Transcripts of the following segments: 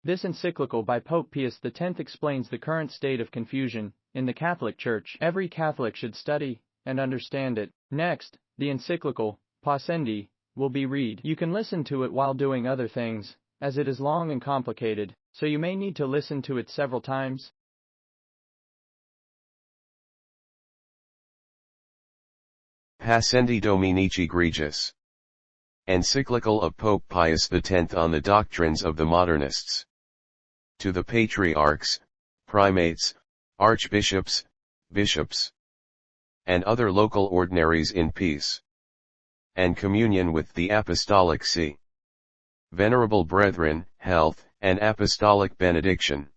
This encyclical by Pope Pius X explains the current state of confusion in the Catholic Church. Every Catholic should study and understand it. Next, the encyclical, Pascendi, will be read. You can listen to it while doing other things, as it is long and complicated, so you may need to listen to it several times. Pascendi Dominici Gregis. Encyclical of Pope Pius X on the doctrines of the modernists. To the patriarchs, primates, archbishops, bishops, and other local ordinaries in peace and communion with the Apostolic See. Venerable brethren, health, and apostolic benediction.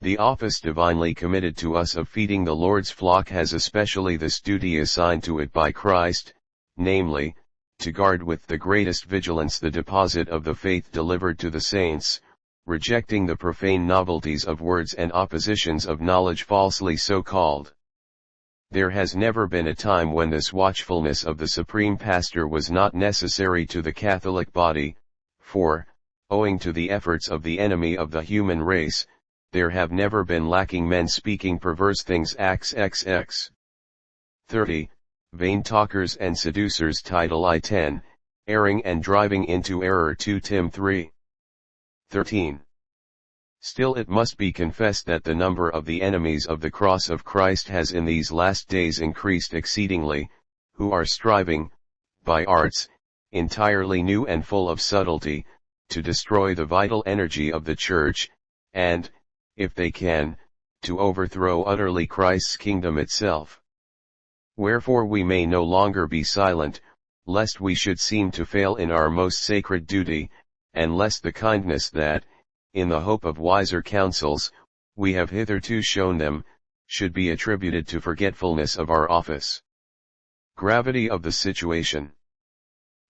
The office divinely committed to us of feeding the Lord's flock has especially this duty assigned to it by Christ, namely, to guard with the greatest vigilance the deposit of the faith delivered to the saints, rejecting the profane novelties of words and oppositions of knowledge falsely so called. There has never been a time when this watchfulness of the supreme pastor was not necessary to the Catholic body, for, owing to the efforts of the enemy of the human race, there have never been lacking men speaking perverse things. Acts XX 30, vain talkers and seducers. Title I-10, erring and driving into error. 2 Tim 3. 13. Still it must be confessed that the number of the enemies of the cross of Christ has in these last days increased exceedingly, who are striving, by arts, entirely new and full of subtlety, to destroy the vital energy of the Church, and, if they can, to overthrow utterly Christ's kingdom itself. Wherefore we may no longer be silent, lest we should seem to fail in our most sacred duty, and lest the kindness that, in the hope of wiser counsels, we have hitherto shown them, should be attributed to forgetfulness of our office. Gravity of the situation.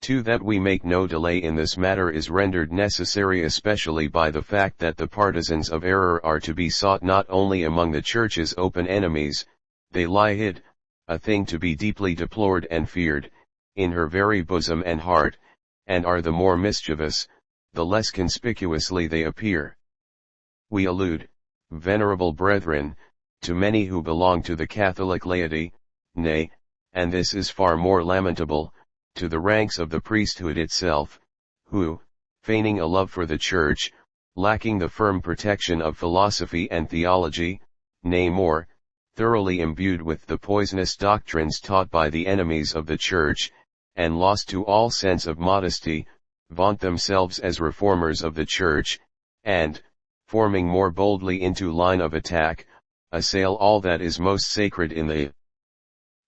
2. That we make no delay in this matter is rendered necessary especially by the fact that the partisans of error are to be sought not only among the Church's open enemies, they lie hid, a thing to be deeply deplored and feared, in her very bosom and heart, and are the more mischievous, the less conspicuously they appear. We allude, venerable brethren, to many who belong to the Catholic laity, nay, and this is far more lamentable, to the ranks of the priesthood itself, who, feigning a love for the Church, lacking the firm protection of philosophy and theology, nay more, thoroughly imbued with the poisonous doctrines taught by the enemies of the Church, and lost to all sense of modesty, vaunt themselves as reformers of the Church, and, forming more boldly into line of attack, assail all that is most sacred in the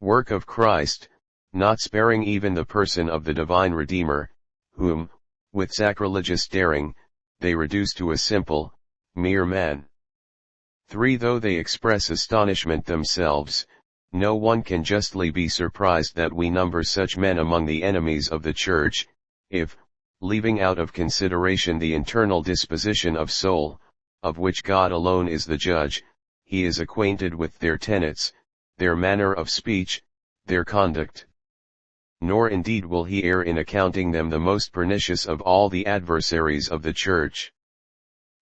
work of Christ, not sparing even the person of the divine Redeemer, whom, with sacrilegious daring, they reduce to a simple, mere man. 3. Though they express astonishment themselves, no one can justly be surprised that we number such men among the enemies of the Church, if, leaving out of consideration the internal disposition of soul, of which God alone is the judge, he is acquainted with their tenets, their manner of speech, their conduct. Nor indeed will he err in accounting them the most pernicious of all the adversaries of the Church.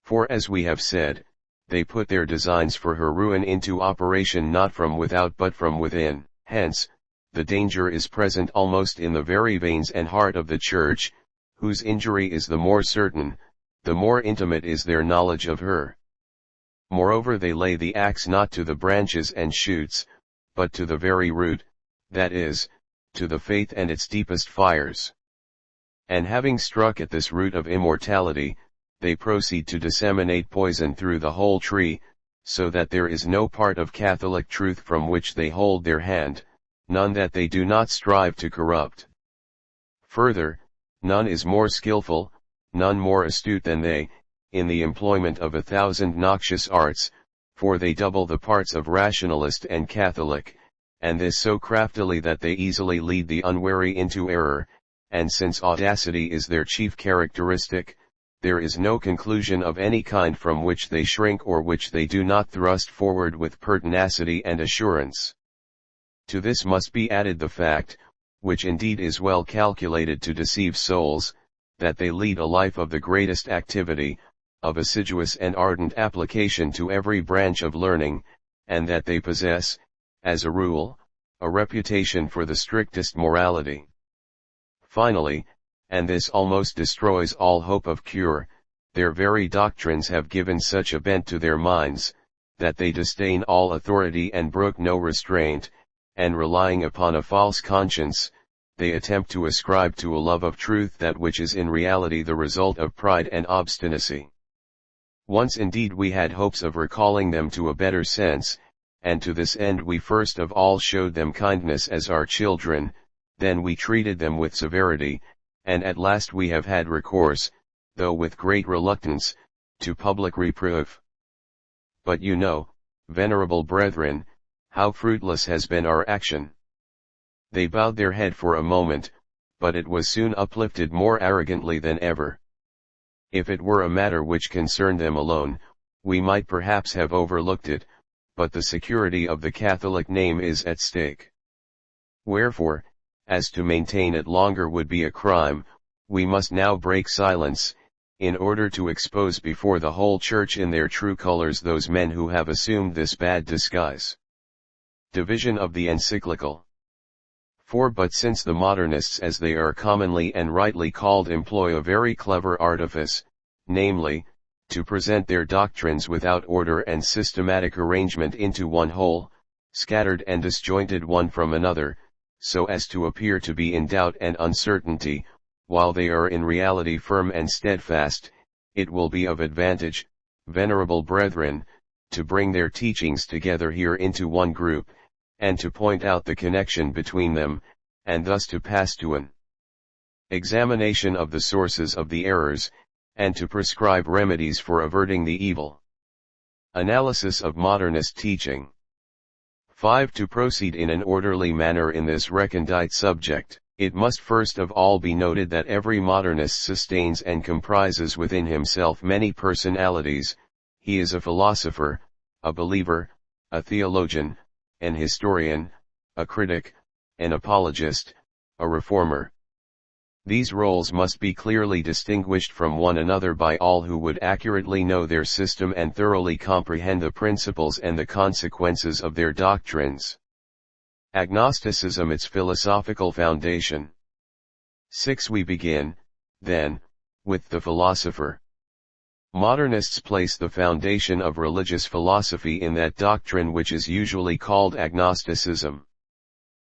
For as we have said, they put their designs for her ruin into operation not from without but from within. Hence, the danger is present almost in the very veins and heart of the Church, whose injury is the more certain, the more intimate is their knowledge of her. Moreover, they lay the axe not to the branches and shoots, but to the very root, that is, to the faith and its deepest fires. And having struck at this root of immortality, they proceed to disseminate poison through the whole tree, so that there is no part of Catholic truth from which they hold their hand, none that they do not strive to corrupt. Further, none is more skillful, none more astute than they, in the employment of 1,000 noxious arts, for they double the parts of rationalist and Catholic, and this so craftily that they easily lead the unwary into error, and since audacity is their chief characteristic, there is no conclusion of any kind from which they shrink or which they do not thrust forward with pertinacity and assurance. To this must be added the fact, which indeed is well calculated to deceive souls, that they lead a life of the greatest activity, of assiduous and ardent application to every branch of learning, and that they possess, as a rule, a reputation for the strictest morality. Finally, and this almost destroys all hope of cure, their very doctrines have given such a bent to their minds, that they disdain all authority and brook no restraint, and relying upon a false conscience, they attempt to ascribe to a love of truth that which is in reality the result of pride and obstinacy. Once indeed we had hopes of recalling them to a better sense, and to this end we first of all showed them kindness as our children, then we treated them with severity, and at last we have had recourse, though with great reluctance, to public reproof. But you know, venerable brethren, how fruitless has been our action. They bowed their head for a moment, but it was soon uplifted more arrogantly than ever. If it were a matter which concerned them alone, we might perhaps have overlooked it, but the security of the Catholic name is at stake. Wherefore, as to maintain it longer would be a crime, we must now break silence, in order to expose before the whole Church in their true colors those men who have assumed this bad disguise. Division of the Encyclical. For but since the modernists, as they are commonly and rightly called, employ a very clever artifice, namely, to present their doctrines without order and systematic arrangement into one whole, scattered and disjointed one from another, so as to appear to be in doubt and uncertainty, while they are in reality firm and steadfast, it will be of advantage, venerable brethren, to bring their teachings together here into one group, and to point out the connection between them, and thus to pass to an examination of the sources of the errors, and to prescribe remedies for averting the evil. Analysis of modernist teaching. 5. To proceed in an orderly manner in this recondite subject, it must first of all be noted that every modernist sustains and comprises within himself many personalities. He is a philosopher, a believer, a theologian, an historian, a critic, an apologist, a reformer. These roles must be clearly distinguished from one another by all who would accurately know their system and thoroughly comprehend the principles and the consequences of their doctrines. Agnosticism, its philosophical foundation. 6. We begin, then, with the philosopher. Modernists place the foundation of religious philosophy in that doctrine which is usually called agnosticism.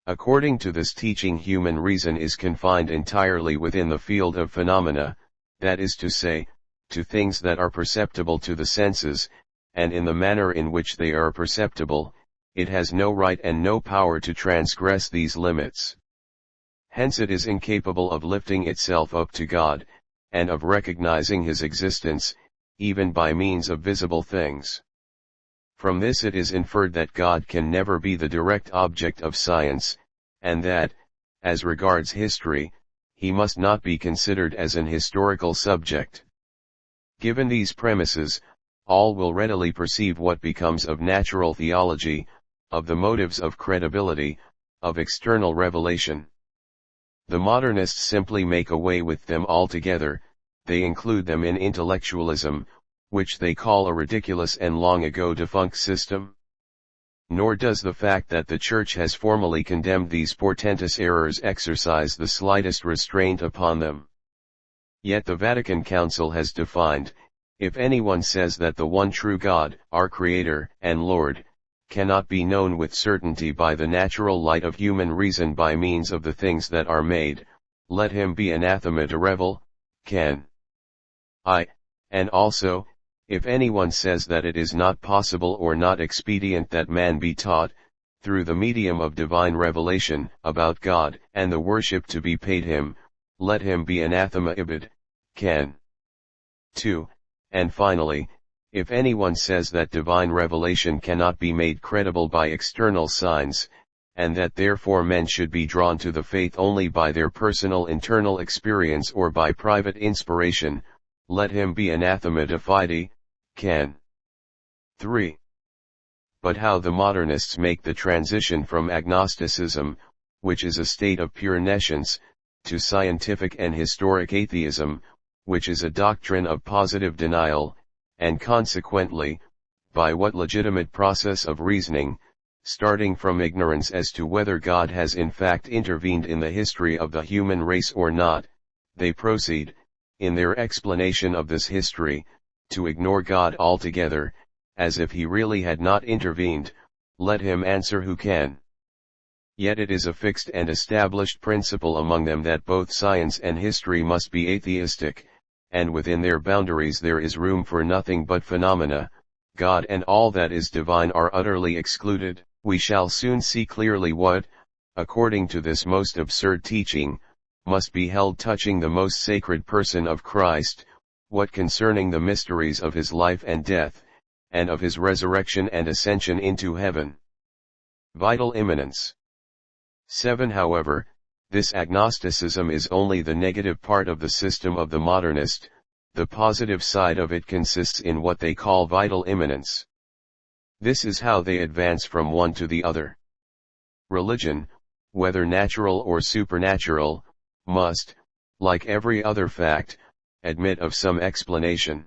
According to this teaching, human reason is confined entirely within the field of phenomena, that is to say, to things that are perceptible to the senses, and in the manner in which they are perceptible, it has no right and no power to transgress these limits. Hence it is incapable of lifting itself up to God, and of recognizing His existence, even by means of visible things. From this it is inferred that God can never be the direct object of science, and that, as regards history, He must not be considered as an historical subject. Given these premises, all will readily perceive what becomes of natural theology, of the motives of credibility, of external revelation. The modernists simply make away with them altogether. They include them in intellectualism, which they call a ridiculous and long ago defunct system. Nor does the fact that the Church has formally condemned these portentous errors exercise the slightest restraint upon them. Yet the Vatican Council has defined, if anyone says that the one true God, our Creator and Lord, cannot be known with certainty by the natural light of human reason by means of the things that are made, let him be anathema to revel, can. And also, if anyone says that it is not possible or not expedient that man be taught, through the medium of divine revelation, about God and the worship to be paid him, let him be anathema ibid, can. 2. And finally, if anyone says that divine revelation cannot be made credible by external signs, and that therefore men should be drawn to the faith only by their personal internal experience or by private inspiration, let him be anathema to fide, can. 3. But how the modernists make the transition from agnosticism, which is a state of pure nescience, to scientific and historic atheism, which is a doctrine of positive denial, and consequently, by what legitimate process of reasoning, starting from ignorance as to whether God has in fact intervened in the history of the human race or not, they proceed, in their explanation of this history, to ignore God altogether, as if he really had not intervened. Let him answer who can. Yet it is a fixed and established principle among them that both science and history must be atheistic, and within their boundaries there is room for nothing but phenomena. God and all that is divine are utterly excluded. We shall soon see clearly what, according to this most absurd teaching, must be held touching the most sacred person of Christ, what concerning the mysteries of his life and death, and of his resurrection and ascension into heaven. Vital immanence. 7. However, this agnosticism is only the negative part of the system of the modernist. The positive side of it consists in what they call vital immanence. This is how they advance from one to the other. Religion, whether natural or supernatural, must, like every other fact, admit of some explanation.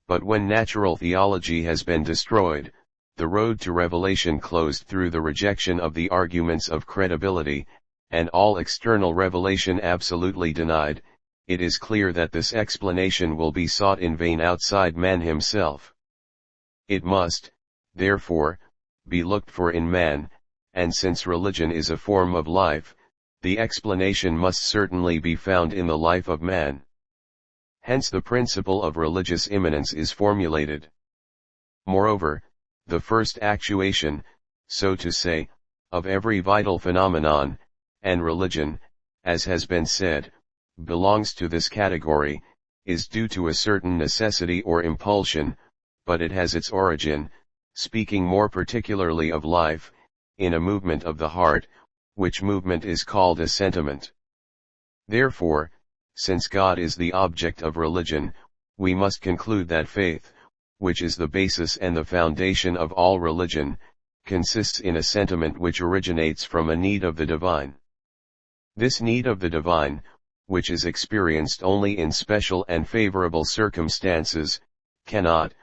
But when natural theology has been destroyed, the road to revelation closed through the rejection of the arguments of credibility, and all external revelation absolutely denied, it is clear that this explanation will be sought in vain outside man himself. It must, therefore, be looked for in man, and since religion is a form of life, the explanation must certainly be found in the life of man. Hence the principle of religious immanence is formulated. Moreover, the first actuation, so to say, of every vital phenomenon, and religion, as has been said, belongs to this category, is due to a certain necessity or impulsion, but it has its origin, speaking more particularly of life, in a movement of the heart, which movement is called a sentiment. Therefore, since God is the object of religion, we must conclude that faith, which is the basis and the foundation of all religion, consists in a sentiment which originates from a need of the divine. This need of the divine, which is experienced only in special and favorable circumstances, cannot,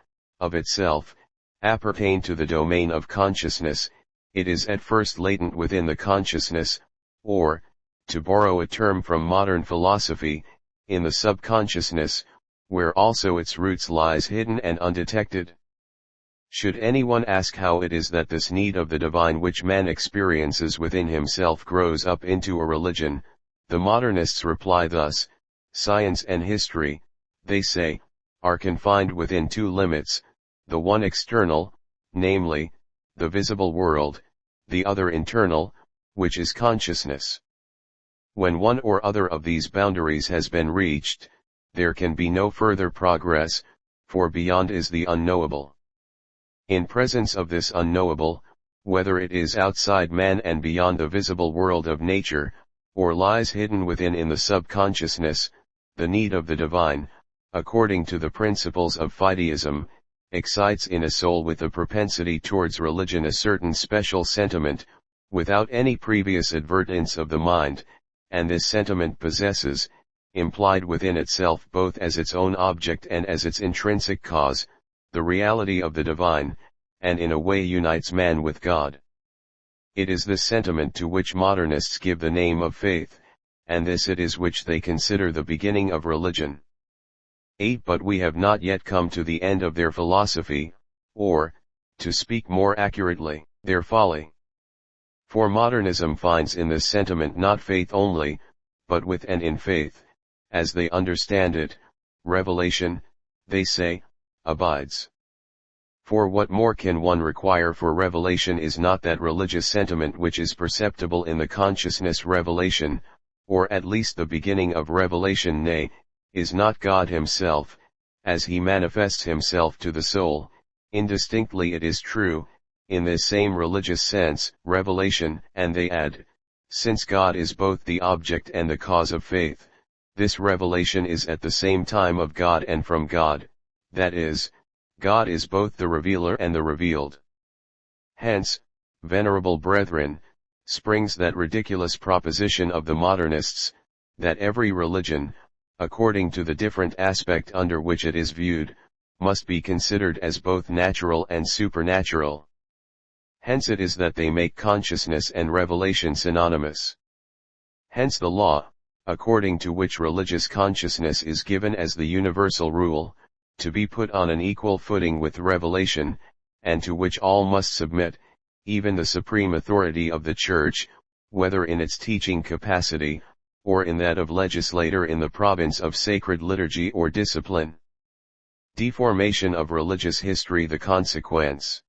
of itself, appertain to the domain of consciousness. It is at first latent within the consciousness, or, to borrow a term from modern philosophy, in the subconsciousness, where also its roots lies hidden and undetected. Should anyone ask how it is that this need of the divine which man experiences within himself grows up into a religion, the modernists reply thus: science and history, they say, are confined within two limits, the one external, namely, the visible world, the other internal, which is consciousness. When one or other of these boundaries has been reached, there can be no further progress, for beyond is the unknowable. In presence of this unknowable, whether it is outside man and beyond the visible world of nature, or lies hidden within in the subconsciousness, the need of the divine, according to the principles of fideism, excites in a soul with a propensity towards religion a certain special sentiment, without any previous advertence of the mind, and this sentiment possesses, implied within itself both as its own object and as its intrinsic cause, the reality of the divine, and in a way unites man with God. It is this sentiment to which modernists give the name of faith, and this it is which they consider the beginning of religion. 8. But we have not yet come to the end of their philosophy, or, to speak more accurately, their folly. For modernism finds in this sentiment not faith only, but with and in faith, as they understand it, revelation, they say, abides. For what more can one require for revelation is not that religious sentiment which is perceptible in the consciousness revelation, or at least the beginning of revelation, nay, is not God himself, as he manifests himself to the soul, indistinctly it is true, in this same religious sense, revelation, and they add, since God is both the object and the cause of faith, this revelation is at the same time of God and from God, that is, God is both the revealer and the revealed. Hence, venerable brethren, springs that ridiculous proposition of the modernists, that every religion, according to the different aspect under which it is viewed, must be considered as both natural and supernatural. Hence it is that they make consciousness and revelation synonymous. Hence the law, according to which religious consciousness is given as the universal rule, to be put on an equal footing with revelation, and to which all must submit, even the supreme authority of the Church, whether in its teaching capacity, or in that of legislator in the province of sacred liturgy or discipline. Deformation of religious history the consequence.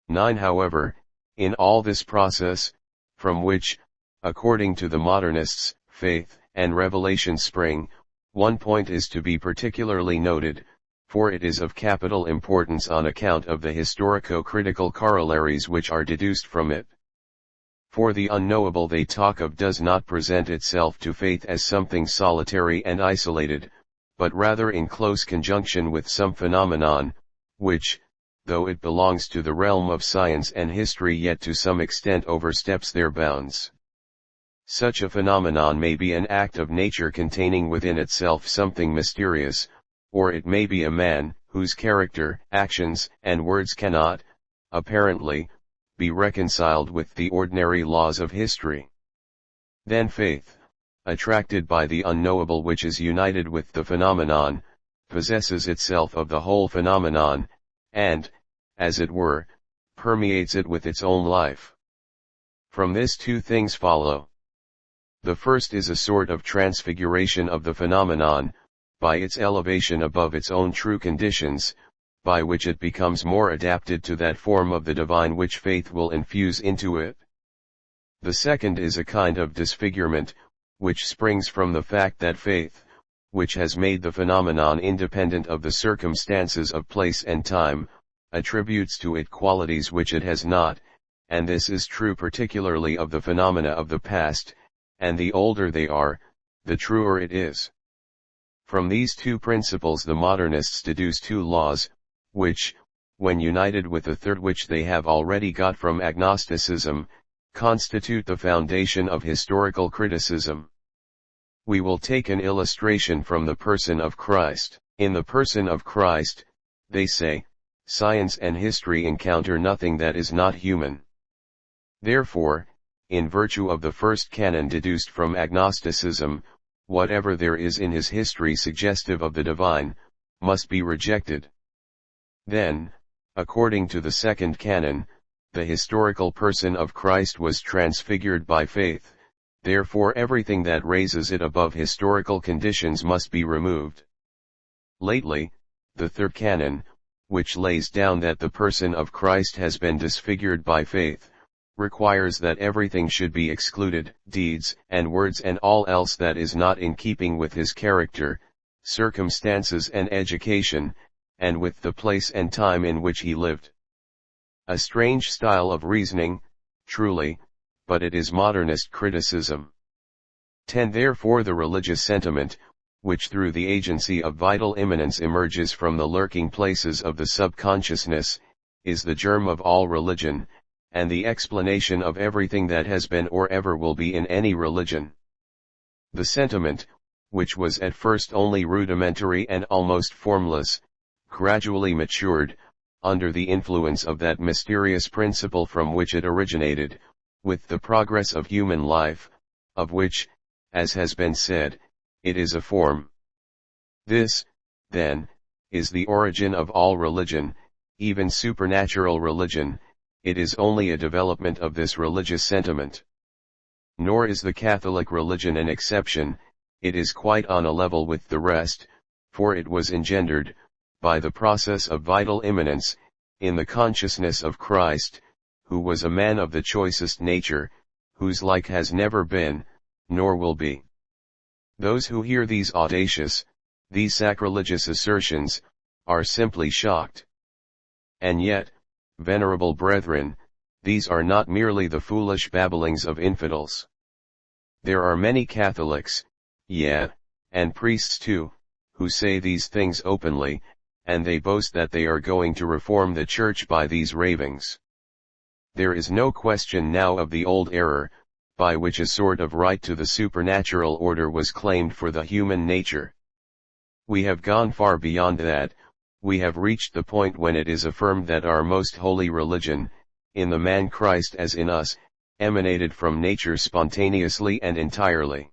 9. However, in all this process, from which, according to the modernists, faith and revelation spring, one point is to be particularly noted, for it is of capital importance on account of the historico-critical corollaries which are deduced from it. For the unknowable they talk of does not present itself to faith as something solitary and isolated, but rather in close conjunction with some phenomenon, which, though it belongs to the realm of science and history, yet to some extent oversteps their bounds. Such a phenomenon may be an act of nature containing within itself something mysterious, or it may be a man, whose character, actions, and words cannot, apparently, be reconciled with the ordinary laws of history. Then faith, attracted by the unknowable which is united with the phenomenon, possesses itself of the whole phenomenon, and, as it were, permeates it with its own life. From this two things follow. The first is a sort of transfiguration of the phenomenon, by its elevation above its own true conditions, by which it becomes more adapted to that form of the divine which faith will infuse into it. The second is a kind of disfigurement, which springs from the fact that faith, which has made the phenomenon independent of the circumstances of place and time, attributes to it qualities which it has not, and this is true particularly of the phenomena of the past, and the older they are, the truer it is. From these two principles the modernists deduce two laws, which, when united with the third which they have already got from agnosticism, constitute the foundation of historical criticism. We will take an illustration from the person of Christ. In the person of Christ, they say, science and history encounter nothing that is not human. Therefore, in virtue of the first canon deduced from agnosticism, whatever there is in his history suggestive of the divine, must be rejected. Then, according to the second canon, the historical person of Christ was transfigured by faith, therefore everything that raises it above historical conditions must be removed. Lately, the third canon, which lays down that the person of Christ has been disfigured by faith, requires that everything should be excluded, deeds and words and all else that is not in keeping with his character, circumstances and education, and with the place and time in which he lived. A strange style of reasoning, truly, but it is modernist criticism. 10. Therefore the religious sentiment, which through the agency of vital immanence emerges from the lurking places of the subconsciousness, is the germ of all religion, and the explanation of everything that has been or ever will be in any religion. The sentiment, which was at first only rudimentary and almost formless, gradually matured, under the influence of that mysterious principle from which it originated, with the progress of human life, of which, as has been said, it is a form. This, then, is the origin of all religion, even supernatural religion. It is only a development of this religious sentiment. Nor is the Catholic religion an exception, it is quite on a level with the rest, for it was engendered, by the process of vital immanence, in the consciousness of Christ, who was a man of the choicest nature, whose like has never been, nor will be. Those who hear these audacious, these sacrilegious assertions, are simply shocked. And yet, venerable brethren, these are not merely the foolish babblings of infidels. There are many Catholics, yea, and priests too, who say these things openly, and they boast that they are going to reform the Church by these ravings. There is no question now of the old error, by which a sort of right to the supernatural order was claimed for the human nature. We have gone far beyond that. We have reached the point when it is affirmed that our most holy religion, in the man Christ as in us, emanated from nature spontaneously and entirely.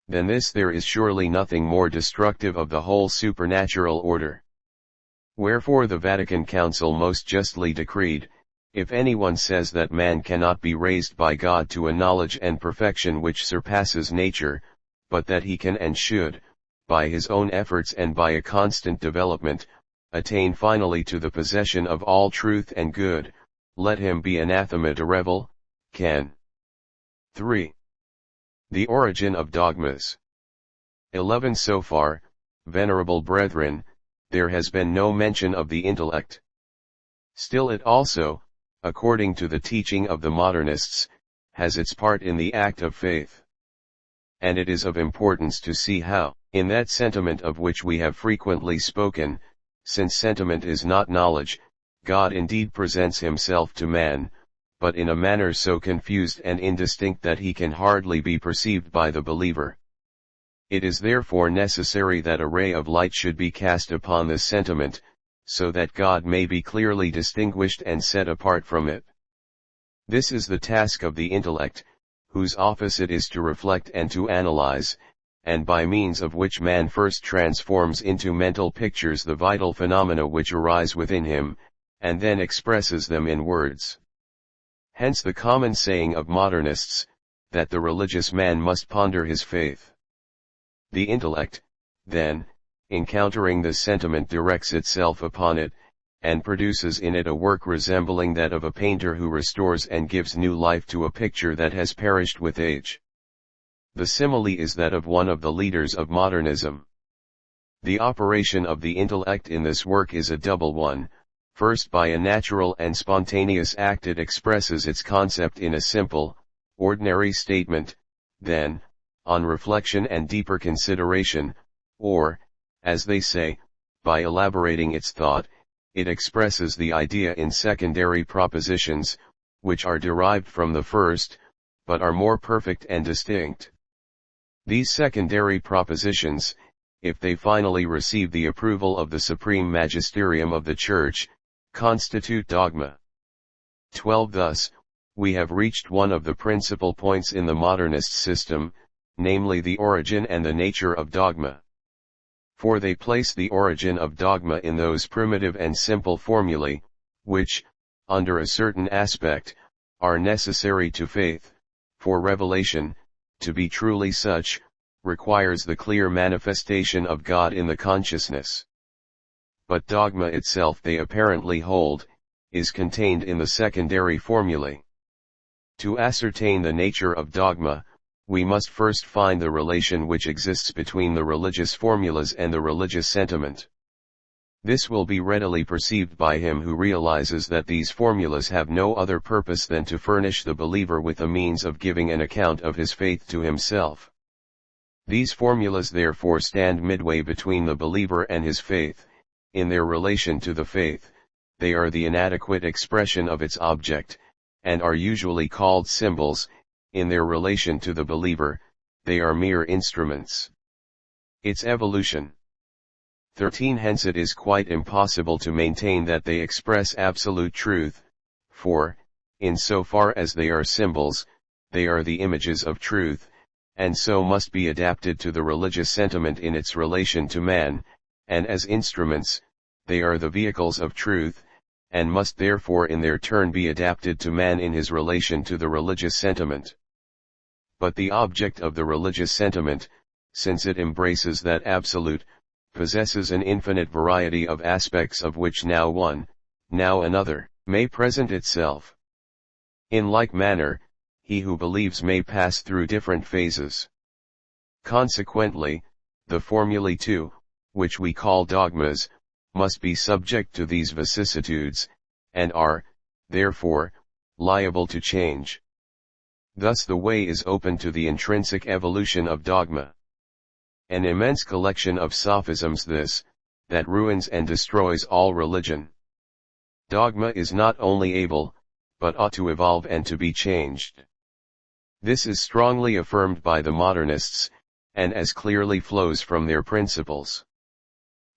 Than this there is surely nothing more destructive of the whole supernatural order. Wherefore the Vatican Council most justly decreed, if anyone says that man cannot be raised by God to a knowledge and perfection which surpasses nature, but that he can and should, by his own efforts and by a constant development, attain finally to the possession of all truth and good, let him be anathema de revel, can. 3. The origin of dogmas. 11. So far, venerable brethren, there has been no mention of the intellect. Still it also, according to the teaching of the modernists, has its part in the act of faith. And it is of importance to see how, in that sentiment of which we have frequently spoken, since sentiment is not knowledge, God indeed presents himself to man, but in a manner so confused and indistinct that he can hardly be perceived by the believer. It is therefore necessary that a ray of light should be cast upon this sentiment, so that God may be clearly distinguished and set apart from it. This is the task of the intellect, whose office it is to reflect and to analyze, and by means of which man first transforms into mental pictures the vital phenomena which arise within him, and then expresses them in words. Hence the common saying of modernists, that the religious man must ponder his faith. The intellect, then, encountering this sentiment directs itself upon it, and produces in it a work resembling that of a painter who restores and gives new life to a picture that has perished with age. The simile is that of one of the leaders of modernism. The operation of the intellect in this work is a double one. First, by a natural and spontaneous act it expresses its concept in a simple, ordinary statement, then, on reflection and deeper consideration, or, as they say, by elaborating its thought, it expresses the idea in secondary propositions, which are derived from the first, but are more perfect and distinct. These secondary propositions, if they finally receive the approval of the supreme magisterium of the Church, constitute dogma. 12. Thus, we have reached one of the principal points in the modernist system, namely the origin and the nature of dogma. For they place the origin of dogma in those primitive and simple formulae, which, under a certain aspect, are necessary to faith, for revelation, to be truly such, requires the clear manifestation of God in the consciousness. But dogma itself, they apparently hold, is contained in the secondary formulae. To ascertain the nature of dogma, we must first find the relation which exists between the religious formulas and the religious sentiment. This will be readily perceived by him who realizes that these formulas have no other purpose than to furnish the believer with a means of giving an account of his faith to himself. These formulas therefore stand midway between the believer and his faith. In their relation to the faith, they are the inadequate expression of its object, and are usually called symbols. In their relation to the believer, they are mere instruments. Its evolution. 13. Hence it is quite impossible to maintain that they express absolute truth, for, in so far as they are symbols, they are the images of truth, and so must be adapted to the religious sentiment in its relation to man, and as instruments, they are the vehicles of truth, and must therefore in their turn be adapted to man in his relation to the religious sentiment. But the object of the religious sentiment, since it embraces that absolute, possesses an infinite variety of aspects of which now one, now another, may present itself. In like manner, he who believes may pass through different phases. Consequently, the formulae too, which we call dogmas, must be subject to these vicissitudes, and are, therefore, liable to change. Thus the way is open to the intrinsic evolution of dogma. An immense collection of sophisms this, that ruins and destroys all religion. Dogma is not only able, but ought to evolve and to be changed. This is strongly affirmed by the modernists, and as clearly flows from their principles.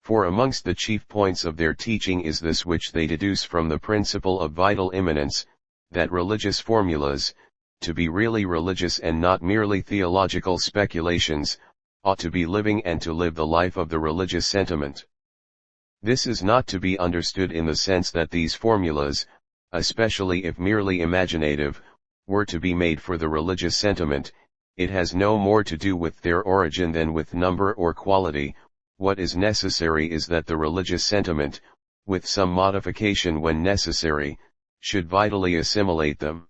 For amongst the chief points of their teaching is this which they deduce from the principle of vital immanence, that religious formulas, to be really religious and not merely theological speculations, ought to be living and to live the life of the religious sentiment. This is not to be understood in the sense that these formulas, especially if merely imaginative, were to be made for the religious sentiment. It has no more to do with their origin than with number or quality. What is necessary is that the religious sentiment, with some modification when necessary, should vitally assimilate them.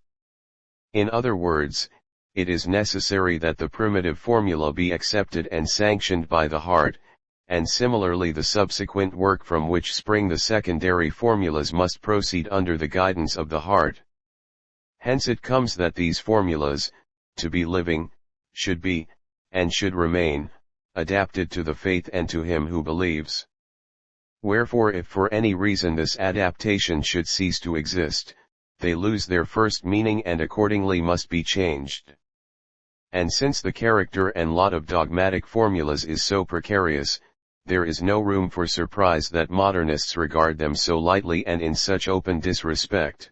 In other words, it is necessary that the primitive formula be accepted and sanctioned by the heart, and similarly the subsequent work from which spring the secondary formulas must proceed under the guidance of the heart. Hence it comes that these formulas, to be living, should be, and should remain, adapted to the faith and to him who believes. Wherefore if for any reason this adaptation should cease to exist, they lose their first meaning and accordingly must be changed. And since the character and lot of dogmatic formulas is so precarious, there is no room for surprise that modernists regard them so lightly and in such open disrespect.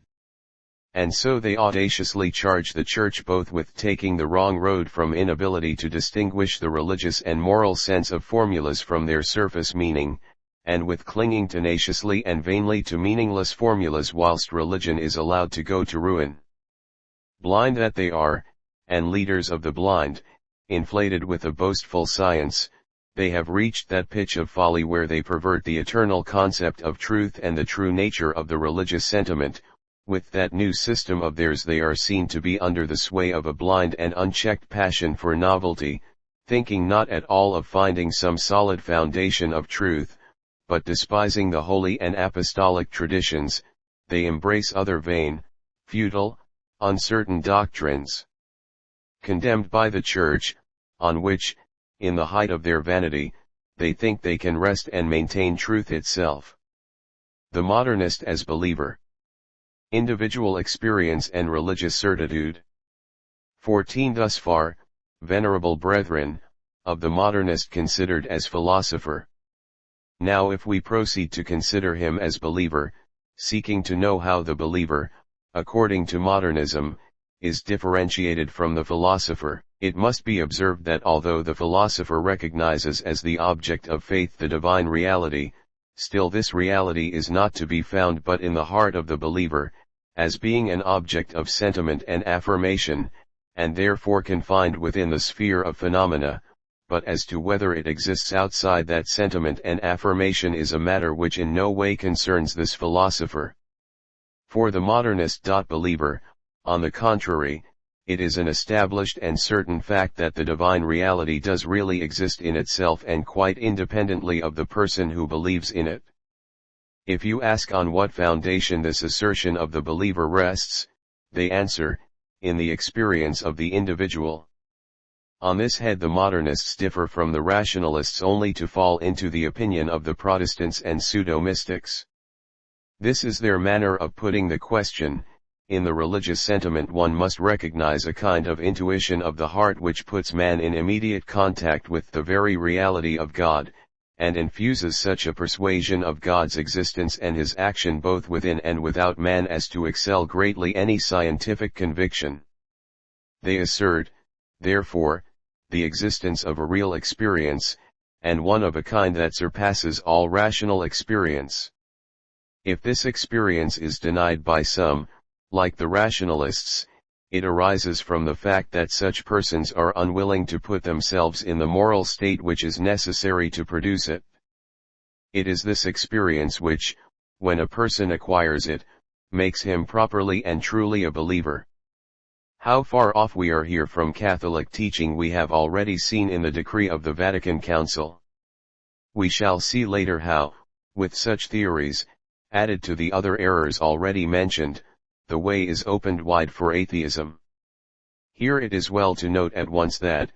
And so they audaciously charge the Church both with taking the wrong road from inability to distinguish the religious and moral sense of formulas from their surface meaning, and with clinging tenaciously and vainly to meaningless formulas whilst religion is allowed to go to ruin. Blind that they are, and leaders of the blind, inflated with a boastful science, they have reached that pitch of folly where they pervert the eternal concept of truth and the true nature of the religious sentiment. With that new system of theirs they are seen to be under the sway of a blind and unchecked passion for novelty, thinking not at all of finding some solid foundation of truth, but despising the holy and apostolic traditions, they embrace other vain, futile, uncertain doctrines. Condemned by the Church, on which, in the height of their vanity, they think they can rest and maintain truth itself. The modernist as believer. Individual experience and religious certitude. 14 Thus far, venerable brethren, of the modernist considered as philosopher. Now if we proceed to consider him as believer, seeking to know how the believer, according to modernism, is differentiated from the philosopher, it must be observed that although the philosopher recognizes as the object of faith the divine reality, still this reality is not to be found but in the heart of the believer, as being an object of sentiment and affirmation, and therefore confined within the sphere of phenomena, but as to whether it exists outside that sentiment and affirmation is a matter which in no way concerns this philosopher. For the modernist believer, on the contrary, it is an established and certain fact that the divine reality does really exist in itself and quite independently of the person who believes in it. If you ask on what foundation this assertion of the believer rests, they answer, in the experience of the individual. On this head the modernists differ from the rationalists only to fall into the opinion of the Protestants and pseudo-mystics. This is their manner of putting the question. In the religious sentiment one must recognize a kind of intuition of the heart which puts man in immediate contact with the very reality of God, and infuses such a persuasion of God's existence and his action both within and without man as to excel greatly any scientific conviction. They assert, therefore, the existence of a real experience, and one of a kind that surpasses all rational experience. If this experience is denied by some, like the rationalists, it arises from the fact that such persons are unwilling to put themselves in the moral state which is necessary to produce it. It is this experience which, when a person acquires it, makes him properly and truly a believer. How far off we are here from Catholic teaching we have already seen in the decree of the Vatican Council. We shall see later how, with such theories, added to the other errors already mentioned, the way is opened wide for atheism. Here it is well to note at once that,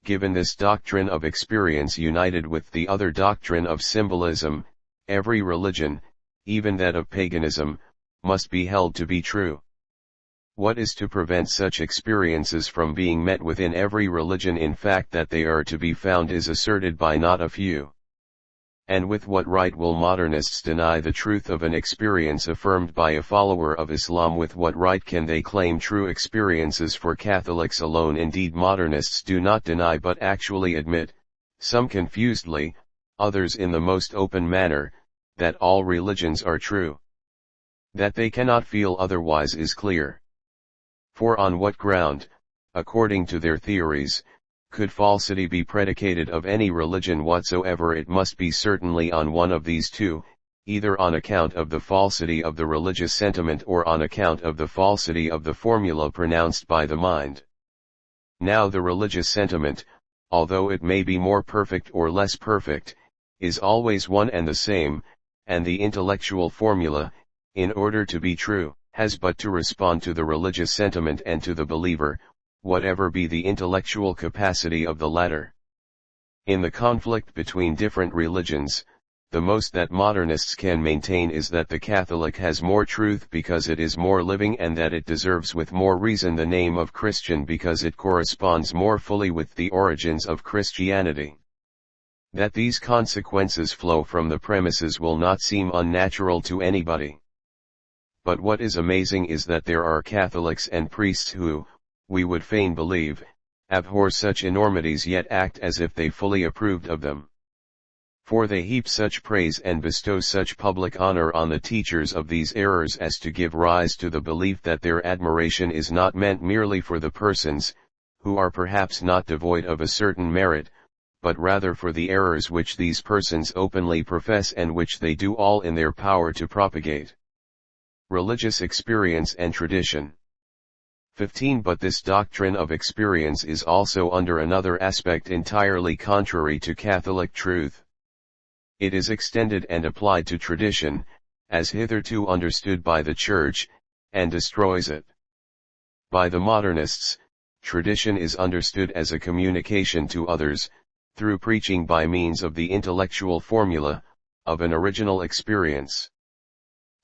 given this doctrine of experience united with the other doctrine of symbolism, every religion, even that of paganism, must be held to be true. What is to prevent such experiences from being met within every religion? In fact, that they are to be found is asserted by not a few. And with what right will modernists deny the truth of an experience affirmed by a follower of Islam? With what right can they claim true experiences for Catholics alone? Indeed, modernists do not deny but actually admit, some confusedly, others in the most open manner, that all religions are true. That they cannot feel otherwise is clear. For on what ground, according to their theories, could falsity be predicated of any religion whatsoever? It must be certainly on one of these two, either on account of the falsity of the religious sentiment or on account of the falsity of the formula pronounced by the mind. Now the religious sentiment, although it may be more perfect or less perfect, is always one and the same, and the intellectual formula, in order to be true, has but to respond to the religious sentiment and to the believer, whatever be the intellectual capacity of the latter. In the conflict between different religions, the most that modernists can maintain is that the Catholic has more truth because it is more living, and that it deserves with more reason the name of Christian because it corresponds more fully with the origins of Christianity. That these consequences flow from the premises will not seem unnatural to anybody. But what is amazing is that there are Catholics and priests who, we would fain believe, abhor such enormities yet act as if they fully approved of them. For they heap such praise and bestow such public honor on the teachers of these errors as to give rise to the belief that their admiration is not meant merely for the persons, who are perhaps not devoid of a certain merit, but rather for the errors which these persons openly profess and which they do all in their power to propagate. Religious experience and tradition. 15. But this doctrine of experience is also under another aspect entirely contrary to Catholic truth. It is extended and applied to tradition, as hitherto understood by the Church, and destroys it. By the modernists, tradition is understood as a communication to others, through preaching by means of the intellectual formula, of an original experience.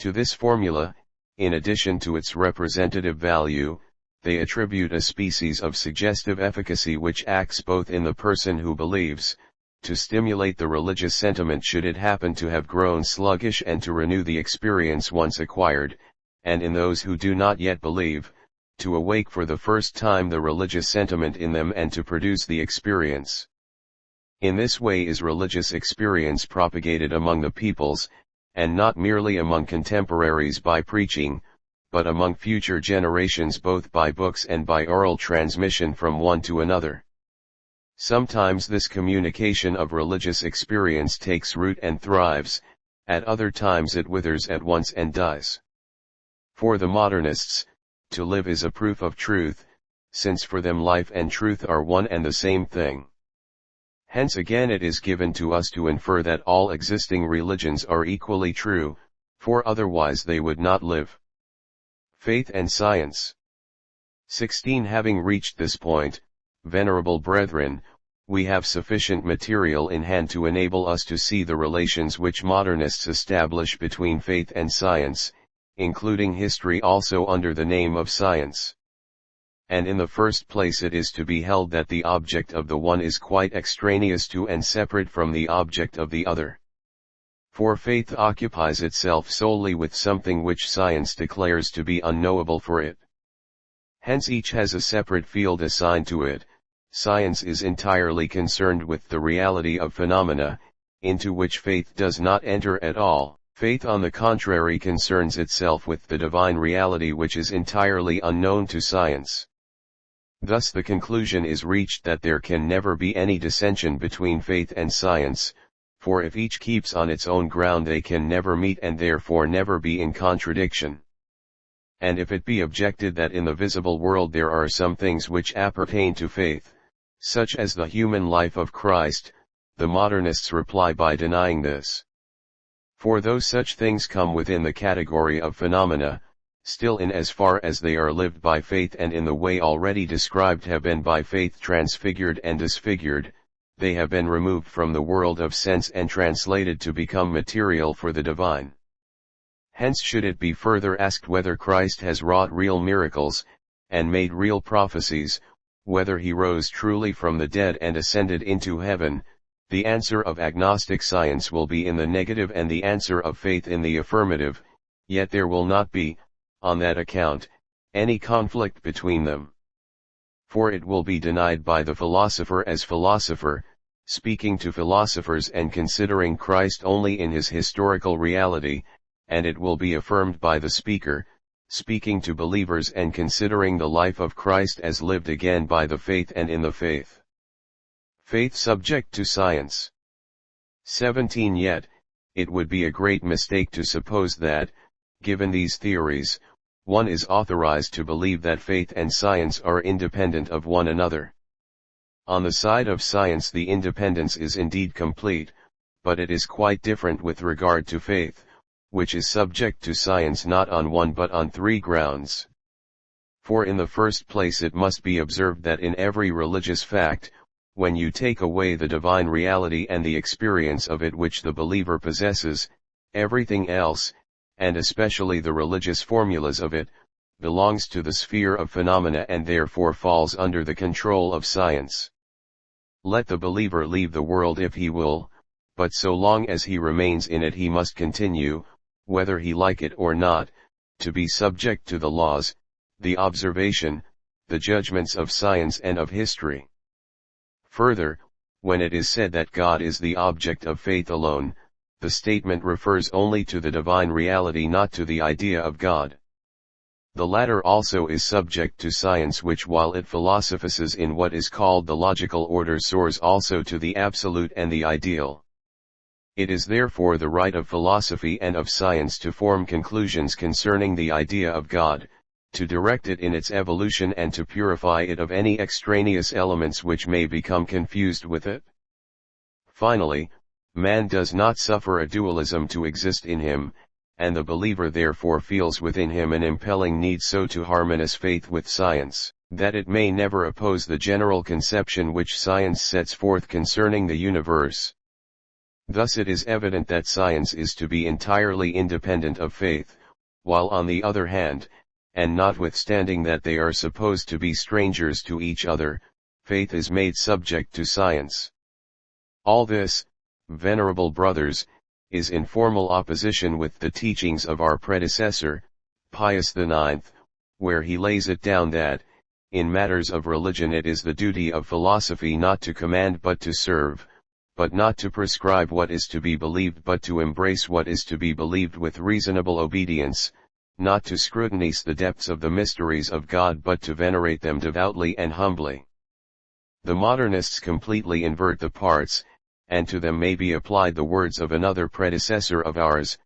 To this formula, in addition to its representative value, they attribute a species of suggestive efficacy which acts both in the person who believes, to stimulate the religious sentiment should it happen to have grown sluggish, and to renew the experience once acquired, and in those who do not yet believe, to awake for the first time the religious sentiment in them and to produce the experience. In this way is religious experience propagated among the peoples, and not merely among contemporaries by preaching, but among future generations both by books and by oral transmission from one to another. Sometimes this communication of religious experience takes root and thrives, at other times it withers at once and dies. For the modernists, to live is a proof of truth, since for them life and truth are one and the same thing. Hence again it is given to us to infer that all existing religions are equally true, for otherwise they would not live. Faith and science. 16. Having reached this point, venerable brethren, we have sufficient material in hand to enable us to see the relations which modernists establish between faith and science, including history also under the name of science. And in the first place it is to be held that the object of the one is quite extraneous to and separate from the object of the other. For faith occupies itself solely with something which science declares to be unknowable for it. Hence each has a separate field assigned to it. Science is entirely concerned with the reality of phenomena, into which faith does not enter at all. Faith on the contrary concerns itself with the divine reality which is entirely unknown to science. Thus the conclusion is reached that there can never be any dissension between faith and science, for if each keeps on its own ground they can never meet and therefore never be in contradiction. And if it be objected that in the visible world there are some things which appertain to faith, such as the human life of Christ, the modernists reply by denying this. For though such things come within the category of phenomena, still in as far as they are lived by faith and in the way already described have been by faith transfigured and disfigured, they have been removed from the world of sense and translated to become material for the divine. Hence should it be further asked whether Christ has wrought real miracles, and made real prophecies, whether he rose truly from the dead and ascended into heaven, the answer of agnostic science will be in the negative and the answer of faith in the affirmative, yet there will not be, on that account, any conflict between them. For it will be denied by the philosopher as philosopher, speaking to philosophers and considering Christ only in his historical reality, and it will be affirmed by the speaker, speaking to believers and considering the life of Christ as lived again by the faith and in the faith. Faith subject to science. 17. Yet, it would be a great mistake to suppose that, given these theories, one is authorized to believe that faith and science are independent of one another. On the side of science the independence is indeed complete, but it is quite different with regard to faith, which is subject to science not on one but on three grounds. For in the first place it must be observed that in every religious fact, when you take away the divine reality and the experience of it which the believer possesses, everything else, and especially the religious formulas of it, belongs to the sphere of phenomena and therefore falls under the control of science. Let the believer leave the world if he will, but so long as he remains in it he must continue, whether he like it or not, to be subject to the laws, the observation, the judgments of science and of history. Further, when it is said that God is the object of faith alone, the statement refers only to the divine reality, not to the idea of God. The latter also is subject to science, which while it philosophizes in what is called the logical order soars also to the absolute and the ideal. It is therefore the right of philosophy and of science to form conclusions concerning the idea of God, to direct it in its evolution and to purify it of any extraneous elements which may become confused with it. Finally, man does not suffer a dualism to exist in him, and the believer therefore feels within him an impelling need so to harmonize faith with science, that it may never oppose the general conception which science sets forth concerning the universe. Thus it is evident that science is to be entirely independent of faith, while on the other hand, and notwithstanding that they are supposed to be strangers to each other, faith is made subject to science. All this, venerable brothers, is in formal opposition with the teachings of our predecessor, Pius IX, where he lays it down that, in matters of religion it is the duty of philosophy not to command but to serve, but not to prescribe what is to be believed but to embrace what is to be believed with reasonable obedience, not to scrutinize the depths of the mysteries of God but to venerate them devoutly and humbly. The modernists completely invert the parts, and to them may be applied the words of another predecessor of ours,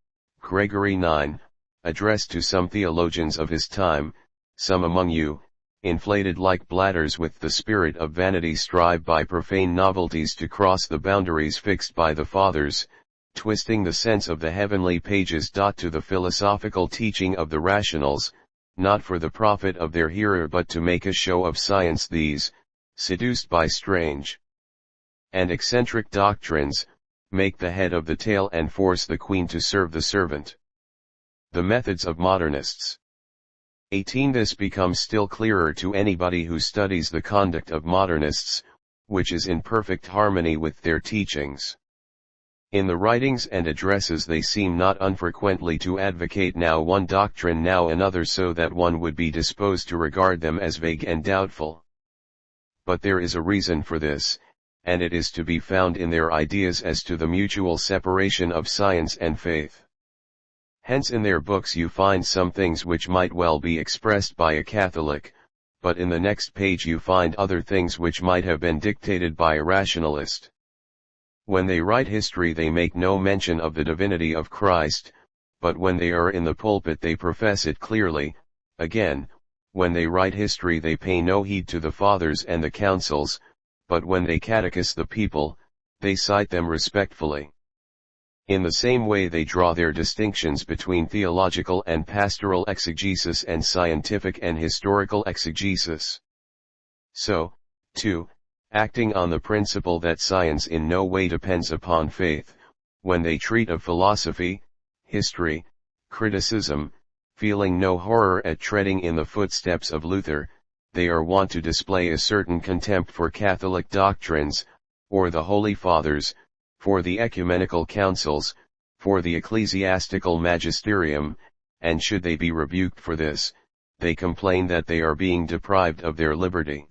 Gregory IX, addressed to some theologians of his time: some among you, inflated like bladders with the spirit of vanity, strive by profane novelties to cross the boundaries fixed by the fathers, twisting the sense of the heavenly pages. To the philosophical teaching of the rationals, not for the profit of their hearer but to make a show of science, these, seduced by strange and eccentric doctrines, make the head of the tail and force the queen to serve the servant. The methods of modernists. 18. This becomes still clearer to anybody who studies the conduct of modernists, which is in perfect harmony with their teachings. In the writings and addresses they seem not unfrequently to advocate now one doctrine now another, so that one would be disposed to regard them as vague and doubtful. But there is a reason for this, and it is to be found in their ideas as to the mutual separation of science and faith. Hence in their books you find some things which might well be expressed by a Catholic, but in the next page you find other things which might have been dictated by a rationalist. When they write history they make no mention of the divinity of Christ, but when they are in the pulpit they profess it clearly. Again, when they write history they pay no heed to the fathers and the councils, but when they catechise the people, they cite them respectfully. In the same way they draw their distinctions between theological and pastoral exegesis and scientific and historical exegesis. So, too, acting on the principle that science in no way depends upon faith, when they treat of philosophy, history, criticism, feeling no horror at treading in the footsteps of Luther, they are wont to display a certain contempt for Catholic doctrines, or the Holy Fathers, for the ecumenical councils, for the ecclesiastical magisterium, and should they be rebuked for this, they complain that they are being deprived of their liberty.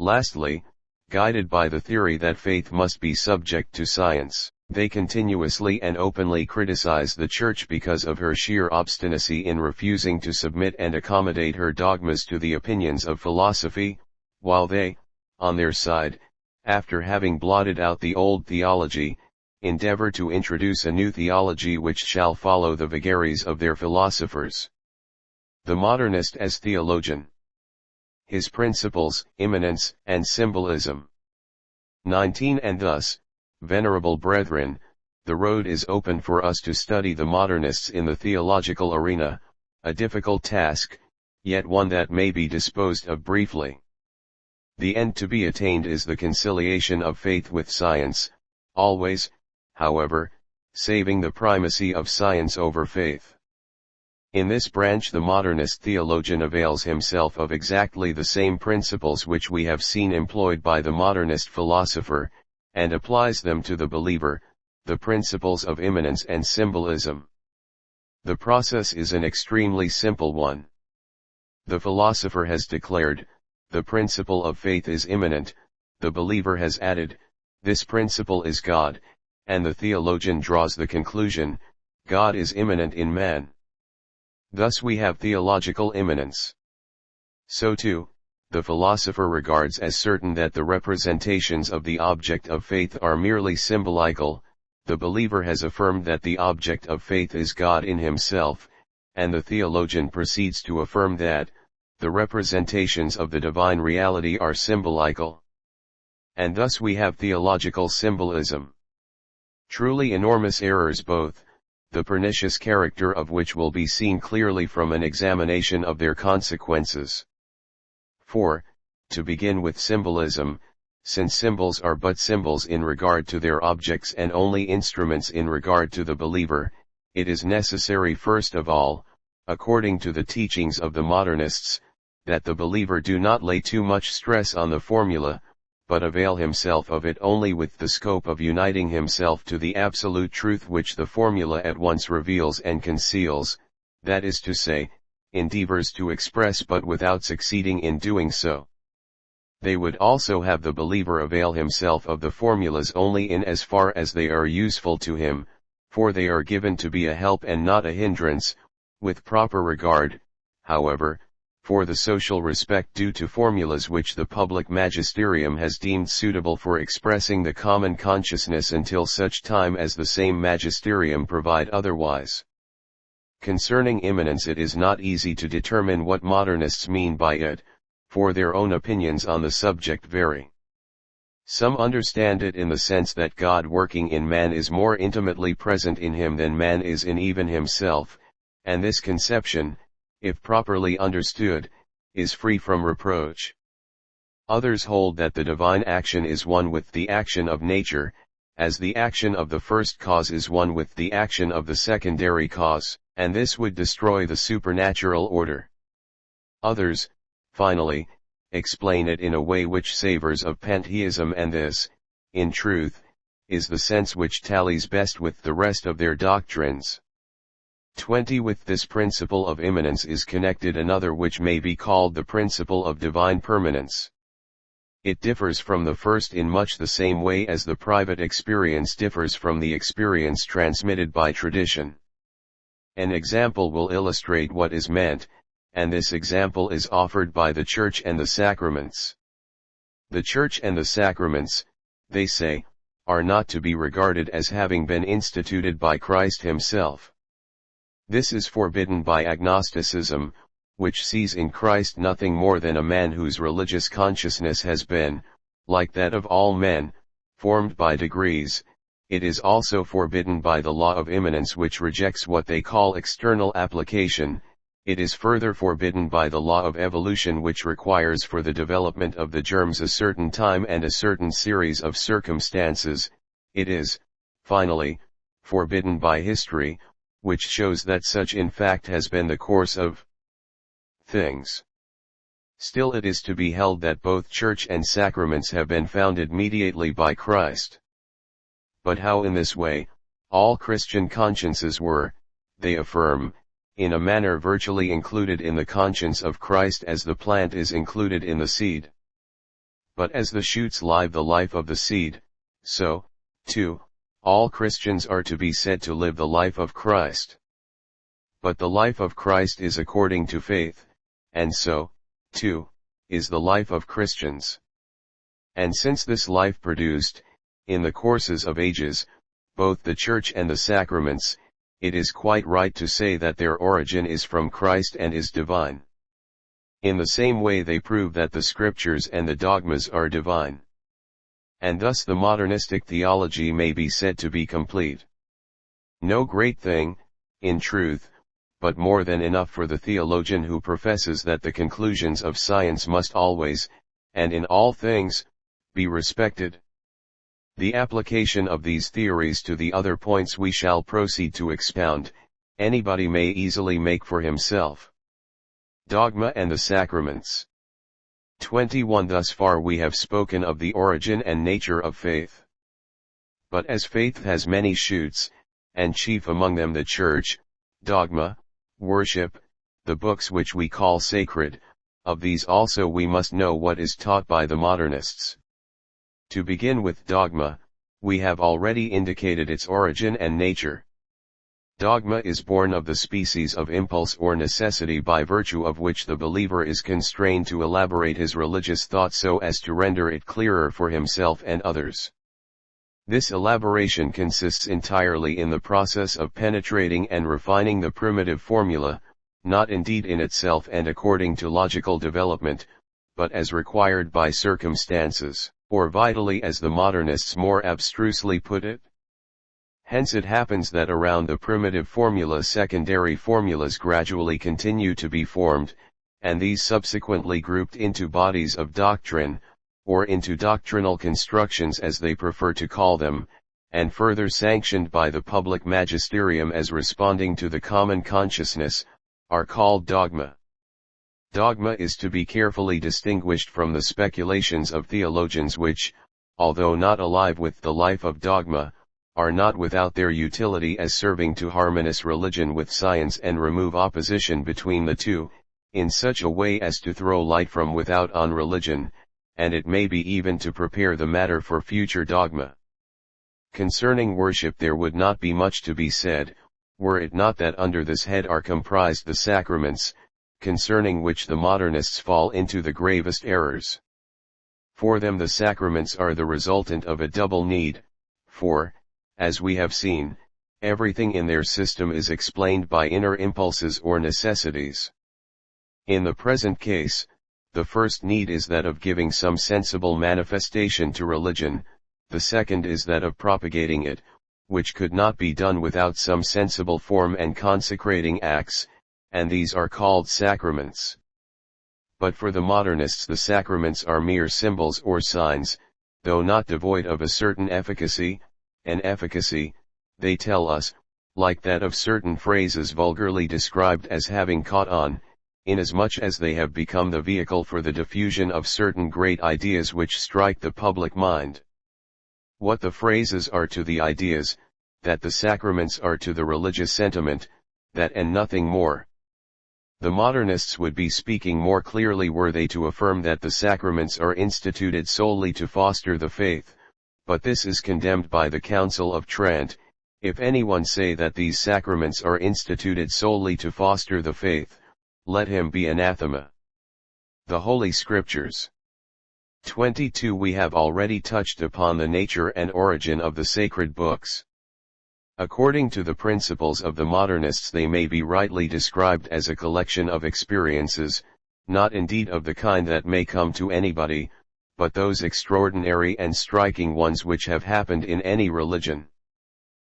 Lastly, guided by the theory that faith must be subject to science, they continuously and openly criticize the Church because of her sheer obstinacy in refusing to submit and accommodate her dogmas to the opinions of philosophy, while they, on their side, after having blotted out the old theology, endeavor to introduce a new theology which shall follow the vagaries of their philosophers. The modernist as theologian. His principles, immanence, and symbolism. 19. And thus, venerable brethren, the road is open for us to study the modernists in the theological arena, a difficult task, yet one that may be disposed of briefly. The end to be attained is the conciliation of faith with science, always, however, saving the primacy of science over faith. In this branch the modernist theologian avails himself of exactly the same principles which we have seen employed by the modernist philosopher, and applies them to the believer, the principles of immanence and symbolism. The process is an extremely simple one. The philosopher has declared, the principle of faith is immanent, the believer has added, this principle is God, and the theologian draws the conclusion, God is immanent in man. Thus we have theological immanence. So too, the philosopher regards as certain that the representations of the object of faith are merely symbolical, the believer has affirmed that the object of faith is God in himself, and the theologian proceeds to affirm that, the representations of the divine reality are symbolical. And thus we have theological symbolism. Truly enormous errors both, the pernicious character of which will be seen clearly from an examination of their consequences. For, to begin with symbolism, since symbols are but symbols in regard to their objects and only instruments in regard to the believer, it is necessary first of all, according to the teachings of the modernists, that the believer do not lay too much stress on the formula, but avail himself of it only with the scope of uniting himself to the absolute truth which the formula at once reveals and conceals, that is to say, endeavors to express but without succeeding in doing so. They would also have the believer avail himself of the formulas only in as far as they are useful to him, for they are given to be a help and not a hindrance, with proper regard, however, for the social respect due to formulas which the public magisterium has deemed suitable for expressing the common consciousness until such time as the same magisterium provide otherwise. Concerning immanence, it is not easy to determine what modernists mean by it, for their own opinions on the subject vary. Some understand it in the sense that God working in man is more intimately present in him than man is in even himself, and this conception, if properly understood, is free from reproach. Others hold that the divine action is one with the action of nature, as the action of the first cause is one with the action of the secondary cause, and this would destroy the supernatural order. Others, finally, explain it in a way which savors of pantheism, and this, in truth, is the sense which tallies best with the rest of their doctrines. 20. With this principle of immanence is connected another which may be called the principle of divine permanence. It differs from the first in much the same way as the private experience differs from the experience transmitted by tradition. An example will illustrate what is meant, and this example is offered by the Church and the sacraments. The Church and the sacraments, they say, are not to be regarded as having been instituted by Christ himself. This is forbidden by agnosticism, which sees in Christ nothing more than a man whose religious consciousness has been, like that of all men, formed by degrees. It is also forbidden by the law of immanence, which rejects what they call external application. It is further forbidden by the law of evolution, which requires for the development of the germs a certain time and a certain series of circumstances. It is, finally, forbidden by history, which shows that such in fact has been the course of things. Still it is to be held that both Church and sacraments have been founded mediately by Christ. But how in this way, all Christian consciences were, they affirm, in a manner virtually included in the conscience of Christ as the plant is included in the seed. But as the shoots live the life of the seed, so, too, all Christians are to be said to live the life of Christ. But the life of Christ is according to faith, and so, too, is the life of Christians. And since this life produced, in the courses of ages, both the Church and the sacraments, it is quite right to say that their origin is from Christ and is divine. In the same way they prove that the scriptures and the dogmas are divine. And thus the modernistic theology may be said to be complete. No great thing, in truth, but more than enough for the theologian who professes that the conclusions of science must always, and in all things, be respected. The application of these theories to the other points we shall proceed to expound, anybody may easily make for himself. Dogma and the Sacraments. 21. Thus far we have spoken of the origin and nature of faith. But as faith has many shoots, and chief among them the Church, dogma, worship, the books which we call sacred, of these also we must know what is taught by the modernists. To begin with dogma, we have already indicated its origin and nature. Dogma is born of the species of impulse or necessity by virtue of which the believer is constrained to elaborate his religious thought so as to render it clearer for himself and others. This elaboration consists entirely in the process of penetrating and refining the primitive formula, not indeed in itself and according to logical development, but as required by circumstances, or vitally as the modernists more abstrusely put it. Hence it happens that around the primitive formula secondary formulas gradually continue to be formed, and these subsequently grouped into bodies of doctrine, or into doctrinal constructions as they prefer to call them, and further sanctioned by the public magisterium as responding to the common consciousness, are called dogma. Dogma is to be carefully distinguished from the speculations of theologians which, although not alive with the life of dogma, are not without their utility as serving to harmonize religion with science and remove opposition between the two, in such a way as to throw light from without on religion, and it may be even to prepare the matter for future dogma. Concerning worship there would not be much to be said, were it not that under this head are comprised the sacraments, concerning which the modernists fall into the gravest errors. For them the sacraments are the resultant of a double need, for, as we have seen, everything in their system is explained by inner impulses or necessities. In the present case, the first need is that of giving some sensible manifestation to religion, the second is that of propagating it, which could not be done without some sensible form and consecrating acts, and these are called sacraments. But for the modernists the sacraments are mere symbols or signs, though not devoid of a certain efficacy, an efficacy, they tell us, like that of certain phrases vulgarly described as having caught on, inasmuch as they have become the vehicle for the diffusion of certain great ideas which strike the public mind. What the phrases are to the ideas, that the sacraments are to the religious sentiment, that and nothing more. The modernists would be speaking more clearly were they to affirm that the sacraments are instituted solely to foster the faith, but this is condemned by the Council of Trent. If anyone say that these sacraments are instituted solely to foster the faith, let him be anathema. The Holy Scriptures. 22. We have already touched upon the nature and origin of the sacred books. According to the principles of the modernists they may be rightly described as a collection of experiences, not indeed of the kind that may come to anybody, but those extraordinary and striking ones which have happened in any religion.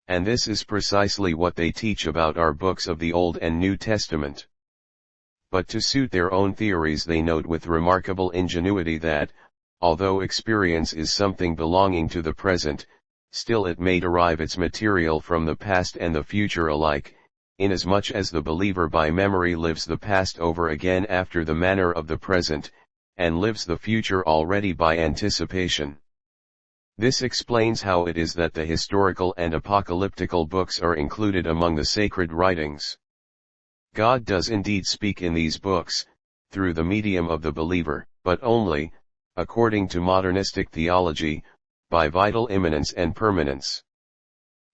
And this is precisely what they teach about our books of the Old and New Testament. But to suit their own theories they note with remarkable ingenuity that, although experience is something belonging to the present, still it may derive its material from the past and the future alike, inasmuch as the believer by memory lives the past over again after the manner of the present, and lives the future already by anticipation. This explains how it is that the historical and apocalyptical books are included among the sacred writings. God does indeed speak in these books, through the medium of the believer, but only, according to modernistic theology, by vital immanence and permanence.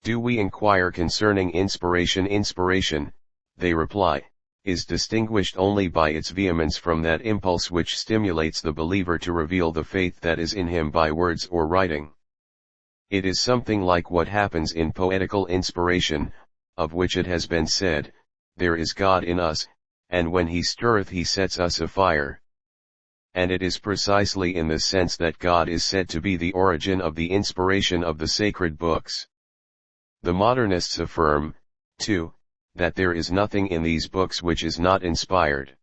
Do we inquire concerning inspiration? Inspiration, they reply, is distinguished only by its vehemence from that impulse which stimulates the believer to reveal the faith that is in him by words or writing. It is something like what happens in poetical inspiration, of which it has been said, "There is God in us, and when he stirreth he sets us afire." And it is precisely in this sense that God is said to be the origin of the inspiration of the sacred books. The modernists affirm, too, that there is nothing in these books which is not inspired.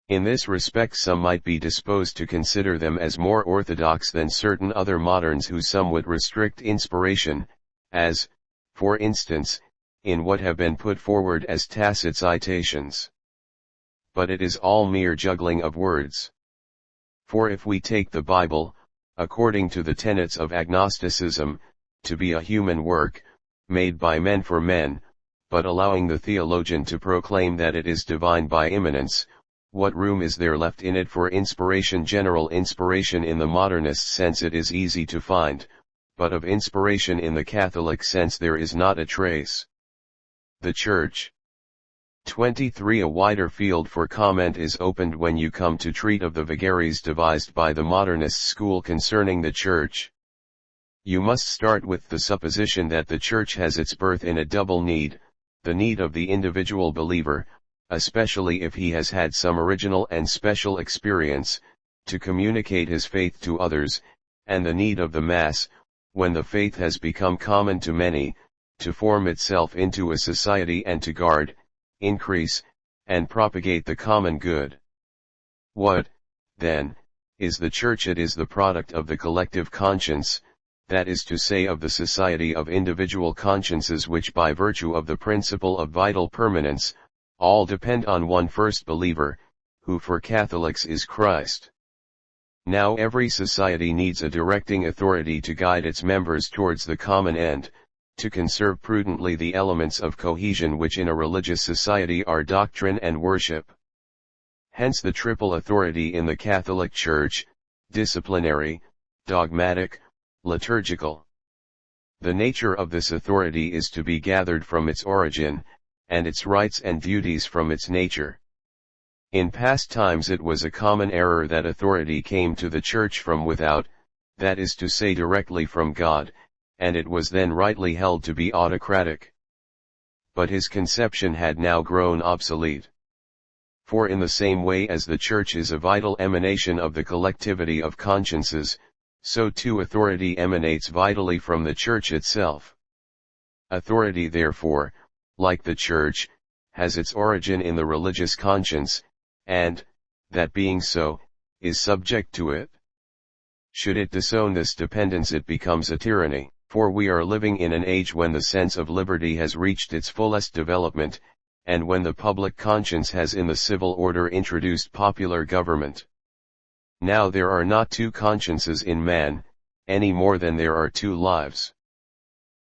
In this respect some might be disposed to consider them as more orthodox than certain other moderns who somewhat restrict inspiration, as, for instance, in what have been put forward as tacit citations. But it is all mere juggling of words. For if we take the Bible, according to the tenets of agnosticism, to be a human work, made by men for men, but allowing the theologian to proclaim that it is divine by immanence, what room is there left in it for inspiration? General inspiration in the modernist sense it is easy to find, but of inspiration in the Catholic sense there is not a trace. The Church. 23. A wider field for comment is opened when you come to treat of the vagaries devised by the modernist school concerning the Church. You must start with the supposition that the Church has its birth in a double need, the need of the individual believer, especially if he has had some original and special experience, to communicate his faith to others, and the need of the mass, when the faith has become common to many, to form itself into a society and to guard, increase, and propagate the common good. What, then, is the Church? It is the product of the collective conscience, that is to say of the society of individual consciences which by virtue of the principle of vital permanence, all depend on one first believer, who for Catholics is Christ. Now every society needs a directing authority to guide its members towards the common end, to conserve prudently the elements of cohesion which in a religious society are doctrine and worship. Hence the triple authority in the Catholic Church, disciplinary, dogmatic, liturgical. The nature of this authority is to be gathered from its origin, and its rights and duties from its nature. In past times it was a common error that authority came to the Church from without, that is to say directly from God, and it was then rightly held to be autocratic. But his conception had now grown obsolete. For in the same way as the Church is a vital emanation of the collectivity of consciences, so too authority emanates vitally from the Church itself. Authority therefore, like the Church, has its origin in the religious conscience, and, that being so, is subject to it. Should it disown this dependence it becomes a tyranny, for we are living in an age when the sense of liberty has reached its fullest development, and when the public conscience has in the civil order introduced popular government. Now there are not two consciences in man, any more than there are two lives.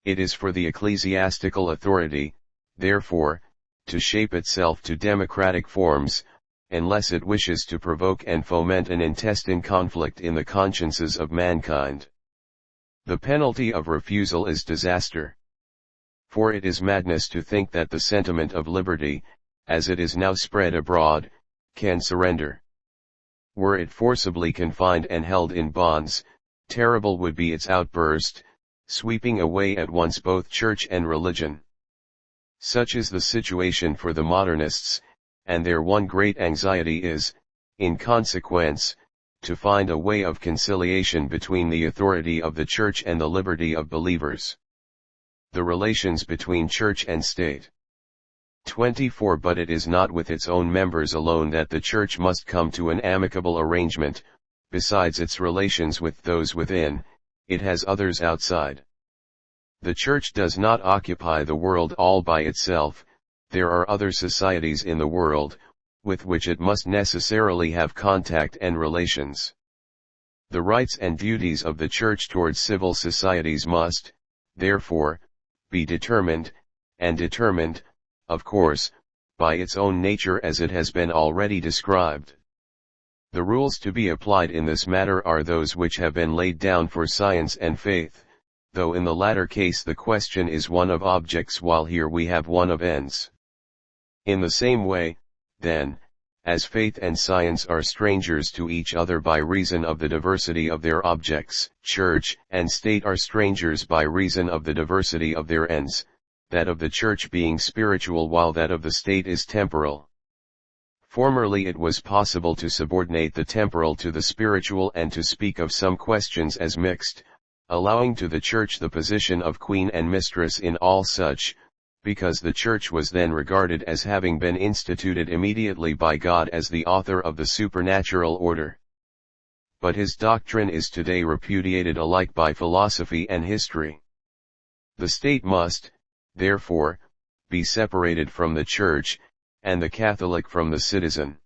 It is for the ecclesiastical authority, therefore, to shape itself to democratic forms, unless it wishes to provoke and foment an intestine conflict in the consciences of mankind. The penalty of refusal is disaster. For it is madness to think that the sentiment of liberty, as it is now spread abroad, can surrender. Were it forcibly confined and held in bonds, terrible would be its outburst, sweeping away at once both church and religion. Such is the situation for the modernists, and their one great anxiety is, in consequence, to find a way of conciliation between the authority of the Church and the liberty of believers. The relations between Church and State. 24. But it is not with its own members alone that the Church must come to an amicable arrangement. Besides its relations with those within, it has others outside. The Church does not occupy the world all by itself, there are other societies in the world, with which it must necessarily have contact and relations. The rights and duties of the Church towards civil societies must, therefore, be determined, and determined, of course, by its own nature as it has been already described. The rules to be applied in this matter are those which have been laid down for science and faith, though in the latter case the question is one of objects while here we have one of ends. In the same way, then, as faith and science are strangers to each other by reason of the diversity of their objects, Church and State are strangers by reason of the diversity of their ends, that of the Church being spiritual while that of the State is temporal. Formerly it was possible to subordinate the temporal to the spiritual and to speak of some questions as mixed, allowing to the Church the position of queen and mistress in all such, because the Church was then regarded as having been instituted immediately by God as the author of the supernatural order. But his doctrine is today repudiated alike by philosophy and history. The State must, therefore, be separated from the Church, and the Catholic from the citizen.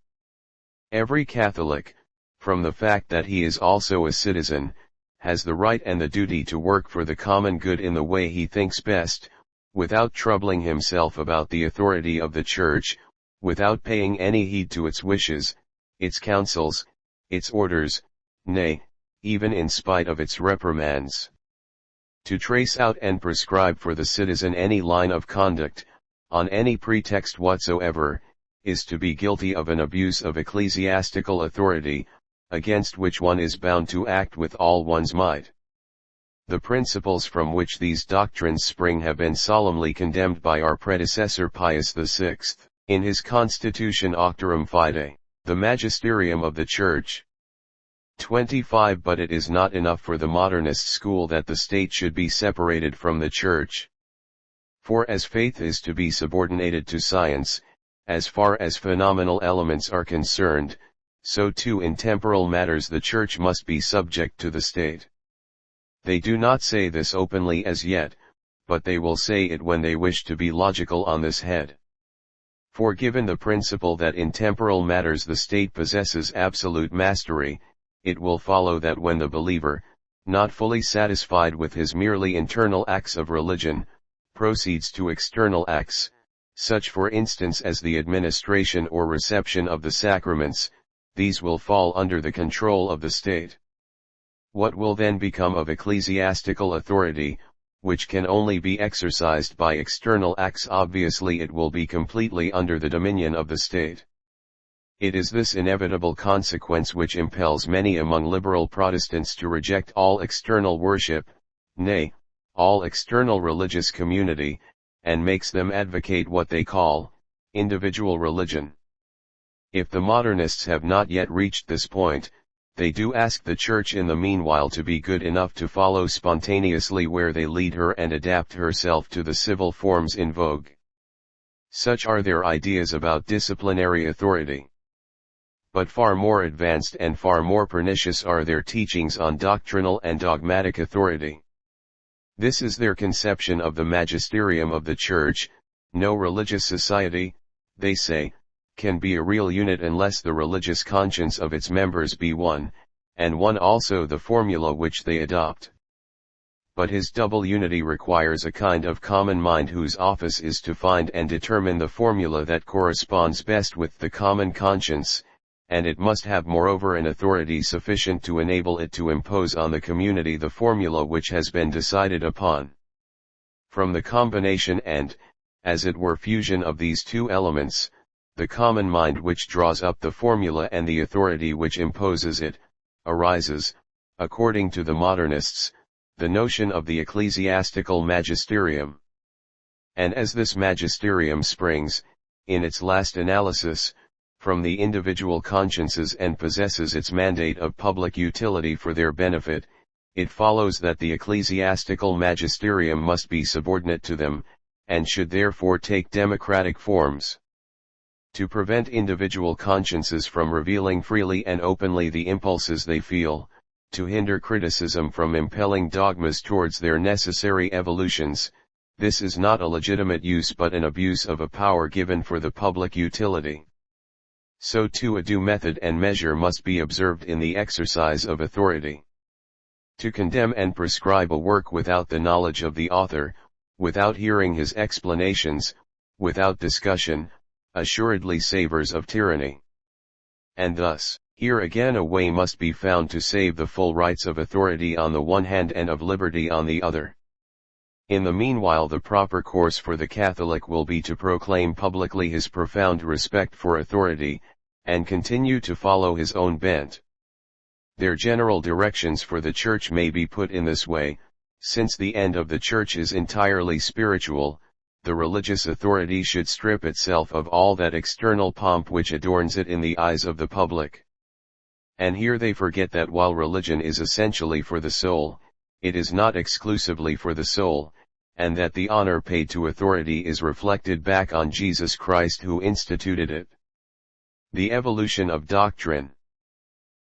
Every Catholic, from the fact that he is also a citizen, has the right and the duty to work for the common good in the way he thinks best, without troubling himself about the authority of the Church, without paying any heed to its wishes, its counsels, its orders, nay, even in spite of its reprimands. To trace out and prescribe for the citizen any line of conduct, on any pretext whatsoever, is to be guilty of an abuse of ecclesiastical authority, against which one is bound to act with all one's might. The principles from which these doctrines spring have been solemnly condemned by our predecessor Pius VI, in his Constitution Auctorum Fide, the magisterium of the Church. 25 But it is not enough for the modernist school that the State should be separated from the Church. For as faith is to be subordinated to science, as far as phenomenal elements are concerned, so too in temporal matters the Church must be subject to the State. They do not say this openly as yet, but they will say it when they wish to be logical on this head. For given the principle that in temporal matters the State possesses absolute mastery, it will follow that when the believer, not fully satisfied with his merely internal acts of religion, proceeds to external acts, such for instance as the administration or reception of the sacraments, these will fall under the control of the State. What will then become of ecclesiastical authority, which can only be exercised by external acts? Obviously it will be completely under the dominion of the State. It is this inevitable consequence which impels many among liberal Protestants to reject all external worship, nay, all external religious community, and makes them advocate what they call individual religion. If the modernists have not yet reached this point, they do ask the Church in the meanwhile to be good enough to follow spontaneously where they lead her and adapt herself to the civil forms in vogue. Such are their ideas about disciplinary authority. But far more advanced and far more pernicious are their teachings on doctrinal and dogmatic authority. This is their conception of the magisterium of the Church. No religious society, they say, can be a real unit unless the religious conscience of its members be one, and one also the formula which they adopt. But his double unity requires a kind of common mind whose office is to find and determine the formula that corresponds best with the common conscience, and it must have moreover an authority sufficient to enable it to impose on the community the formula which has been decided upon. From the combination and, as it were, fusion of these two elements, the common mind which draws up the formula and the authority which imposes it, arises, according to the modernists, the notion of the ecclesiastical magisterium. And as this magisterium springs, in its last analysis, from the individual consciences and possesses its mandate of public utility for their benefit, it follows that the ecclesiastical magisterium must be subordinate to them, and should therefore take democratic forms. To prevent individual consciences from revealing freely and openly the impulses they feel, to hinder criticism from impelling dogmas towards their necessary evolutions, This is not a legitimate use but an abuse of a power given for the public utility. So too a due method and measure must be observed in the exercise of authority. To condemn and prescribe a work without the knowledge of the author, without hearing his explanations, without discussion, assuredly savors of tyranny. And thus, here again a way must be found to save the full rights of authority on the one hand and of liberty on the other. In the meanwhile the proper course for the Catholic will be to proclaim publicly his profound respect for authority, and continue to follow his own bent. Their general directions for the Church may be put in this way: since the end of the Church is entirely spiritual, the religious authority should strip itself of all that external pomp which adorns it in the eyes of the public. And here they forget that while religion is essentially for the soul, it is not exclusively for the soul, and that the honor paid to authority is reflected back on Jesus Christ who instituted it. The evolution of doctrine.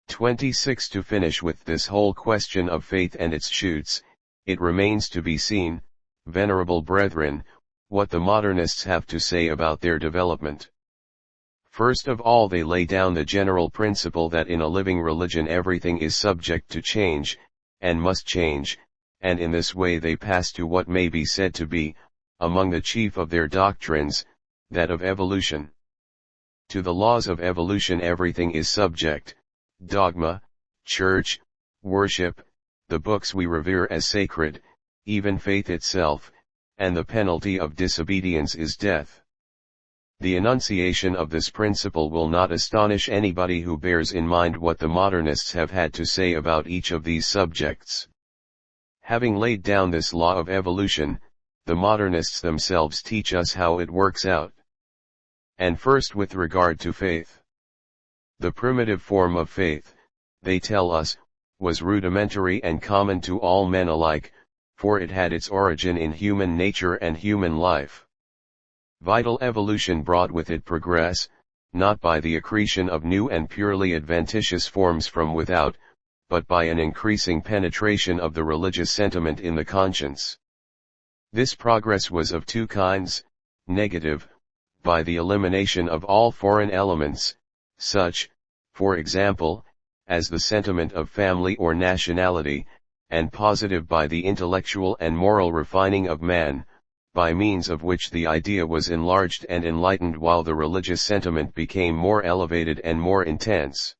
26. To finish with this whole question of faith and its shoots, it remains to be seen, venerable brethren, what the modernists have to say about their development. First of all, they lay down the general principle that in a living religion everything is subject to change, and must change, and in this way they pass to what may be said to be, among the chief of their doctrines, that of evolution. To the laws of evolution everything is subject: dogma, church, worship, the books we revere as sacred, even faith itself, and the penalty of disobedience is death. The enunciation of this principle will not astonish anybody who bears in mind what the modernists have had to say about each of these subjects. Having laid down this law of evolution, the modernists themselves teach us how it works out. And first, with regard to faith. The primitive form of faith, they tell us, was rudimentary and common to all men alike, for it had its origin in human nature and human life. Vital evolution brought with it progress, not by the accretion of new and purely adventitious forms from without, but by an increasing penetration of the religious sentiment in the conscience. This progress was of two kinds: negative, by the elimination of all foreign elements, such, for example, as the sentiment of family or nationality, and positive by the intellectual and moral refining of man, by means of which the idea was enlarged and enlightened while the religious sentiment became more elevated and more intense.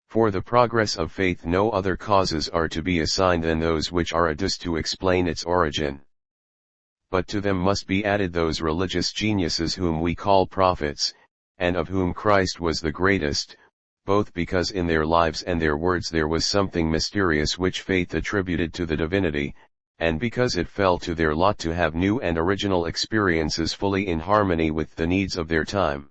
For the progress of faith no other causes are to be assigned than those which are adduced to explain its origin. But to them must be added those religious geniuses whom we call prophets, and of whom Christ was the greatest, both because in their lives and their words there was something mysterious which faith attributed to the divinity, and because it fell to their lot to have new and original experiences fully in harmony with the needs of their time.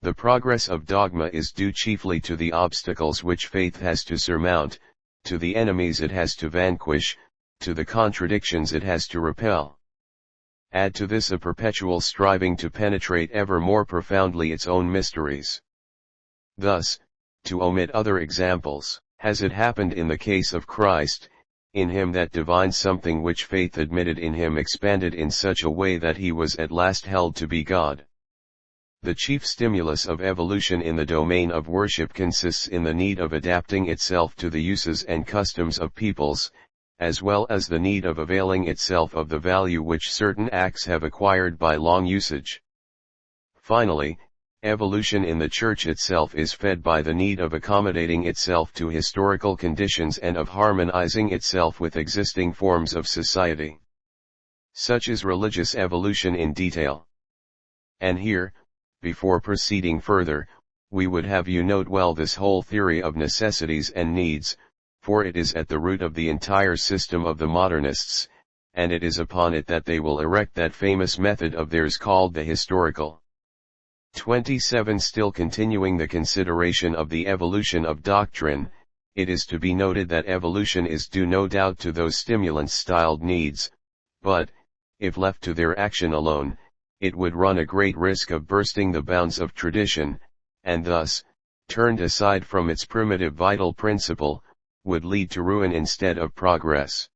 The progress of dogma is due chiefly to the obstacles which faith has to surmount, to the enemies it has to vanquish, to the contradictions it has to repel. Add to this a perpetual striving to penetrate ever more profoundly its own mysteries. Thus, to omit other examples, has it happened in the case of Christ, in him that divine something which faith admitted in him expanded in such a way that he was at last held to be God. The chief stimulus of evolution in the domain of worship consists in the need of adapting itself to the uses and customs of peoples, as well as the need of availing itself of the value which certain acts have acquired by long usage. Finally, evolution in the Church itself is fed by the need of accommodating itself to historical conditions and of harmonizing itself with existing forms of society. Such is religious evolution in detail. And here, before proceeding further, we would have you note well this whole theory of necessities and needs, for it is at the root of the entire system of the modernists, and it is upon it that they will erect that famous method of theirs called the historical. 27. Still continuing the consideration of the evolution of doctrine, it is to be noted that evolution is due no doubt to those stimulants styled needs, but, if left to their action alone, it would run a great risk of bursting the bounds of tradition, and thus, turned aside from its primitive vital principle, would lead to ruin instead of progress.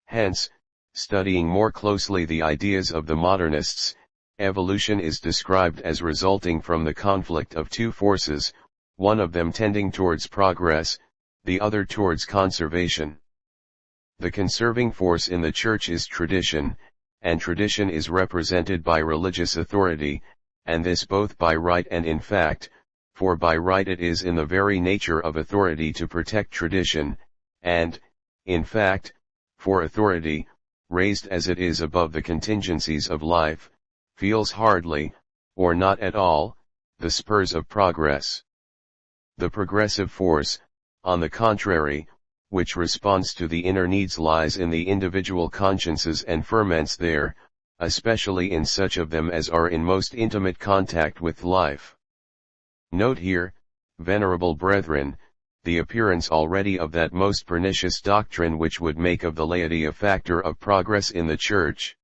Hence, Studying more closely the ideas of the modernists, evolution is described as resulting from the conflict of two forces, one of them tending towards progress, the other towards conservation. The conserving force in the Church is tradition, and tradition is represented by religious authority, and this both by right and in fact, for by right it is in the very nature of authority to protect tradition, and, in fact, for authority, raised as it is above the contingencies of life, feels hardly, or not at all, the spurs of progress. The progressive force, on the contrary, which responds to the inner needs lies in the individual consciences and ferments there, especially in such of them as are in most intimate contact with life. Note here, venerable brethren, the appearance already of that most pernicious doctrine which would make of the laity a factor of progress in the Church.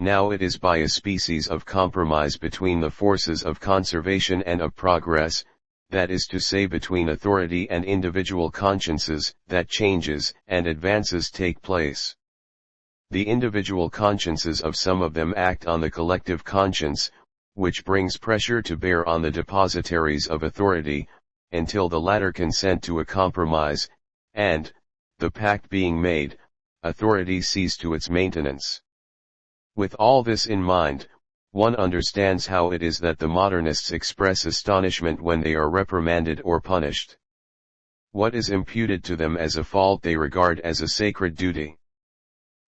Now it is by a species of compromise between the forces of conservation and of progress, that is to say between authority and individual consciences, that changes and advances take place. The individual consciences of some of them act on the collective conscience, which brings pressure to bear on the depositaries of authority, until the latter consent to a compromise, and, the pact being made, authority sees to its maintenance. With all this in mind, one understands how it is that the modernists express astonishment when they are reprimanded or punished. What is imputed to them as a fault they regard as a sacred duty.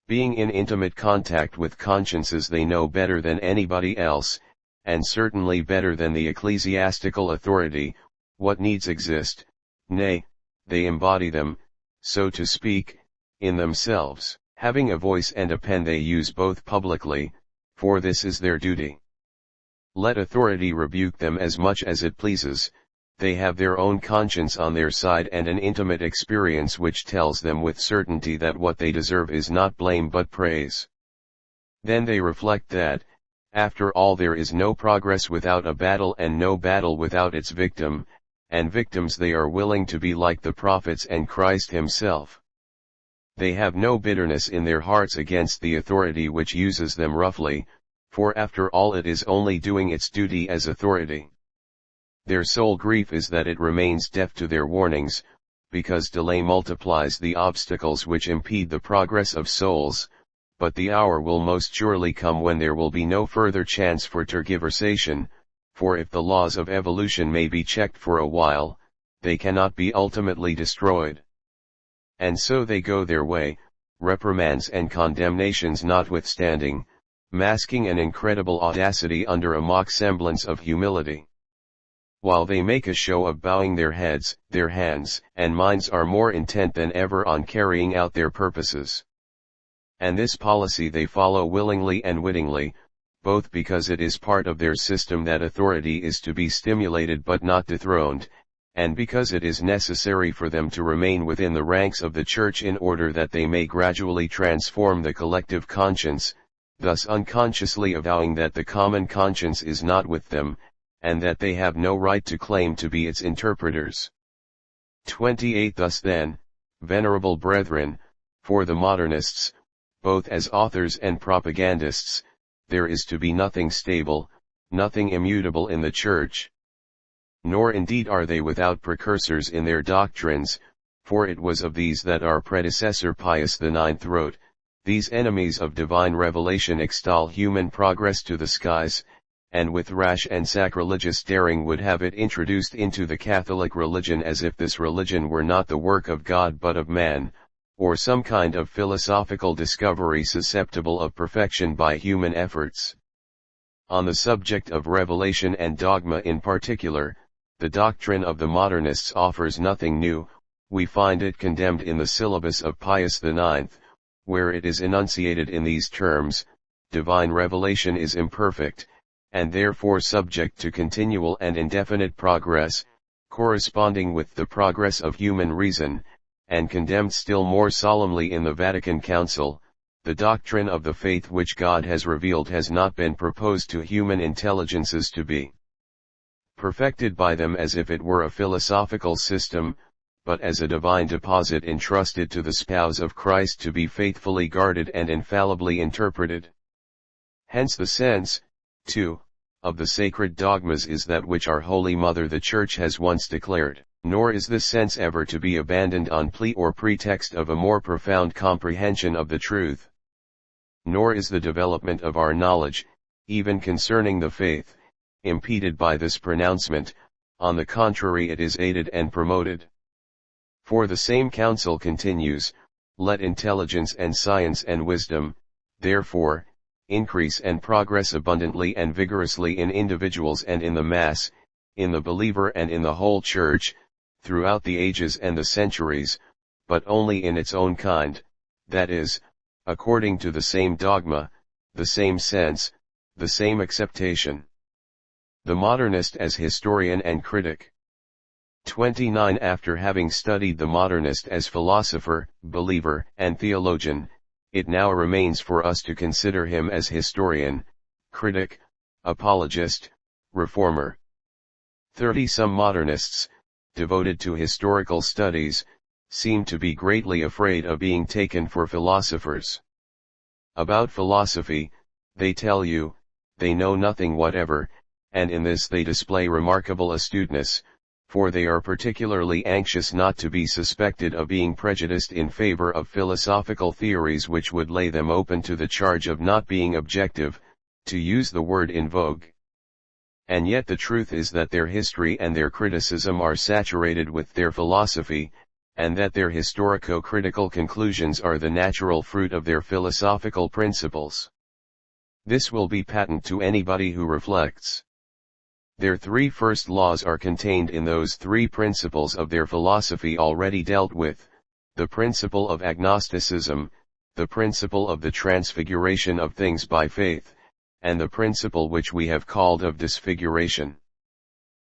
Being in intimate contact with consciences they know better than anybody else, and certainly better than the ecclesiastical authority, what needs exist, nay, they embody them, so to speak, in themselves. Having a voice and a pen they use both publicly, for this is their duty. Let authority rebuke them as much as it pleases, they have their own conscience on their side and an intimate experience which tells them with certainty that what they deserve is not blame but praise. Then they reflect that, after all there is no progress without a battle and no battle without its victim, and victims they are willing to be like the prophets and Christ himself. They have no bitterness in their hearts against the authority which uses them roughly, for after all it is only doing its duty as authority. Their sole grief is that it remains deaf to their warnings, because delay multiplies the obstacles which impede the progress of souls, but the hour will most surely come when there will be no further chance for tergiversation, for if the laws of evolution may be checked for a while, they cannot be ultimately destroyed. And so they go their way, reprimands and condemnations notwithstanding, masking an incredible audacity under a mock semblance of humility. While they make a show of bowing their heads, their hands and minds are more intent than ever on carrying out their purposes. And this policy they follow willingly and wittingly, both because it is part of their system that authority is to be stimulated but not dethroned, and because it is necessary for them to remain within the ranks of the Church in order that they may gradually transform the collective conscience, thus unconsciously avowing that the common conscience is not with them, and that they have no right to claim to be its interpreters. 28. Thus then, venerable brethren, for the modernists, both as authors and propagandists, there is to be nothing stable, nothing immutable in the Church. Nor indeed are they without precursors in their doctrines, for it was of these that our predecessor Pius IX wrote, "These enemies of divine revelation extol human progress to the skies, and with rash and sacrilegious daring would have it introduced into the Catholic religion as if this religion were not the work of God but of man, or some kind of philosophical discovery susceptible of perfection by human efforts." On the subject of revelation and dogma in particular, the doctrine of the modernists offers nothing new. We find it condemned in the syllabus of Pius IX, where it is enunciated in these terms: divine revelation is imperfect, and therefore subject to continual and indefinite progress, corresponding with the progress of human reason, and condemned still more solemnly in the Vatican Council: the doctrine of the faith which God has revealed has not been proposed to human intelligences to be perfected by them as if it were a philosophical system, but as a divine deposit entrusted to the spouse of Christ to be faithfully guarded and infallibly interpreted. Hence the sense, too, of the sacred dogmas is that which our Holy Mother the Church has once declared, nor is this sense ever to be abandoned on plea or pretext of a more profound comprehension of the truth. Nor is the development of our knowledge, even concerning the faith, impeded by this pronouncement, on the contrary it is aided and promoted. For the same counsel continues, let intelligence and science and wisdom, therefore, increase and progress abundantly and vigorously in individuals and in the mass, in the believer and in the whole Church, throughout the ages and the centuries, but only in its own kind, that is, according to the same dogma, the same sense, the same acceptation. The modernist as historian and critic. 29. After having studied the modernist as philosopher, believer, and theologian, it now remains for us to consider him as historian, critic, apologist, reformer. 30. Some modernists, devoted to historical studies, seem to be greatly afraid of being taken for philosophers. About philosophy, they tell you, they know nothing whatever, and in this they display remarkable astuteness, for they are particularly anxious not to be suspected of being prejudiced in favor of philosophical theories which would lay them open to the charge of not being objective, to use the word in vogue. And yet the truth is that their history and their criticism are saturated with their philosophy, and that their historico-critical conclusions are the natural fruit of their philosophical principles. This will be patent to anybody who reflects. Their three first laws are contained in those three principles of their philosophy already dealt with, the principle of agnosticism, the principle of the transfiguration of things by faith, and the principle which we have called of disfiguration.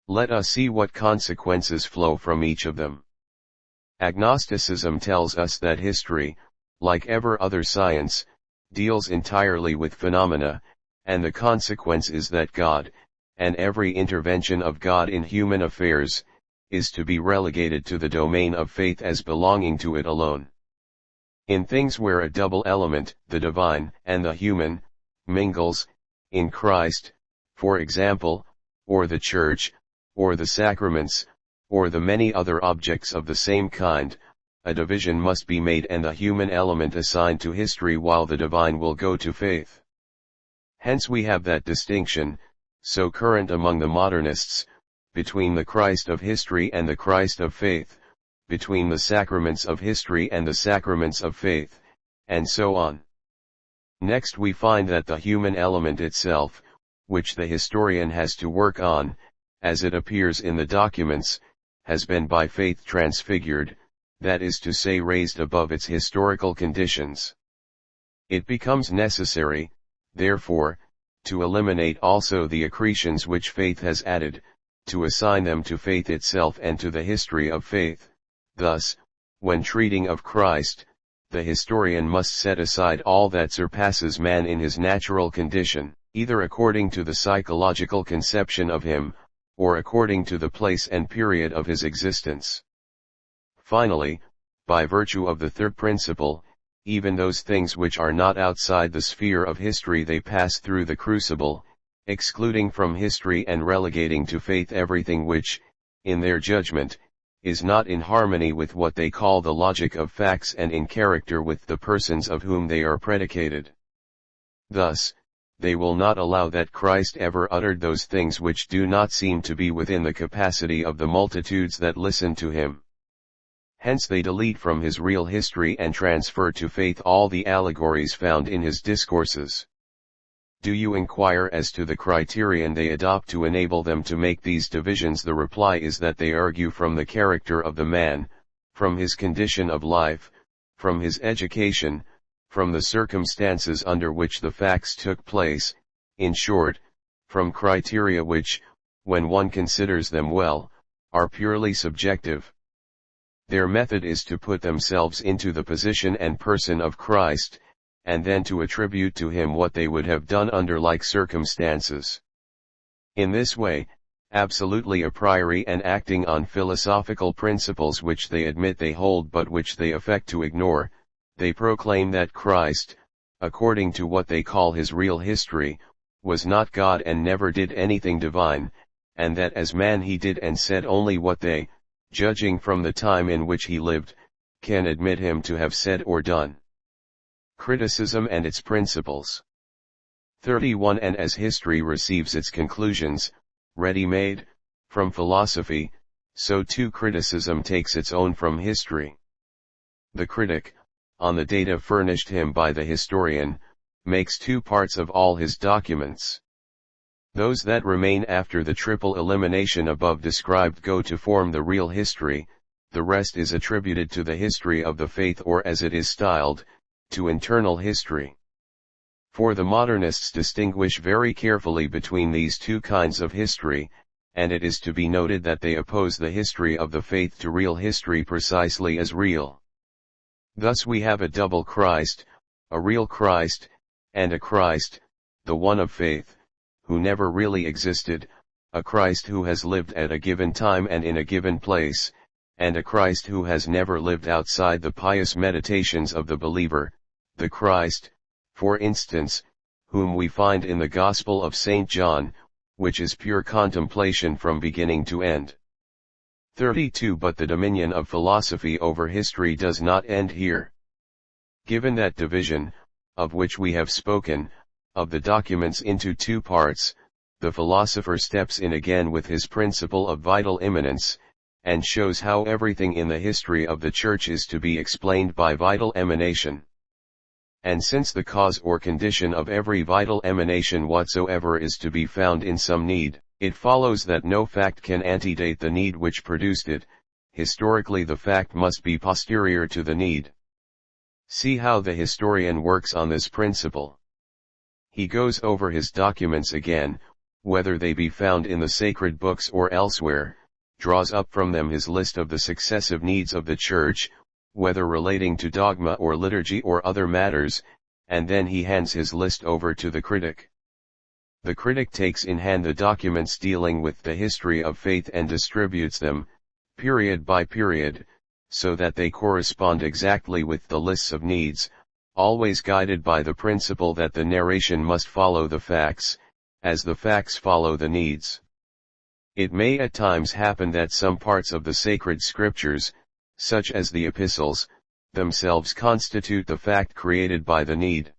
Let us see what consequences flow from each of them. Agnosticism tells us that history, like every other science, deals entirely with phenomena, and the consequence is that God, and every intervention of God in human affairs, is to be relegated to the domain of faith as belonging to it alone. In things where a double element, the divine and the human, mingles, in Christ, for example, or the Church, or the sacraments, or the many other objects of the same kind, a division must be made and the human element assigned to history while the divine will go to faith. Hence we have that distinction, so current among the modernists, between the Christ of history and the Christ of faith, between the sacraments of history and the sacraments of faith, and so on. Next we find that the human element itself, which the historian has to work on, as it appears in the documents, has been by faith transfigured, that is to say raised above its historical conditions. It becomes necessary, therefore, to eliminate also the accretions which faith has added, to assign them to faith itself and to the history of faith. Thus, when treating of Christ, the historian must set aside all that surpasses man in his natural condition, either according to the psychological conception of him, or according to the place and period of his existence. Finally, by virtue of the third principle, even those things which are not outside the sphere of history they pass through the crucible, excluding from history and relegating to faith everything which, in their judgment, is not in harmony with what they call the logic of facts and in character with the persons of whom they are predicated. Thus, they will not allow that Christ ever uttered those things which do not seem to be within the capacity of the multitudes that listen to him. Hence they delete from his real history and transfer to faith all the allegories found in his discourses. Do you inquire as to the criterion they adopt to enable them to make these divisions? The reply is that they argue from the character of the man, from his condition of life, from his education, from the circumstances under which the facts took place, in short, from criteria which, when one considers them well, are purely subjective. Their method is to put themselves into the position and person of Christ, and then to attribute to him what they would have done under like circumstances. In this way, absolutely a priori and acting on philosophical principles which they admit they hold but which they affect to ignore, they proclaim that Christ, according to what they call his real history, was not God and never did anything divine, and that as man he did and said only what they, judging from the time in which he lived, can admit him to have said or done. Criticism and its principles. 31. And as history receives its conclusions, ready-made, from philosophy, so too criticism takes its own from history. The critic, on the data furnished him by the historian, makes two parts of all his documents. Those that remain after the triple elimination above described go to form the real history, the rest is attributed to the history of the faith, or as it is styled, to internal history. For the modernists distinguish very carefully between these two kinds of history, and it is to be noted that they oppose the history of the faith to real history precisely as real. Thus we have a double Christ, a real Christ, and a Christ, the one of faith, who never really existed, a Christ who has lived at a given time and in a given place, and a Christ who has never lived outside the pious meditations of the believer, the Christ, for instance, whom we find in the Gospel of St. John, which is pure contemplation from beginning to end. 32. But the dominion of philosophy over history does not end here. Given that division, of which we have spoken, of the documents into two parts, the philosopher steps in again with his principle of vital immanence, and shows how everything in the history of the Church is to be explained by vital emanation. And since the cause or condition of every vital emanation whatsoever is to be found in some need, it follows that no fact can antedate the need which produced it. Historically the fact must be posterior to the need. See how the historian works on this principle. He goes over his documents again, whether they be found in the sacred books or elsewhere, draws up from them his list of the successive needs of the Church, whether relating to dogma or liturgy or other matters, and then he hands his list over to the critic. The critic takes in hand the documents dealing with the history of faith and distributes them, period by period, so that they correspond exactly with the lists of needs, always guided by the principle that the narration must follow the facts, as the facts follow the needs. It may at times happen that some parts of the sacred scriptures, such as the epistles, themselves constitute the fact created by the need.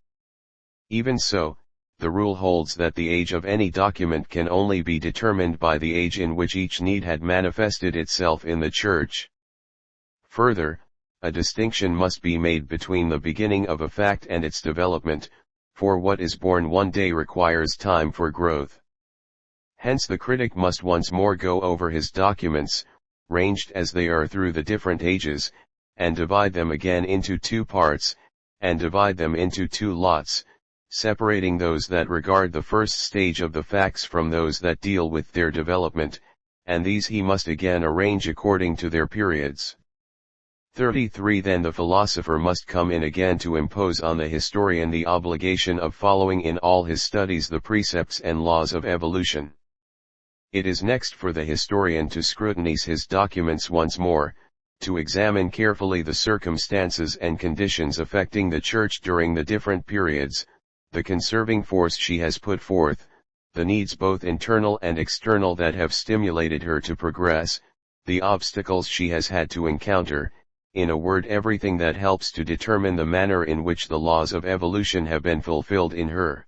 Even so, the rule holds that the age of any document can only be determined by the age in which each need had manifested itself in the Church. Further, a distinction must be made between the beginning of a fact and its development, for what is born one day requires time for growth. Hence the critic must once more go over his documents, ranged as they are through the different ages, and divide them again into two parts, and divide them into two lots, separating those that regard the first stage of the facts from those that deal with their development, and these he must again arrange according to their periods. 33. Then the philosopher must come in again to impose on the historian the obligation of following in all his studies the precepts and laws of evolution. It is next for the historian to scrutinize his documents once more, to examine carefully the circumstances and conditions affecting the Church during the different periods, the conserving force she has put forth, the needs both internal and external that have stimulated her to progress, the obstacles she has had to encounter, in a word everything that helps to determine the manner in which the laws of evolution have been fulfilled in her.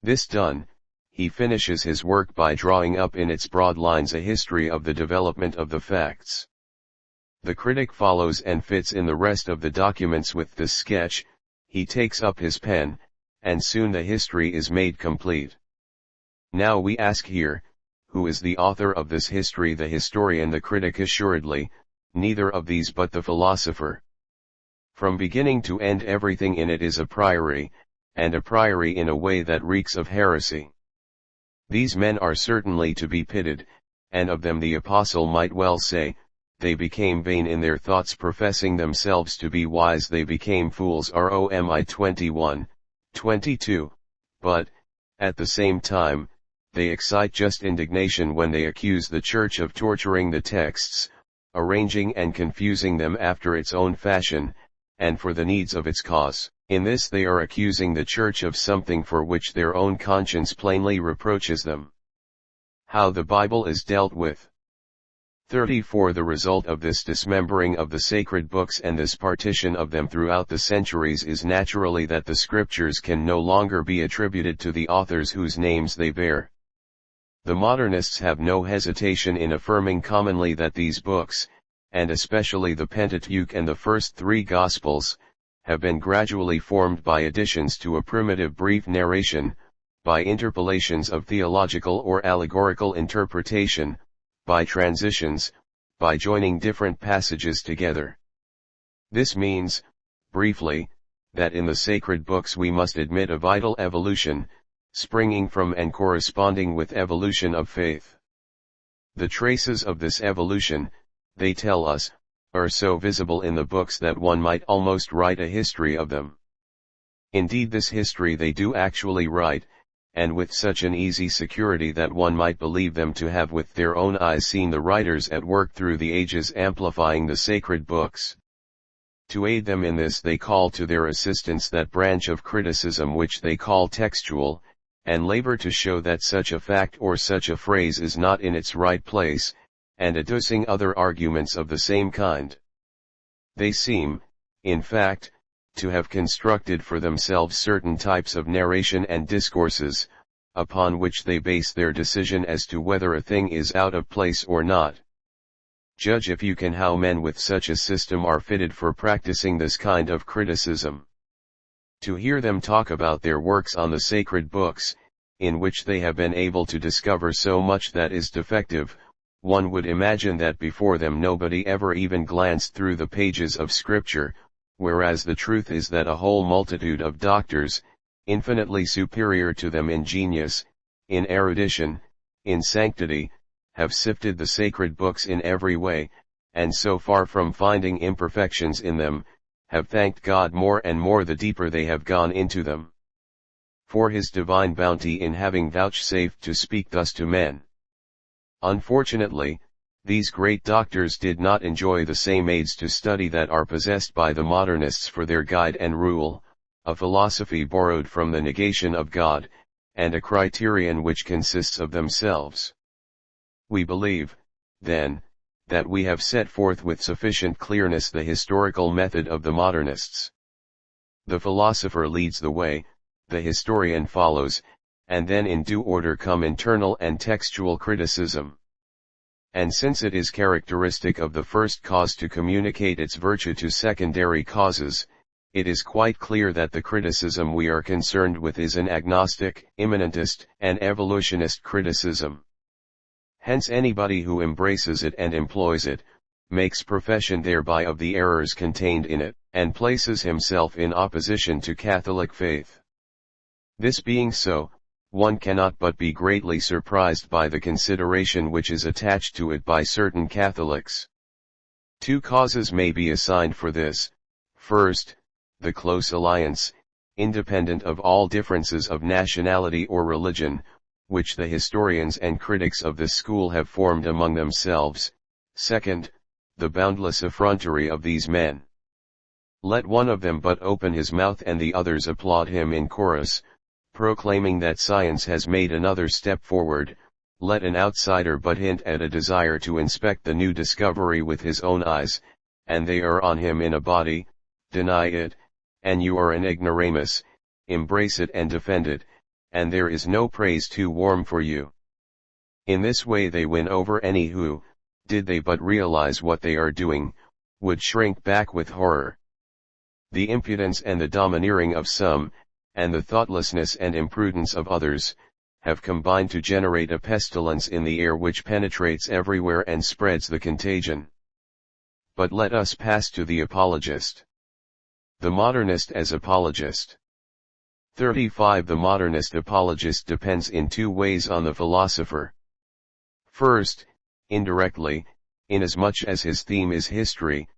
This done, he finishes his work by drawing up in its broad lines a history of the development of the facts. The critic follows and fits in the rest of the documents with this sketch. He takes up his pen, and soon the history is made complete. Now we ask here, who is the author of this history? The historian, the critic? Assuredly, neither of these but the philosopher. From beginning to end everything in it is a priori, and a priori in a way that reeks of heresy. These men are certainly to be pitied, and of them the apostle might well say, they became vain in their thoughts, professing themselves to be wise they became fools. Rom 21:22. But, at the same time, they excite just indignation when they accuse the Church of torturing the texts, arranging and confusing them after its own fashion, and for the needs of its cause. In this they are accusing the Church of something for which their own conscience plainly reproaches them. How the Bible is dealt with. 34. The result of this dismembering of the sacred books and this partition of them throughout the centuries is naturally that the scriptures can no longer be attributed to the authors whose names they bear. The modernists have no hesitation in affirming commonly that these books, and especially the Pentateuch and the first three Gospels, have been gradually formed by additions to a primitive brief narration, by interpolations of theological or allegorical interpretation, by transitions, by joining different passages together. This means, briefly, that in the sacred books we must admit a vital evolution, springing from and corresponding with evolution of faith. The traces of this evolution, they tell us, are so visible in the books that one might almost write a history of them. Indeed, this history they do actually write, and with such an easy security that one might believe them to have with their own eyes seen the writers at work through the ages amplifying the sacred books. To aid them in this they call to their assistance that branch of criticism which they call textual, and labor to show that such a fact or such a phrase is not in its right place, and adducing other arguments of the same kind. They seem, in fact, to have constructed for themselves certain types of narration and discourses, upon which they base their decision as to whether a thing is out of place or not. Judge if you can how men with such a system are fitted for practicing this kind of criticism. To hear them talk about their works on the sacred books, in which they have been able to discover so much that is defective, one would imagine that before them nobody ever even glanced through the pages of Scripture, whereas the truth is that a whole multitude of doctors, infinitely superior to them in genius, in erudition, in sanctity, have sifted the sacred books in every way, and so far from finding imperfections in them, have thanked God more and more the deeper they have gone into them, for his divine bounty in having vouchsafed to speak thus to men. Unfortunately, these great doctors did not enjoy the same aids to study that are possessed by the modernists for their guide and rule, a philosophy borrowed from the negation of God, and a criterion which consists of themselves. We believe, then, that we have set forth with sufficient clearness the historical method of the modernists. The philosopher leads the way, the historian follows, and then in due order come internal and textual criticism. And since it is characteristic of the first cause to communicate its virtue to secondary causes, it is quite clear that the criticism we are concerned with is an agnostic, immanentist, and evolutionist criticism. Hence anybody who embraces it and employs it, makes profession thereby of the errors contained in it, and places himself in opposition to Catholic faith. This being so, one cannot but be greatly surprised by the consideration which is attached to it by certain Catholics. Two causes may be assigned for this. First, the close alliance, independent of all differences of nationality or religion, which the historians and critics of this school have formed among themselves. Second, the boundless effrontery of these men. Let one of them but open his mouth and the others applaud him in chorus, proclaiming that science has made another step forward. Let an outsider but hint at a desire to inspect the new discovery with his own eyes, and they are on him in a body. Deny it, and you are an ignoramus. Embrace it and defend it, and there is no praise too warm for you. In this way they win over any who, did they but realize what they are doing, would shrink back with horror. The impudence and the domineering of some, and the thoughtlessness and imprudence of others, have combined to generate a pestilence in the air which penetrates everywhere and spreads the contagion. But let us pass to the apologist. The modernist as apologist. 35. The modernist apologist depends in two ways on the philosopher. First, indirectly, inasmuch as his theme is history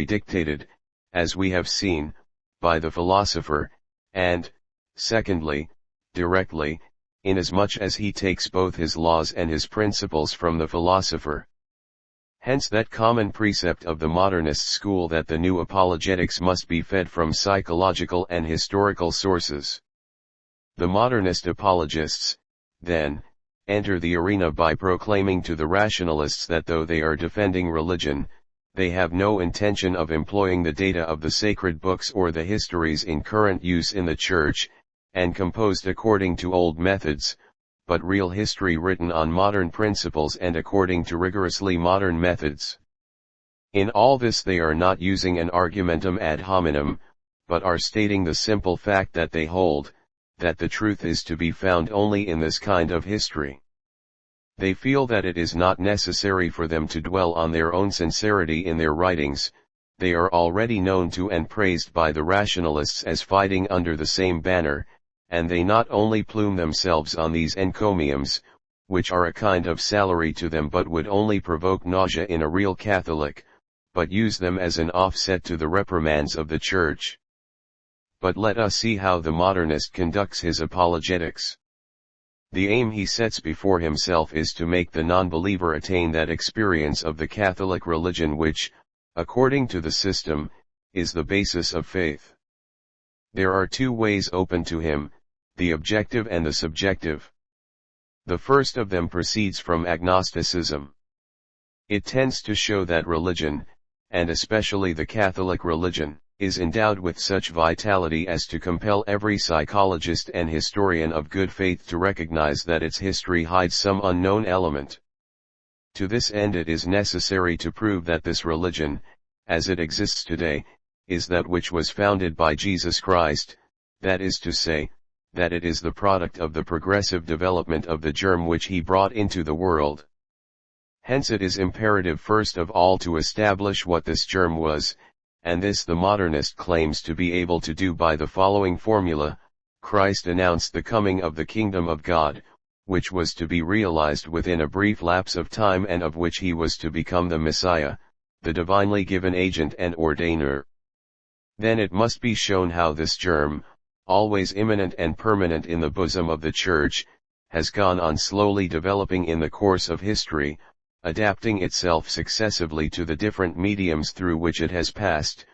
dictated, as we have seen, by the philosopher, and, secondly, directly, inasmuch as he takes both his laws and his principles from the philosopher. Hence that common precept of the modernist school that the new apologetics must be fed from psychological and historical sources. The modernist apologists, then, enter the arena by proclaiming to the rationalists that though they are defending religion, they have no intention of employing the data of the sacred books or the histories in current use in the Church, and composed according to old methods, but real history written on modern principles and according to rigorously modern methods. In all this they are not using an argumentum ad hominem, but are stating the simple fact that they hold, that the truth is to be found only in this kind of history. They feel that it is not necessary for them to dwell on their own sincerity in their writings. They are already known to and praised by the rationalists as fighting under the same banner, and they not only plume themselves on these encomiums, which are a kind of salary to them but would only provoke nausea in a real Catholic, but use them as an offset to the reprimands of the Church. But let us see how the modernist conducts his apologetics. The aim he sets before himself is to make the non-believer attain that experience of the Catholic religion which, according to the system, is the basis of faith. There are two ways open to him, the objective and the subjective. The first of them proceeds from agnosticism. It tends to show that religion, and especially the Catholic religion, is endowed with such vitality as to compel every psychologist and historian of good faith to recognize that its history hides some unknown element. To this end it is necessary to prove that this religion, as it exists today, is that which was founded by Jesus Christ, that is to say, that it is the product of the progressive development of the germ which he brought into the world. Hence it is imperative first of all to establish what this germ was, and this the modernist claims to be able to do by the following formula: Christ announced the coming of the kingdom of God, which was to be realized within a brief lapse of time and of which he was to become the Messiah, the divinely given agent and ordainer. Then it must be shown how this germ, always immanent and permanent in the bosom of the Church, has gone on slowly developing in the course of history, adapting itself successively to the different mediums through which it has passed,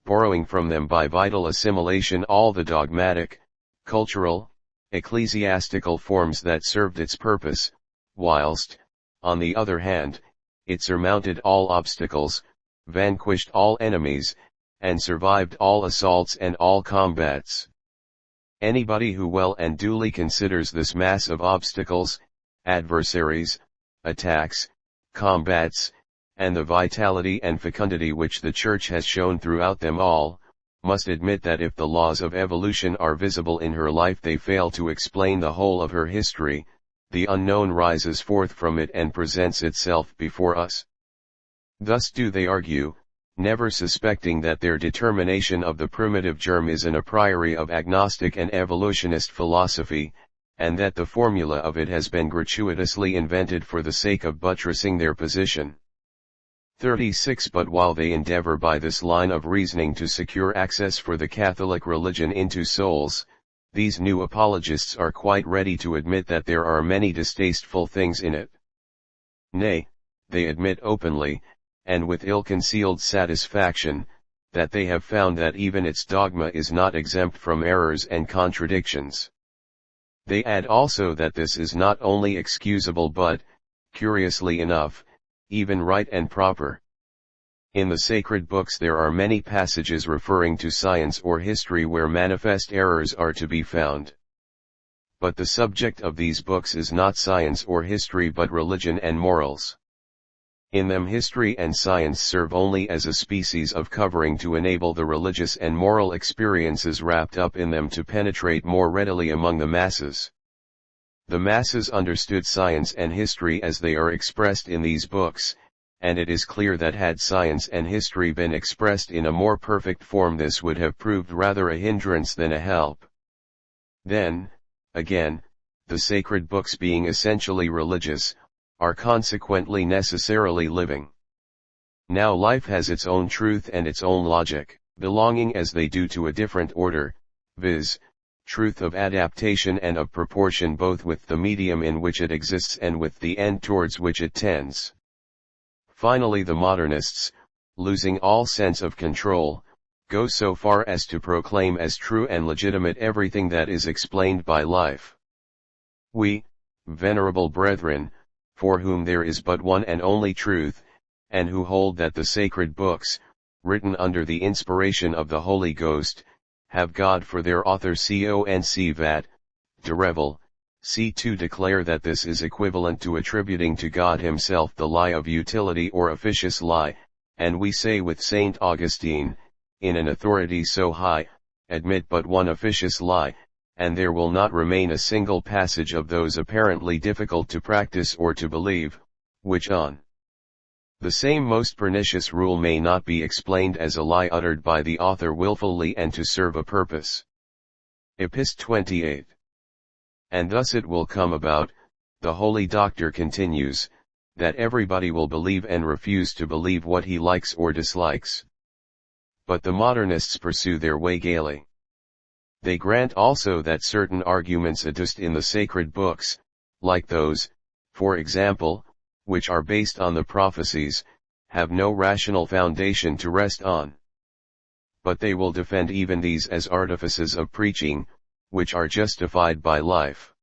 borrowing from them by vital assimilation all the dogmatic, cultural, ecclesiastical forms that served its purpose, whilst, on the other hand, it surmounted all obstacles, vanquished all enemies, and survived all assaults and all combats. Anybody who well and duly considers this mass of obstacles, adversaries, attacks, combats, and the vitality and fecundity which the Church has shown throughout them all, must admit that if the laws of evolution are visible in her life they fail to explain the whole of her history. The unknown rises forth from it and presents itself before us. Thus do they argue, never suspecting that their determination of the primitive germ is an a priori of agnostic and evolutionist philosophy, and that the formula of it has been gratuitously invented for the sake of buttressing their position. 36 But while they endeavor by this line of reasoning to secure access for the Catholic religion into souls, these new apologists are quite ready to admit that there are many distasteful things in it. Nay, they admit openly, and with ill-concealed satisfaction, that they have found that even its dogma is not exempt from errors and contradictions. They add also that this is not only excusable but, curiously enough, even right and proper. In the sacred books there are many passages referring to science or history where manifest errors are to be found. But the subject of these books is not science or history but religion and morals. In them history and science serve only as a species of covering to enable the religious and moral experiences wrapped up in them to penetrate more readily among the masses. The masses understood science and history as they are expressed in these books, and it is clear that had science and history been expressed in a more perfect form this would have proved rather a hindrance than a help. Then, again, the sacred books being essentially religious, are consequently necessarily living. Now life has its own truth and its own logic, belonging as they do to a different order, viz., truth of adaptation and of proportion both with the medium in which it exists and with the end towards which it tends. Finally, the modernists, losing all sense of control, go so far as to proclaim as true and legitimate everything that is explained by life. We, venerable brethren, for whom there is but one and only truth, and who hold that the sacred books, written under the inspiration of the Holy Ghost, have God for their author, conc vat. De Revel, c2, declare that this is equivalent to attributing to God himself the lie of utility or officious lie, and we say with Saint Augustine, in an authority so high, admit but one officious lie, and there will not remain a single passage of those apparently difficult to practice or to believe, which on the same most pernicious rule may not be explained as a lie uttered by the author wilfully and to serve a purpose. Epist 28. And thus it will come about, the holy doctor continues, that everybody will believe and refuse to believe what he likes or dislikes. But the modernists pursue their way gaily. They grant also that certain arguments adduced in the sacred books, like those, for example, which are based on the prophecies, have no rational foundation to rest on. But they will defend even these as artifices of preaching, which are justified by life.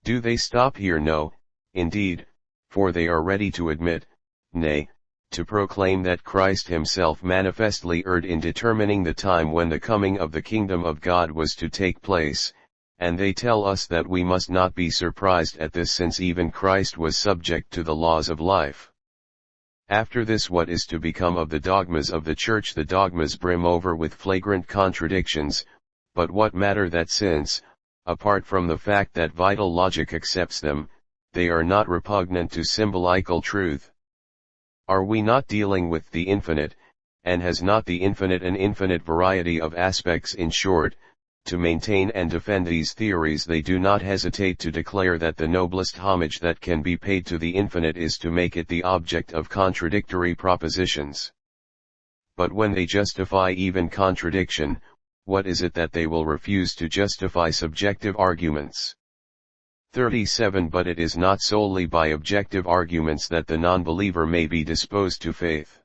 Do they stop here? No, indeed, for they are ready to admit, nay, to proclaim that Christ himself manifestly erred in determining the time when the coming of the kingdom of God was to take place, and they tell us that we must not be surprised at this, since even Christ was subject to the laws of life. After this, what is to become of the dogmas of the Church? The dogmas brim over with flagrant contradictions, but what matter that, since, apart from the fact that vital logic accepts them, they are not repugnant to symbolical truth? Are we not dealing with the infinite, and has not the infinite an infinite variety of aspects? In short, to maintain and defend these theories, they do not hesitate to declare that the noblest homage that can be paid to the infinite is to make it the object of contradictory propositions. But when they justify even contradiction, what is it that they will refuse to justify? Subjective arguments. 37. But it is not solely by objective arguments that the non-believer may be disposed to faith.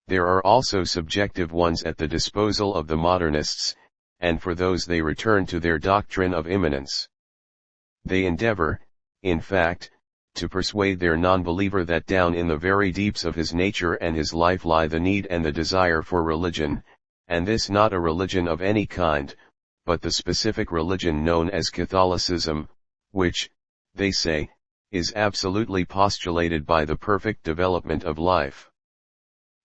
There are also subjective ones at the disposal of the modernists, and for those they return to their doctrine of immanence. They endeavor, in fact, to persuade their non-believer that down in the very deeps of his nature and his life lie the need and the desire for religion, and this not a religion of any kind, but the specific religion known as Catholicism, which, they say, is absolutely postulated by the perfect development of life.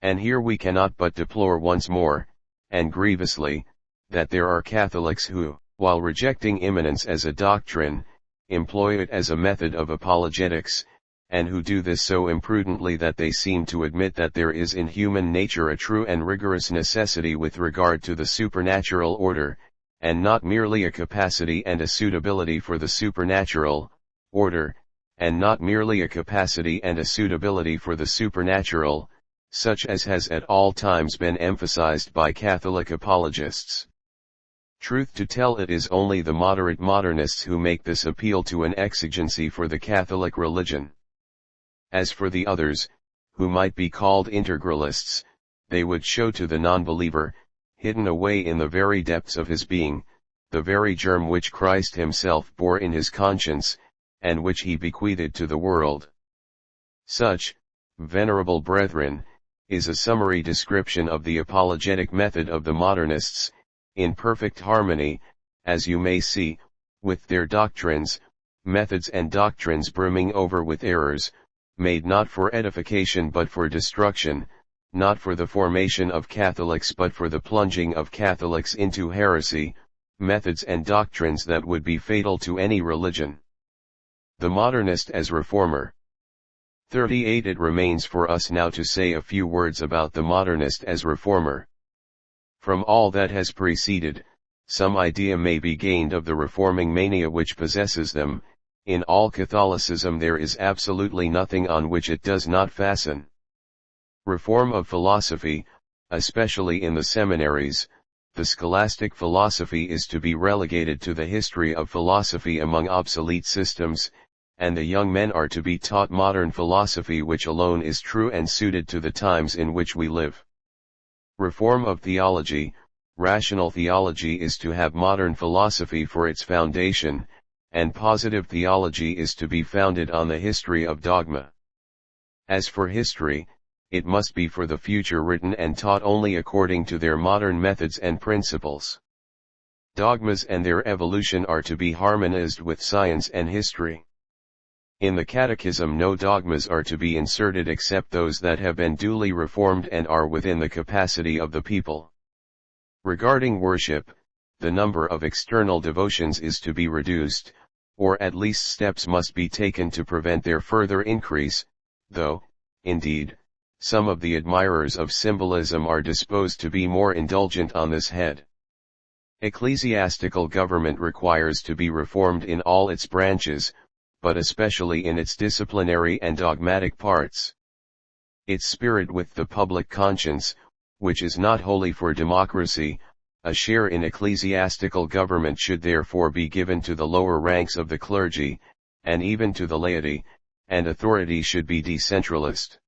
And here we cannot but deplore once more, and grievously, that there are Catholics who, while rejecting immanence as a doctrine, employ it as a method of apologetics, and who do this so imprudently that they seem to admit that there is in human nature a true and rigorous necessity with regard to the supernatural order, and not merely a capacity and a suitability for the supernatural order, and not merely a capacity and a suitability for the supernatural, such as has at all times been emphasized by Catholic apologists. Truth to tell, it is only the moderate modernists who make this appeal to an exigency for the Catholic religion. As for the others, who might be called integralists, they would show to the non-believer, hidden away in the very depths of his being, the very germ which Christ himself bore in his conscience, and which he bequeathed to the world. Such, venerable brethren, is a summary description of the apologetic method of the modernists, in perfect harmony, as you may see, with their doctrines, methods and doctrines brimming over with errors, made not for edification but for destruction, not for the formation of Catholics but for the plunging of Catholics into heresy, methods and doctrines that would be fatal to any religion. The modernist as reformer. 38. It remains for us now to say a few words about the modernist as reformer. From all that has preceded, some idea may be gained of the reforming mania which possesses them. In all Catholicism there is absolutely nothing on which it does not fasten. Reform of philosophy, especially in the seminaries, the scholastic philosophy is to be relegated to the history of philosophy among obsolete systems, and the young men are to be taught modern philosophy, which alone is true and suited to the times in which we live. Reform of theology. Rational theology is to have modern philosophy for its foundation, and positive theology is to be founded on the history of dogma. As for history, it must be for the future written and taught only according to their modern methods and principles. Dogmas and their evolution are to be harmonized with science and history. In the Catechism, no dogmas are to be inserted except those that have been duly reformed and are within the capacity of the people. Regarding worship, the number of external devotions is to be reduced, or at least steps must be taken to prevent their further increase, though, indeed, some of the admirers of symbolism are disposed to be more indulgent on this head. Ecclesiastical government requires to be reformed in all its branches, but especially in its disciplinary and dogmatic parts. Its spirit with the public conscience, which is not wholly for democracy, a share in ecclesiastical government should therefore be given to the lower ranks of the clergy, and even to the laity, and authority should be decentralist.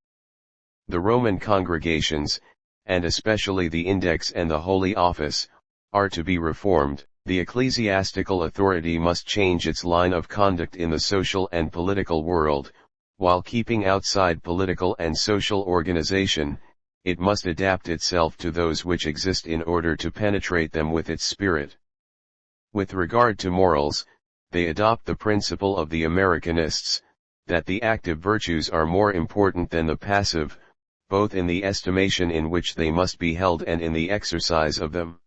The Roman congregations, and especially the Index and the Holy Office, are to be reformed. The ecclesiastical authority must change its line of conduct in the social and political world, while keeping outside political and social organization. It must adapt itself to those which exist in order to penetrate them with its spirit. With regard to morals, they adopt the principle of the Americanists, that the active virtues are more important than the passive, both in the estimation in which they must be held and in the exercise of them.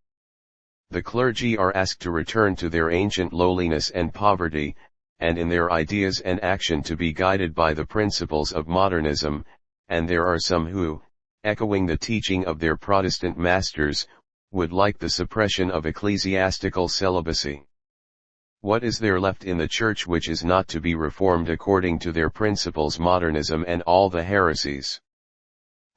The clergy are asked to return to their ancient lowliness and poverty, and in their ideas and action to be guided by the principles of modernism, and there are some who, echoing the teaching of their Protestant masters, would like the suppression of ecclesiastical celibacy. What is there left in the Church which is not to be reformed according to their principles? Modernism and all the heresies.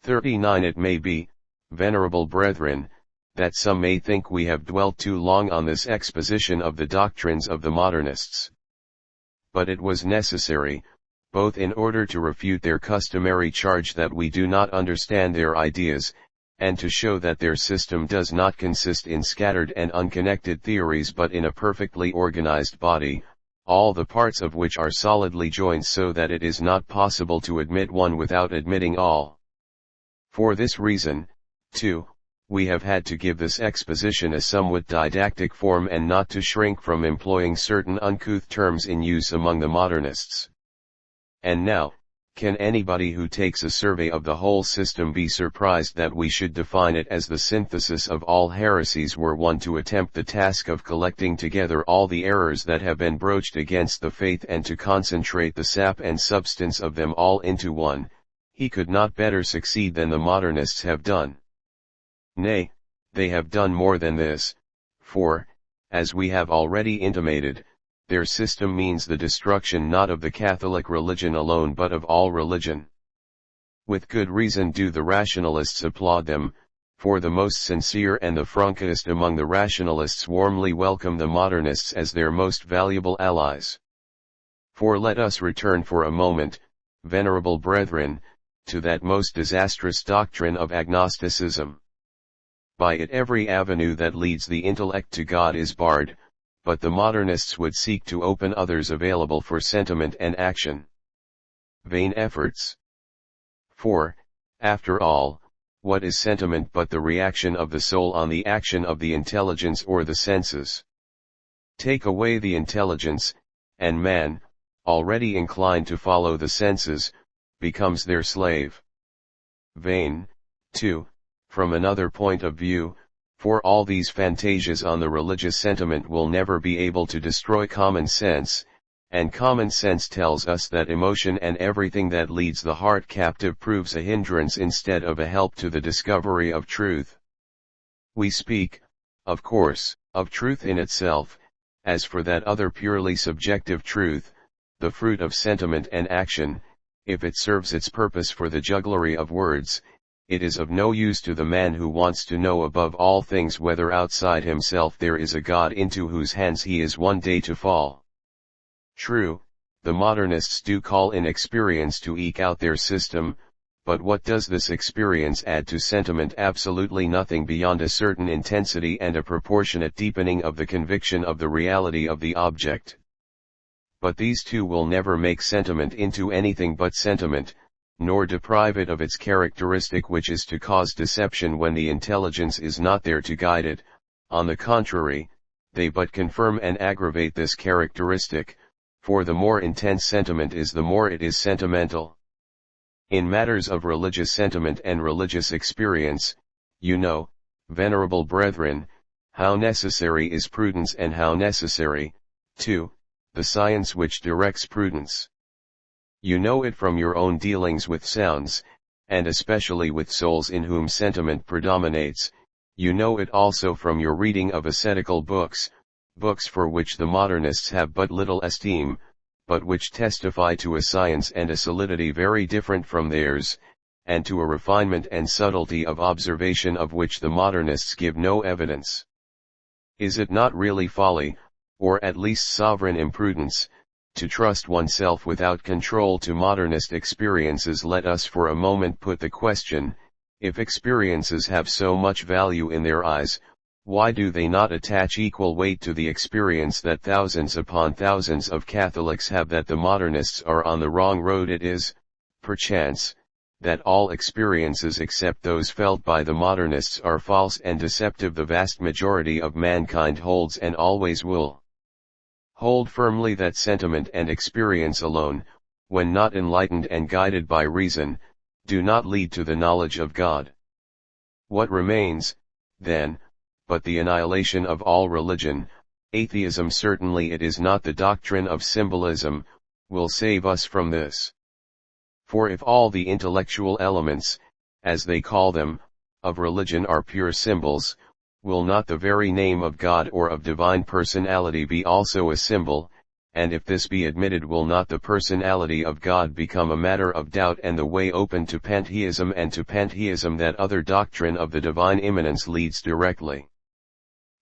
39. It may be, venerable brethren, that some may think we have dwelt too long on this exposition of the doctrines of the modernists. But it was necessary, both in order to refute their customary charge that we do not understand their ideas, and to show that their system does not consist in scattered and unconnected theories but in a perfectly organized body, all the parts of which are solidly joined so that it is not possible to admit one without admitting all. For this reason, too, we have had to give this exposition a somewhat didactic form and not to shrink from employing certain uncouth terms in use among the modernists. And now, can anybody who takes a survey of the whole system be surprised that we should define it as the synthesis of all heresies were one to attempt the task of collecting together all the errors that have been broached against the faith and to concentrate the sap and substance of them all into one? He could not better succeed than the modernists have done. Nay, they have done more than this, for, as we have already intimated, their system means the destruction not of the Catholic religion alone but of all religion. With good reason do the rationalists applaud them, for the most sincere and the franquest among the rationalists warmly welcome the modernists as their most valuable allies. For let us return for a moment, venerable brethren, to that most disastrous doctrine of agnosticism. By it every avenue that leads the intellect to God is barred, but the modernists would seek to open others available for sentiment and action. Vain efforts. For, after all, what is sentiment but the reaction of the soul on the action of the intelligence or the senses? Take away the intelligence, and man, already inclined to follow the senses, becomes their slave. Vain, too, from another point of view, for all these fantasias on the religious sentiment will never be able to destroy common sense, and common sense tells us that emotion and everything that leads the heart captive proves a hindrance instead of a help to the discovery of truth. We speak, of course, of truth in itself. As for that other purely subjective truth, the fruit of sentiment and action, if it serves its purpose for the jugglery of words, it is of no use to the man who wants to know above all things whether outside himself there is a God into whose hands he is one day to fall. True, the modernists do call in experience to eke out their system, but what does this experience add to sentiment? Absolutely nothing beyond a certain intensity and a proportionate deepening of the conviction of the reality of the object. But these two will never make sentiment into anything but sentiment, nor deprive it of its characteristic, which is to cause deception when the intelligence is not there to guide it. On the contrary, they but confirm and aggravate this characteristic, for the more intense sentiment is, the more it is sentimental. In matters of religious sentiment and religious experience, you know, venerable brethren, how necessary is prudence, and how necessary, too, the science which directs prudence. You know it from your own dealings with sounds, and especially with souls in whom sentiment predominates. You know it also from your reading of ascetical books, books for which the modernists have but little esteem, but which testify to a science and a solidity very different from theirs, and to a refinement and subtlety of observation of which the modernists give no evidence. Is it not really folly, or at least sovereign imprudence, to trust oneself without control to modernist experiences? Let us for a moment put the question: if experiences have so much value in their eyes, why do they not attach equal weight to the experience that thousands upon thousands of Catholics have, that the modernists are on the wrong road? It is, perchance, that all experiences except those felt by the modernists are false and deceptive. The vast majority of mankind holds and always will hold firmly that sentiment and experience alone, when not enlightened and guided by reason, do not lead to the knowledge of God. What remains, then, but the annihilation of all religion? Atheism, certainly it is not the doctrine of symbolism, will save us from this. For if all the intellectual elements, as they call them, of religion are pure symbols, will not the very name of God or of divine personality be also a symbol? And if this be admitted, will not the personality of God become a matter of doubt, and the way open to pantheism? And to pantheism that other doctrine of the divine immanence leads directly.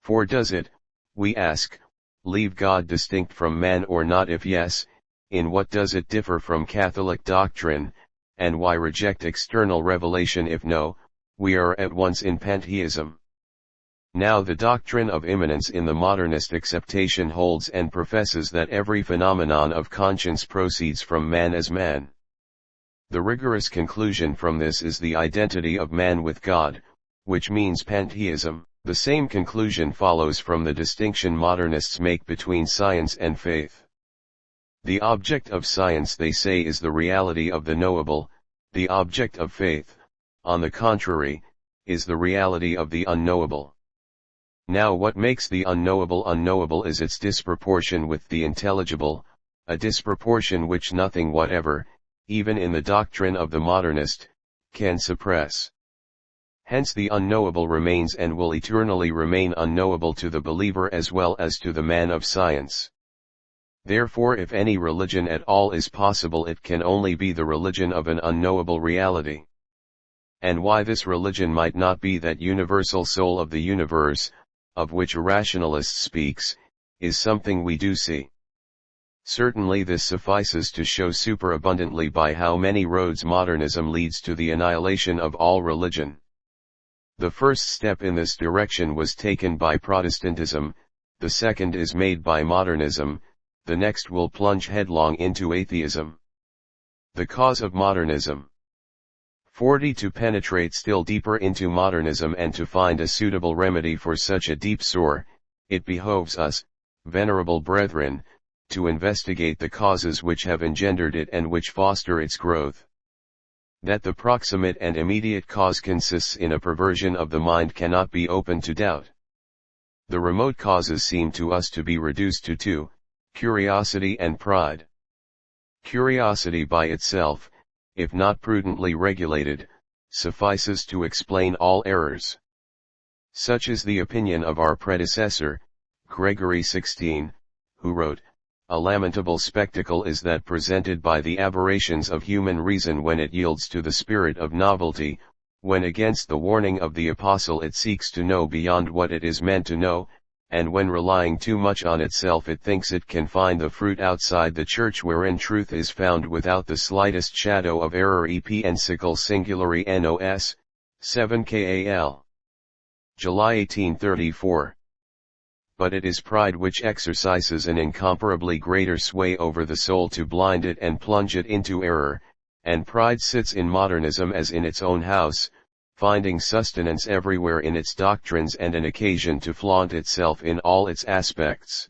For does it, we ask, leave God distinct from man or not? If yes, in what does it differ from Catholic doctrine, and why reject external revelation? If no, we are at once in pantheism. Now the doctrine of immanence in the modernist acceptation holds and professes that every phenomenon of conscience proceeds from man as man. The rigorous conclusion from this is the identity of man with God, which means pantheism. The same conclusion follows from the distinction modernists make between science and faith. The object of science, they say, is the reality of the knowable; the object of faith, on the contrary, is the reality of the unknowable. Now what makes the unknowable unknowable is its disproportion with the intelligible, a disproportion which nothing whatever, even in the doctrine of the modernist, can suppress. Hence the unknowable remains and will eternally remain unknowable to the believer as well as to the man of science. Therefore, if any religion at all is possible, it can only be the religion of an unknowable reality. And why this religion might not be that universal soul of the universe, of which a rationalist speaks, is something we do see. Certainly this suffices to show superabundantly by how many roads modernism leads to the annihilation of all religion. The first step in this direction was taken by Protestantism, the second is made by modernism, the next will plunge headlong into atheism. The cause of modernism. 40. To penetrate still deeper into modernism and to find a suitable remedy for such a deep sore, it behoves us, venerable brethren, to investigate the causes which have engendered it and which foster its growth. That the proximate and immediate cause consists in a perversion of the mind cannot be open to doubt. The remote causes seem to us to be reduced to two: curiosity and pride. Curiosity by itself, if not prudently regulated, suffices to explain all errors. Such is the opinion of our predecessor, Gregory XVI, who wrote, "A lamentable spectacle is that presented by the aberrations of human reason when it yields to the spirit of novelty, When against the warning of the apostle it seeks to know beyond what it is meant to know, and when relying too much on itself it thinks it can find the fruit outside the church wherein truth is found without the slightest shadow of error. EP Encyclical Singulari Nos. 7 Kal. July 1834. But it is pride which exercises an incomparably greater sway over the soul to blind it and plunge it into error, and pride sits in modernism as in its own house, finding sustenance everywhere in its doctrines and an occasion to flaunt itself in all its aspects.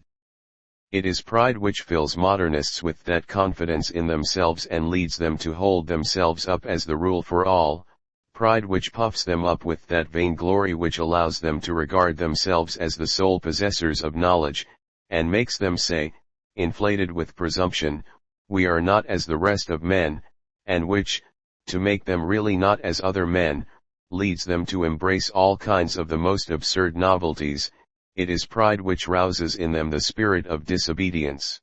It is pride which fills modernists with that confidence in themselves and leads them to hold themselves up as the rule for all, pride which puffs them up with that vainglory which allows them to regard themselves as the sole possessors of knowledge, and makes them say, inflated with presumption, we are not as the rest of men, and which, to make them really not as other men, leads them to embrace all kinds of the most absurd novelties. It is pride which rouses in them the spirit of disobedience,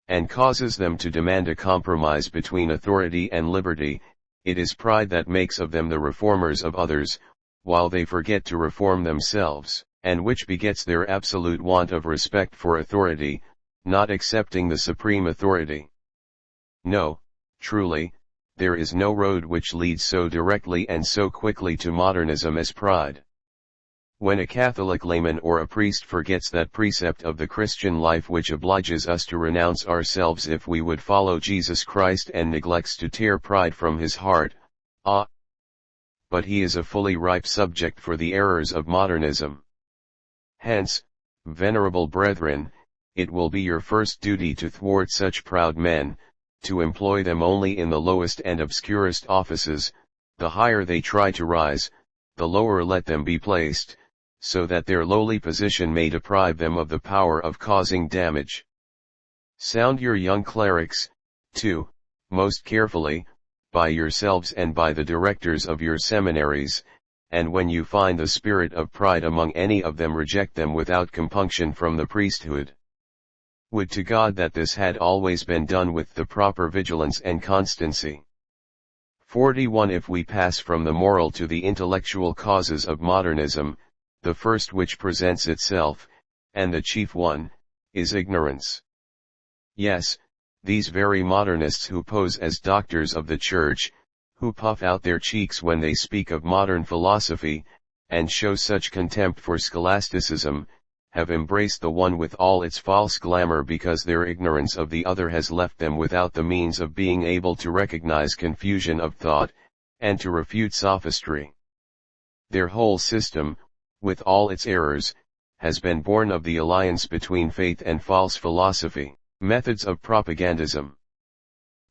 and causes them to demand a compromise between authority and liberty. It is pride that makes of them the reformers of others, while they forget to reform themselves, and which begets their absolute want of respect for authority, not accepting the supreme authority. No, truly, there is no road which leads so directly and so quickly to modernism as pride. When a Catholic layman or a priest forgets that precept of the Christian life which obliges us to renounce ourselves if we would follow Jesus Christ and neglects to tear pride from his heart, but he is a fully ripe subject for the errors of modernism. Hence, venerable brethren, it will be your first duty to thwart such proud men, to employ them only in the lowest and obscurest offices. The higher they try to rise, the lower let them be placed, so that their lowly position may deprive them of the power of causing damage. Sound your young clerics, too, most carefully, by yourselves and by the directors of your seminaries, and when you find the spirit of pride among any of them, reject them without compunction from the priesthood. Would to God that this had always been done with the proper vigilance and constancy. 41. If we pass from the moral to the intellectual causes of modernism, the first which presents itself, and the chief one, is ignorance. Yes, these very modernists who pose as doctors of the Church, who puff out their cheeks when they speak of modern philosophy, and show such contempt for scholasticism, have embraced the one with all its false glamour because their ignorance of the other has left them without the means of being able to recognize confusion of thought, and to refute sophistry. Their whole system, with all its errors, has been born of the alliance between faith and false philosophy. Methods of propagandism.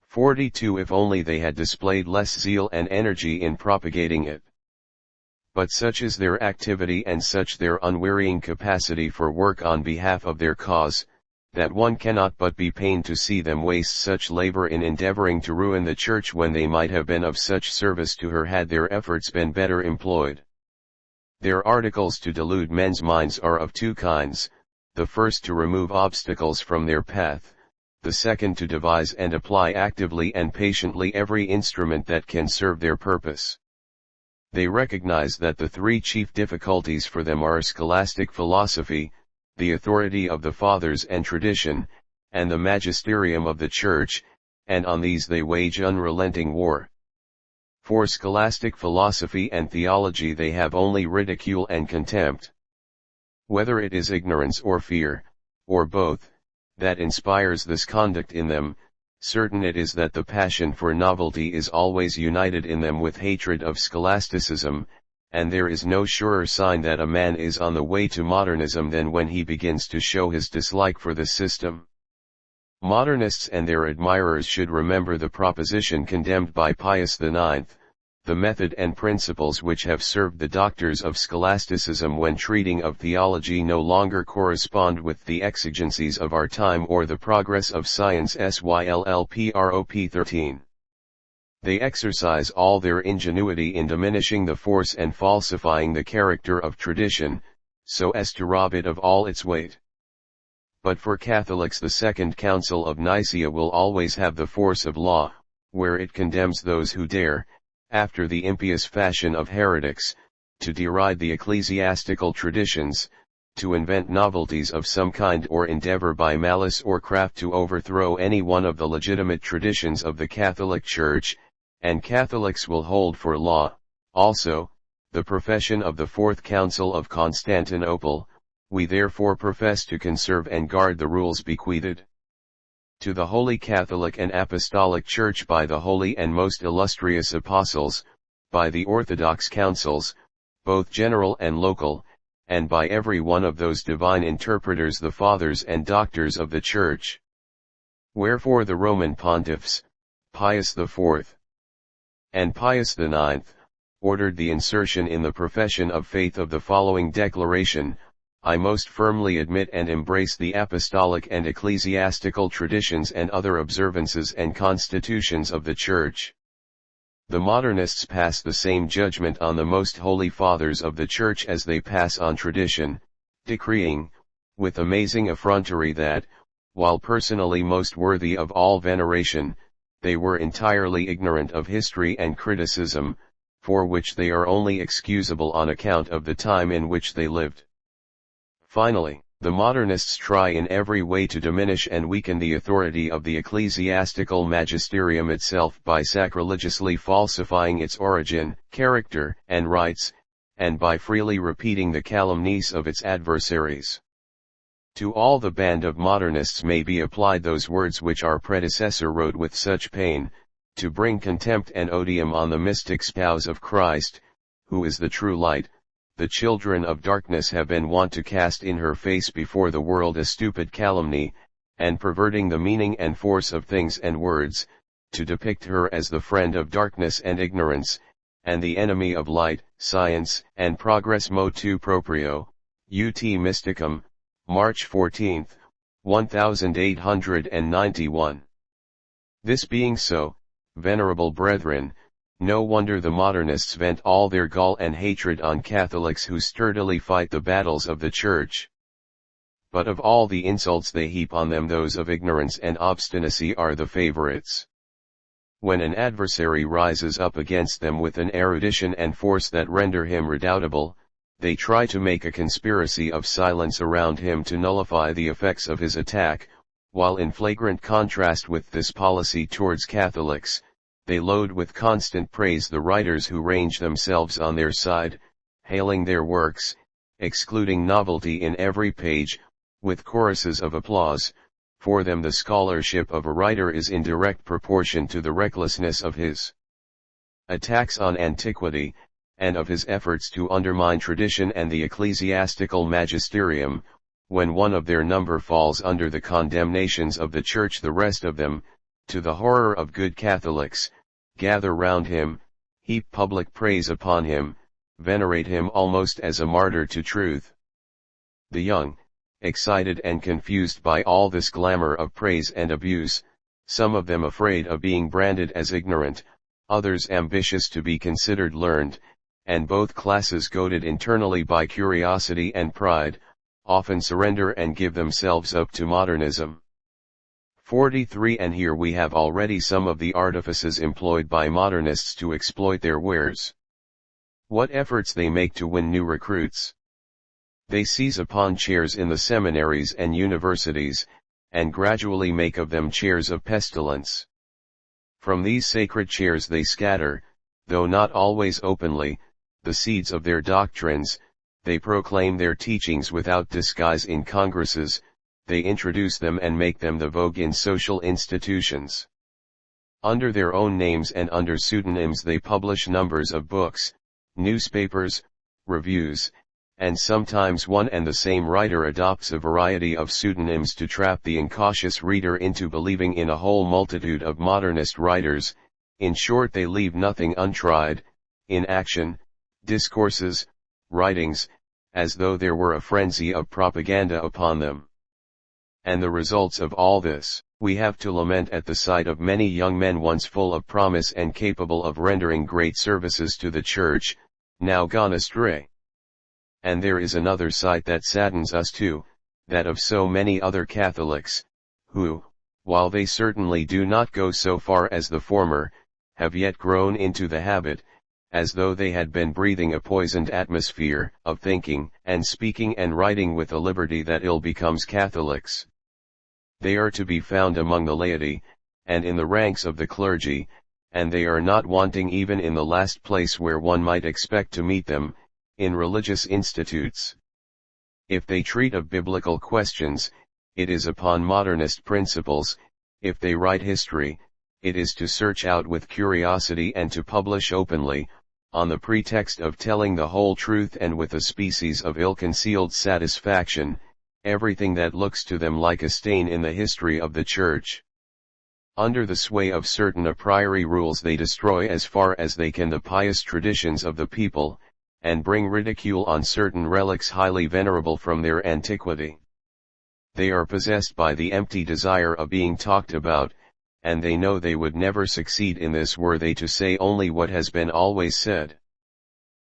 42. If only they had displayed less zeal and energy in propagating it. But such is their activity and such their unwearying capacity for work on behalf of their cause, that one cannot but be pained to see them waste such labor in endeavoring to ruin the Church when they might have been of such service to her had their efforts been better employed. Their articles to delude men's minds are of two kinds, the first to remove obstacles from their path, the second to devise and apply actively and patiently every instrument that can serve their purpose. They recognize that the three chief difficulties for them are scholastic philosophy, the authority of the Fathers and tradition, and the magisterium of the Church, and on these they wage unrelenting war. For scholastic philosophy and theology they have only ridicule and contempt. Whether it is ignorance or fear, or both, that inspires this conduct in them, certain it is that the passion for novelty is always united in them with hatred of scholasticism, and there is no surer sign that a man is on the way to modernism than when he begins to show his dislike for the system. Modernists and their admirers should remember the proposition condemned by Pius IX, the method and principles which have served the doctors of scholasticism when treating of theology no longer correspond with the exigencies of our time or the progress of science. Sylprop 13. They exercise all their ingenuity in diminishing the force and falsifying the character of tradition, so as to rob it of all its weight. But for Catholics the Second Council of Nicaea will always have the force of law, where it condemns those who dare, after the impious fashion of heretics, to deride the ecclesiastical traditions, to invent novelties of some kind or endeavor by malice or craft to overthrow any one of the legitimate traditions of the Catholic Church, and Catholics will hold for law, also, the profession of the Fourth Council of Constantinople. We therefore profess to conserve and guard the rules bequeathed to the Holy Catholic and Apostolic Church by the holy and most illustrious apostles, by the Orthodox councils, both general and local, and by every one of those divine interpreters, the fathers and doctors of the Church. Wherefore the Roman pontiffs, Pius IV and Pius IX, ordered the insertion in the profession of faith of the following declaration: I most firmly admit and embrace the apostolic and ecclesiastical traditions and other observances and constitutions of the Church. The modernists pass the same judgment on the most holy fathers of the Church as they pass on tradition, decreeing, with amazing effrontery, that, while personally most worthy of all veneration, they were entirely ignorant of history and criticism, for which they are only excusable on account of the time in which they lived. Finally, the modernists try in every way to diminish and weaken the authority of the ecclesiastical magisterium itself by sacrilegiously falsifying its origin, character, and rights, and by freely repeating the calumnies of its adversaries. To all the band of modernists may be applied those words which our predecessor wrote with such pain, to bring contempt and odium on the mystic spouse of Christ, who is the true light. The children of darkness have been wont to cast in her face before the world a stupid calumny, and perverting the meaning and force of things and words, to depict her as the friend of darkness and ignorance, and the enemy of light, science, and progress. Motu proprio, Ut Mysticum, March 14, 1891. This being so, venerable brethren, no wonder the modernists vent all their gall and hatred on Catholics who sturdily fight the battles of the Church. But of all the insults they heap on them, those of ignorance and obstinacy are the favorites. When an adversary rises up against them with an erudition and force that render him redoubtable, they try to make a conspiracy of silence around him to nullify the effects of his attack, while in flagrant contrast with this policy towards Catholics, they load with constant praise the writers who range themselves on their side, hailing their works, excluding novelty in every page, with choruses of applause. For them the scholarship of a writer is in direct proportion to the recklessness of his attacks on antiquity, and of his efforts to undermine tradition and the ecclesiastical magisterium. When one of their number falls under the condemnations of the Church, the rest of them, to the horror of good Catholics, gather round him, heap public praise upon him, venerate him almost as a martyr to truth. The young, excited and confused by all this glamour of praise and abuse, some of them afraid of being branded as ignorant, others ambitious to be considered learned, and both classes goaded internally by curiosity and pride, often surrender and give themselves up to modernism. 43. And here we have already some of the artifices employed by modernists to exploit their wares. What efforts they make to win new recruits! They seize upon chairs in the seminaries and universities, and gradually make of them chairs of pestilence. From these sacred chairs they scatter, though not always openly, the seeds of their doctrines. They proclaim their teachings without disguise in congresses, they introduce them and make them the vogue in social institutions. Under their own names and under pseudonyms they publish numbers of books, newspapers, reviews, and sometimes one and the same writer adopts a variety of pseudonyms to trap the incautious reader into believing in a whole multitude of modernist writers. In short, they leave nothing untried, in action, discourses, writings, as though there were a frenzy of propaganda upon them. And the results of all this, we have to lament at the sight of many young men once full of promise and capable of rendering great services to the Church, now gone astray. And there is another sight that saddens us too, that of so many other Catholics, who, while they certainly do not go so far as the former, have yet grown into the habit, as though they had been breathing a poisoned atmosphere, of thinking, and speaking and writing with a liberty that ill becomes Catholics. They are to be found among the laity, and in the ranks of the clergy, and they are not wanting even in the last place where one might expect to meet them, in religious institutes. If they treat of biblical questions, it is upon modernist principles; if they write history, it is to search out with curiosity and to publish openly, on the pretext of telling the whole truth and with a species of ill-concealed satisfaction, everything that looks to them like a stain in the history of the Church. Under the sway of certain a priori rules they destroy as far as they can the pious traditions of the people, and bring ridicule on certain relics highly venerable from their antiquity. They are possessed by the empty desire of being talked about, and they know they would never succeed in this were they to say only what has been always said.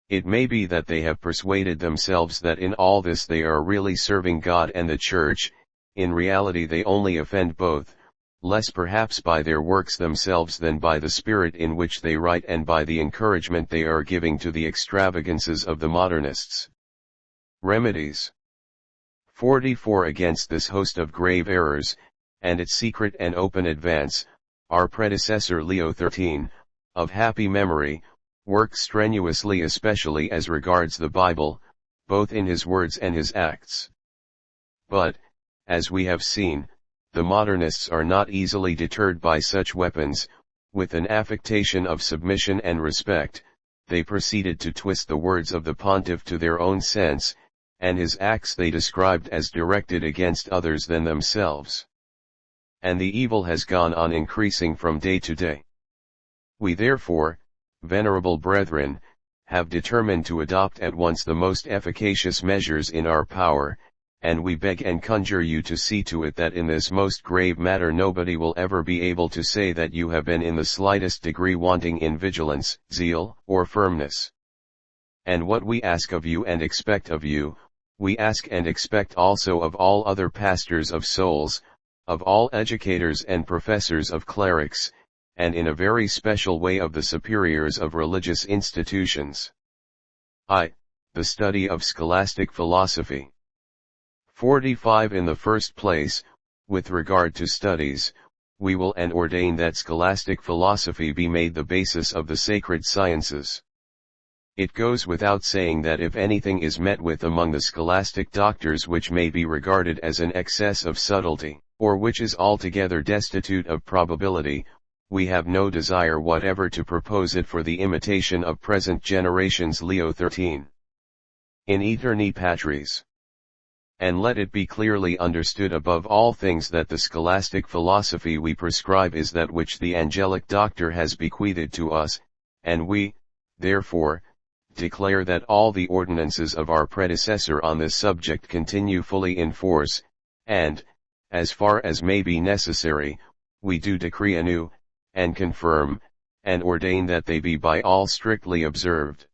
It may be that they have persuaded themselves that in all this they are really serving God and the Church; in reality they only offend both, less perhaps by their works themselves than by the spirit in which they write and by the encouragement they are giving to the extravagances of the modernists. Remedies. 44. Against this host of grave errors, and its secret and open advance, our predecessor Leo XIII, of happy memory, worked strenuously especially as regards the Bible, both in his words and his acts. But, as we have seen, the modernists are not easily deterred by such weapons; with an affectation of submission and respect, they proceeded to twist the words of the pontiff to their own sense, and his acts they described as directed against others than themselves. And the evil has gone on increasing from day to day. We therefore, venerable brethren, have determined to adopt at once the most efficacious measures in our power, and we beg and conjure you to see to it that in this most grave matter nobody will ever be able to say that you have been in the slightest degree wanting in vigilance, zeal, or firmness. And what we ask of you and expect of you, we ask and expect also of all other pastors of souls, of all educators and professors of clerics, and in a very special way of the superiors of religious institutions. I. The study of scholastic philosophy. 45. In the first place, with regard to studies, we will and ordain that scholastic philosophy be made the basis of the sacred sciences. It goes without saying that if anything is met with among the scholastic doctors which may be regarded as an excess of subtlety, or which is altogether destitute of probability, we have no desire whatever to propose it for the imitation of present generations. Leo XIII. In Aeterni Patris. And let it be clearly understood above all things that the scholastic philosophy we prescribe is that which the angelic doctor has bequeathed to us, and we, therefore, declare that all the ordinances of our predecessor on this subject continue fully in force, and, as far as may be necessary, we do decree anew, and confirm, and ordain that they be by all strictly observed.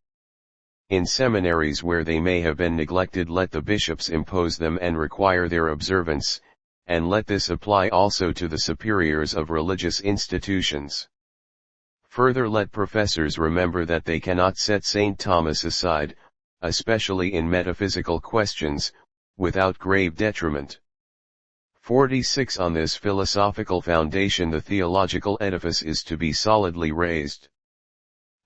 In seminaries where they may have been neglected, let the bishops impose them and require their observance, and let this apply also to the superiors of religious institutions. Further, let professors remember that they cannot set St. Thomas aside, especially in metaphysical questions, without grave detriment. 46. On this philosophical foundation the theological edifice is to be solidly raised.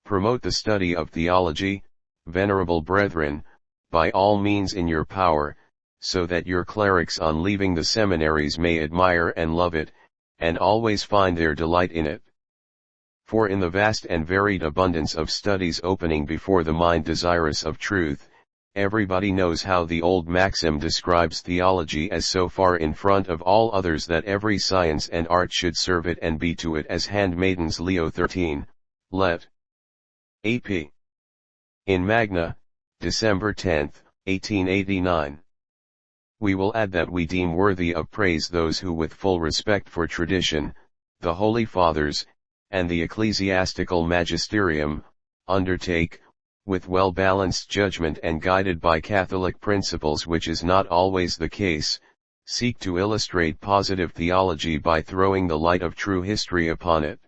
Promote the study of theology, venerable brethren, by all means in your power, so that your clerics on leaving the seminaries may admire and love it, and always find their delight in it. For in the vast and varied abundance of studies opening before the mind desirous of truth, everybody knows how the old maxim describes theology as so far in front of all others that every science and art should serve it and be to it as handmaidens. Leo XIII, Let. A.P. In Magna, December 10, 1889. We will add that we deem worthy of praise those who with full respect for tradition, the Holy Fathers, and the ecclesiastical magisterium, undertake, with well-balanced judgment and guided by Catholic principles, which is not always the case, seek to illustrate positive theology by throwing the light of true history upon it.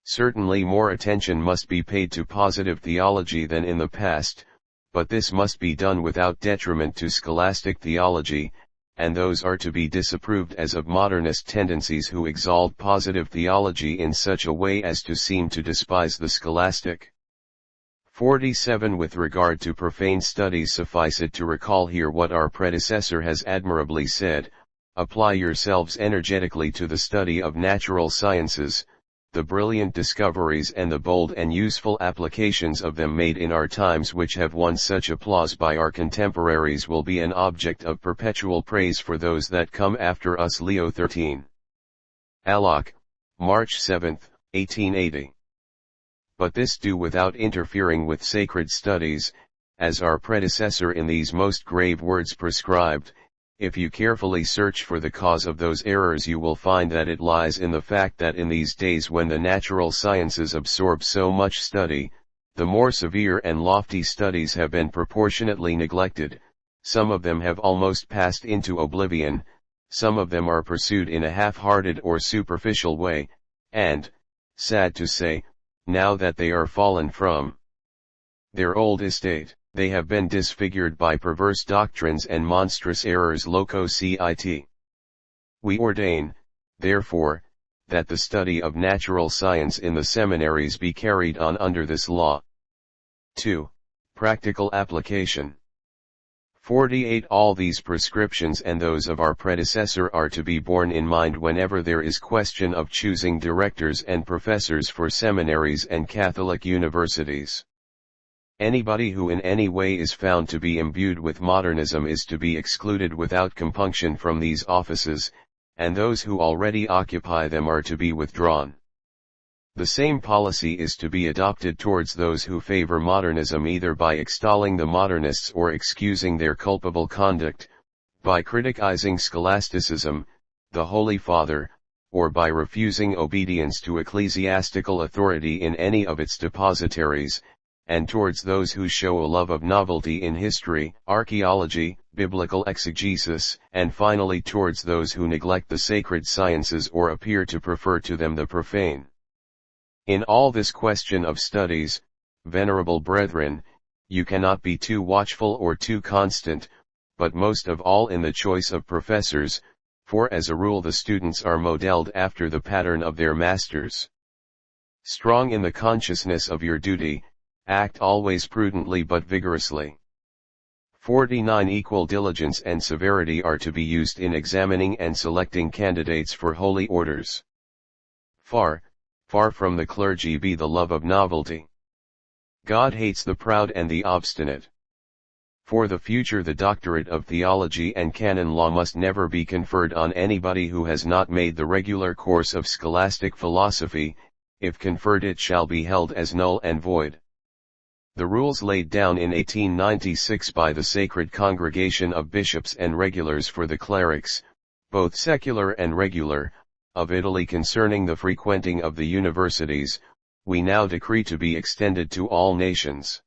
Certainly more attention must be paid to positive theology than in the past, but this must be done without detriment to scholastic theology, and those are to be disapproved as of modernist tendencies who exalt positive theology in such a way as to seem to despise the scholastic. 47 With regard to profane studies, suffice it to recall here what our predecessor has admirably said: apply yourselves energetically to the study of natural sciences. The brilliant discoveries and the bold and useful applications of them made in our times, which have won such applause by our contemporaries, will be an object of perpetual praise for those that come after us. Leo XIII. Alloc, March 7, 1880. But this do without interfering with sacred studies, as our predecessor in these most grave words prescribed. If you carefully search for the cause of those errors, you will find that it lies in the fact that in these days when the natural sciences absorb so much study, the more severe and lofty studies have been proportionately neglected. Some of them have almost passed into oblivion, some of them are pursued in a half-hearted or superficial way, and, sad to say, now that they are fallen from their old estate, they have been disfigured by perverse doctrines and monstrous errors. Loco cit. We ordain, therefore, that the study of natural science in the seminaries be carried on under this law. 2. Practical application. 48 All these prescriptions and those of our predecessor are to be borne in mind whenever there is question of choosing directors and professors for seminaries and Catholic universities. Anybody who in any way is found to be imbued with modernism is to be excluded without compunction from these offices, and those who already occupy them are to be withdrawn. The same policy is to be adopted towards those who favor modernism, either by extolling the modernists or excusing their culpable conduct, by criticizing scholasticism, the Holy Father, or by refusing obedience to ecclesiastical authority in any of its depositaries, and towards those who show a love of novelty in history, archaeology, biblical exegesis, and finally towards those who neglect the sacred sciences or appear to prefer to them the profane. In all this question of studies, venerable brethren, you cannot be too watchful or too constant, but most of all in the choice of professors, for as a rule the students are modeled after the pattern of their masters. Strong in the consciousness of your duty, act always prudently but vigorously. 49 Equal diligence and severity are to be used in examining and selecting candidates for holy orders. Far from the clergy be the love of novelty. God hates the proud and the obstinate. For the future, the doctorate of theology and canon law must never be conferred on anybody who has not made the regular course of scholastic philosophy. If conferred, it shall be held as null and void. The rules laid down in 1896 by the Sacred Congregation of Bishops and Regulars for the clerics, both secular and regular, of Italy concerning the frequenting of the universities, we now decree to be extended to all nations.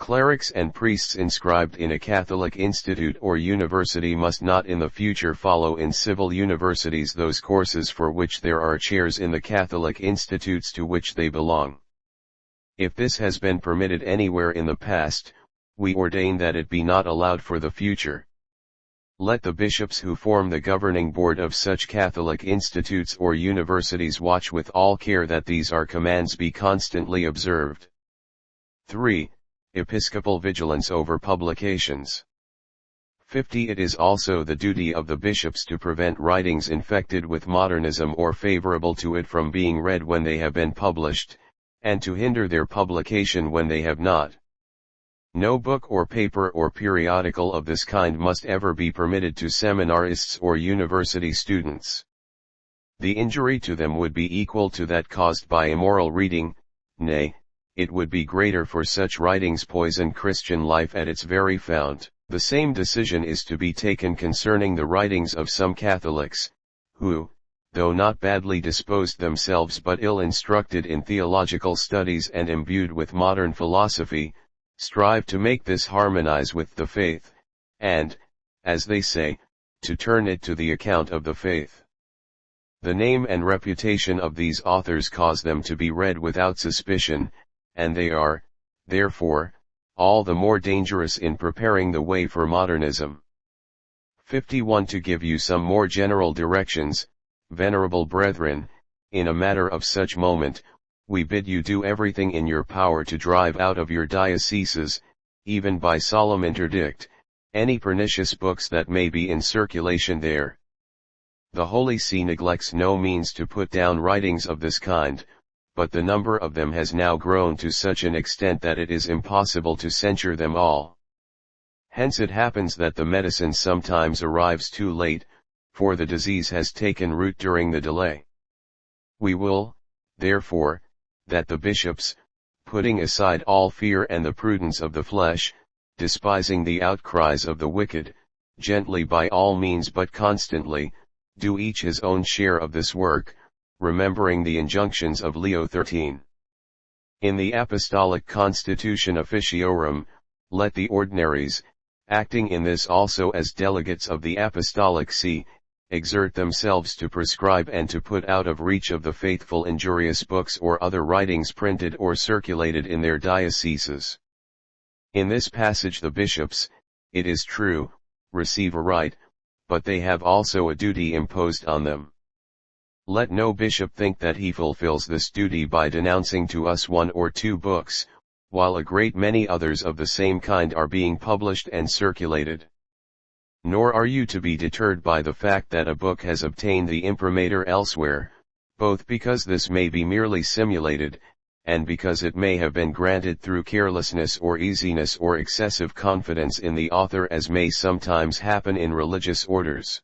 Clerics and priests inscribed in a Catholic institute or university must not in the future follow in civil universities those courses for which there are chairs in the Catholic institutes to which they belong. If this has been permitted anywhere in the past, we ordain that it be not allowed for the future. Let the bishops who form the governing board of such Catholic institutes or universities watch with all care that these our commands be constantly observed. 3. Episcopal vigilance over publications. 50 It is also the duty of the bishops to prevent writings infected with modernism or favorable to it from being read when they have been published, and to hinder their publication when they have not. No book or paper or periodical of this kind must ever be permitted to seminarists or university students. The injury to them would be equal to that caused by immoral reading, nay, it would be greater, for such writings poison Christian life at its very fount. The same decision is to be taken concerning the writings of some Catholics, who, though not badly disposed themselves but ill instructed in theological studies and imbued with modern philosophy, strive to make this harmonize with the faith, and, as they say, to turn it to the account of the faith. The name and reputation of these authors cause them to be read without suspicion, and they are, therefore, all the more dangerous in preparing the way for modernism. 51. To give you some more general directions, venerable brethren, in a matter of such moment, we bid you do everything in your power to drive out of your dioceses, even by solemn interdict, any pernicious books that may be in circulation there. The Holy See neglects no means to put down writings of this kind, but the number of them has now grown to such an extent that it is impossible to censure them all. Hence it happens that the medicine sometimes arrives too late, for the disease has taken root during the delay. We will, therefore, that the bishops, putting aside all fear and the prudence of the flesh, despising the outcries of the wicked, gently by all means but constantly, do each his own share of this work, remembering the injunctions of Leo XIII. In the Apostolic Constitution Officiorum, let the ordinaries, acting in this also as delegates of the Apostolic See, exert themselves to prescribe and to put out of reach of the faithful injurious books or other writings printed or circulated in their dioceses. In this passage the bishops, it is true, receive a right, but they have also a duty imposed on them. Let no bishop think that he fulfills this duty by denouncing to us one or two books, while a great many others of the same kind are being published and circulated. Nor are you to be deterred by the fact that a book has obtained the imprimatur elsewhere, both because this may be merely simulated, and because it may have been granted through carelessness or easiness or excessive confidence in the author, as may sometimes happen in religious orders.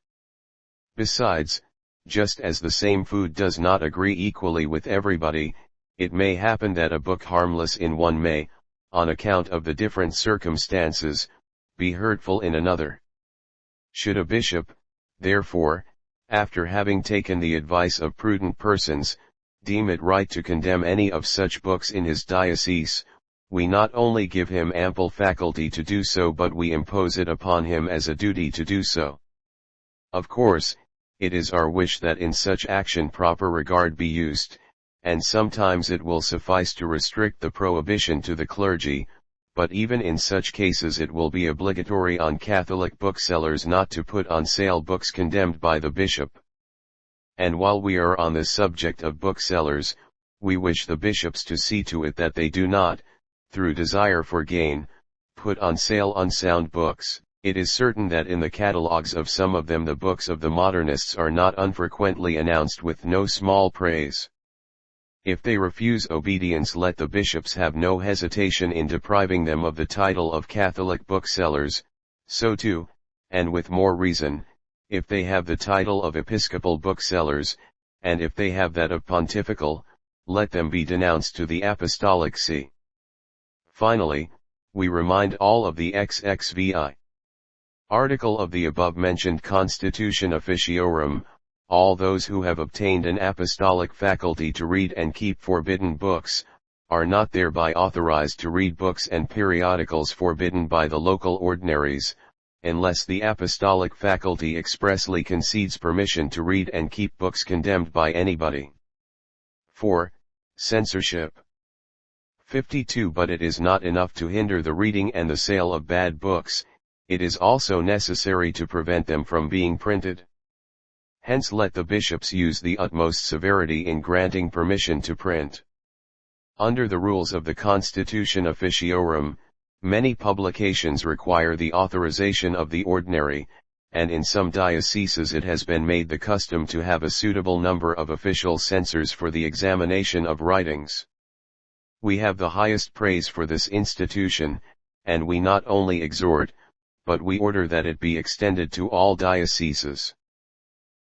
Besides, just as the same food does not agree equally with everybody, it may happen that a book harmless in one may, on account of the different circumstances, be hurtful in another. Should a bishop, therefore, after having taken the advice of prudent persons, deem it right to condemn any of such books in his diocese, we not only give him ample faculty to do so, but we impose it upon him as a duty to do so. Of course, it is our wish that in such action proper regard be used, and sometimes it will suffice to restrict the prohibition to the clergy, but even in such cases it will be obligatory on Catholic booksellers not to put on sale books condemned by the bishop. And while we are on the subject of booksellers, we wish the bishops to see to it that they do not, through desire for gain, put on sale unsound books. It is certain that in the catalogues of some of them the books of the modernists are not unfrequently announced with no small praise. If they refuse obedience, let the bishops have no hesitation in depriving them of the title of Catholic booksellers. So too, and with more reason, if they have the title of Episcopal booksellers, and if they have that of Pontifical, let them be denounced to the Apostolic See. Finally, we remind all of the XXVI article of the above-mentioned Constitution Officiorum, all those who have obtained an apostolic faculty to read and keep forbidden books, are not thereby authorized to read books and periodicals forbidden by the local ordinaries, unless the apostolic faculty expressly concedes permission to read and keep books condemned by anybody. 4. Censorship. 52. But it is not enough to hinder the reading and the sale of bad books, it is also necessary to prevent them from being printed. Hence let the bishops use the utmost severity in granting permission to print. Under the rules of the Constitution Officiorum, many publications require the authorization of the ordinary, and in some dioceses it has been made the custom to have a suitable number of official censors for the examination of writings. We have the highest praise for this institution, and we not only exhort, but we order that it be extended to all dioceses.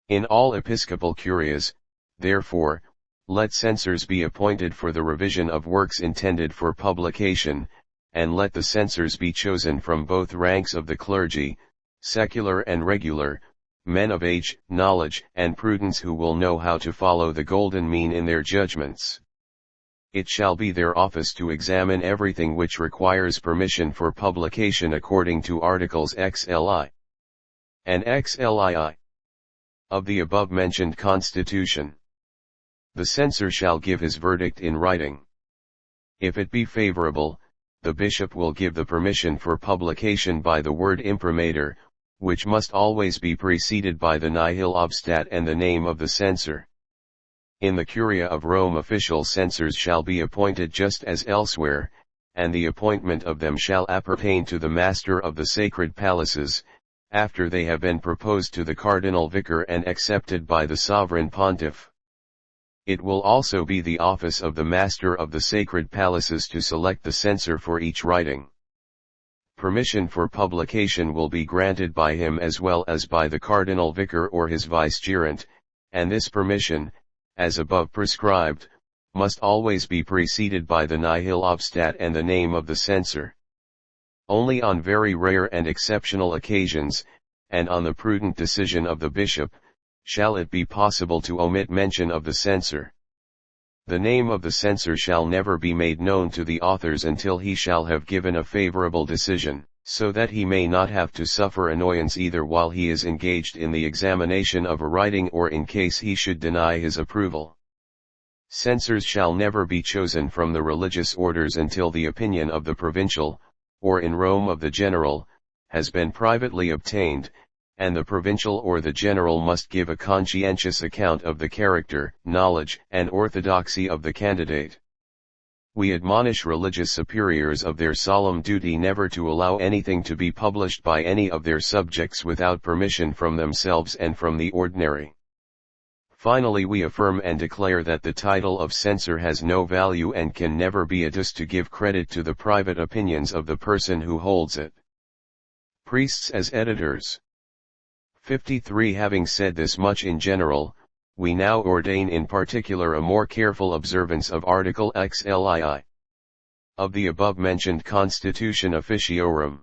In all episcopal curias, therefore, let censors be appointed for the revision of works intended for publication, and let the censors be chosen from both ranks of the clergy, secular and regular, men of age, knowledge, and prudence who will know how to follow the golden mean in their judgments. It shall be their office to examine everything which requires permission for publication according to Articles XLI and XLII. of the above-mentioned constitution. The censor shall give his verdict in writing. If it be favorable, the bishop will give the permission for publication by the word imprimatur, which must always be preceded by the nihil obstat and the name of the censor. In the Curia of Rome official censors shall be appointed just as elsewhere, and the appointment of them shall appertain to the master of the sacred palaces, after they have been proposed to the cardinal vicar and accepted by the sovereign pontiff. It will also be the office of the master of the sacred palaces to select the censor for each writing. Permission for publication will be granted by him as well as by the cardinal vicar or his vicegerent, and this permission, as above prescribed, must always be preceded by the nihil obstat and the name of the censor. Only on very rare and exceptional occasions, and on the prudent decision of the bishop, shall it be possible to omit mention of the censor. The name of the censor shall never be made known to the authors until he shall have given a favorable decision, so that he may not have to suffer annoyance either while he is engaged in the examination of a writing or in case he should deny his approval. Censors shall never be chosen from the religious orders until the opinion of the provincial, or in Rome of the general, has been privately obtained, and the provincial or the general must give a conscientious account of the character, knowledge, and orthodoxy of the candidate. We admonish religious superiors of their solemn duty never to allow anything to be published by any of their subjects without permission from themselves and from the ordinary. Finally, we affirm and declare that the title of censor has no value and can never be adduced to give credit to the private opinions of the person who holds it. Priests as editors. 53. Having said this much in general, we now ordain in particular a more careful observance of Article XLII of the above-mentioned Constitution Officiorum.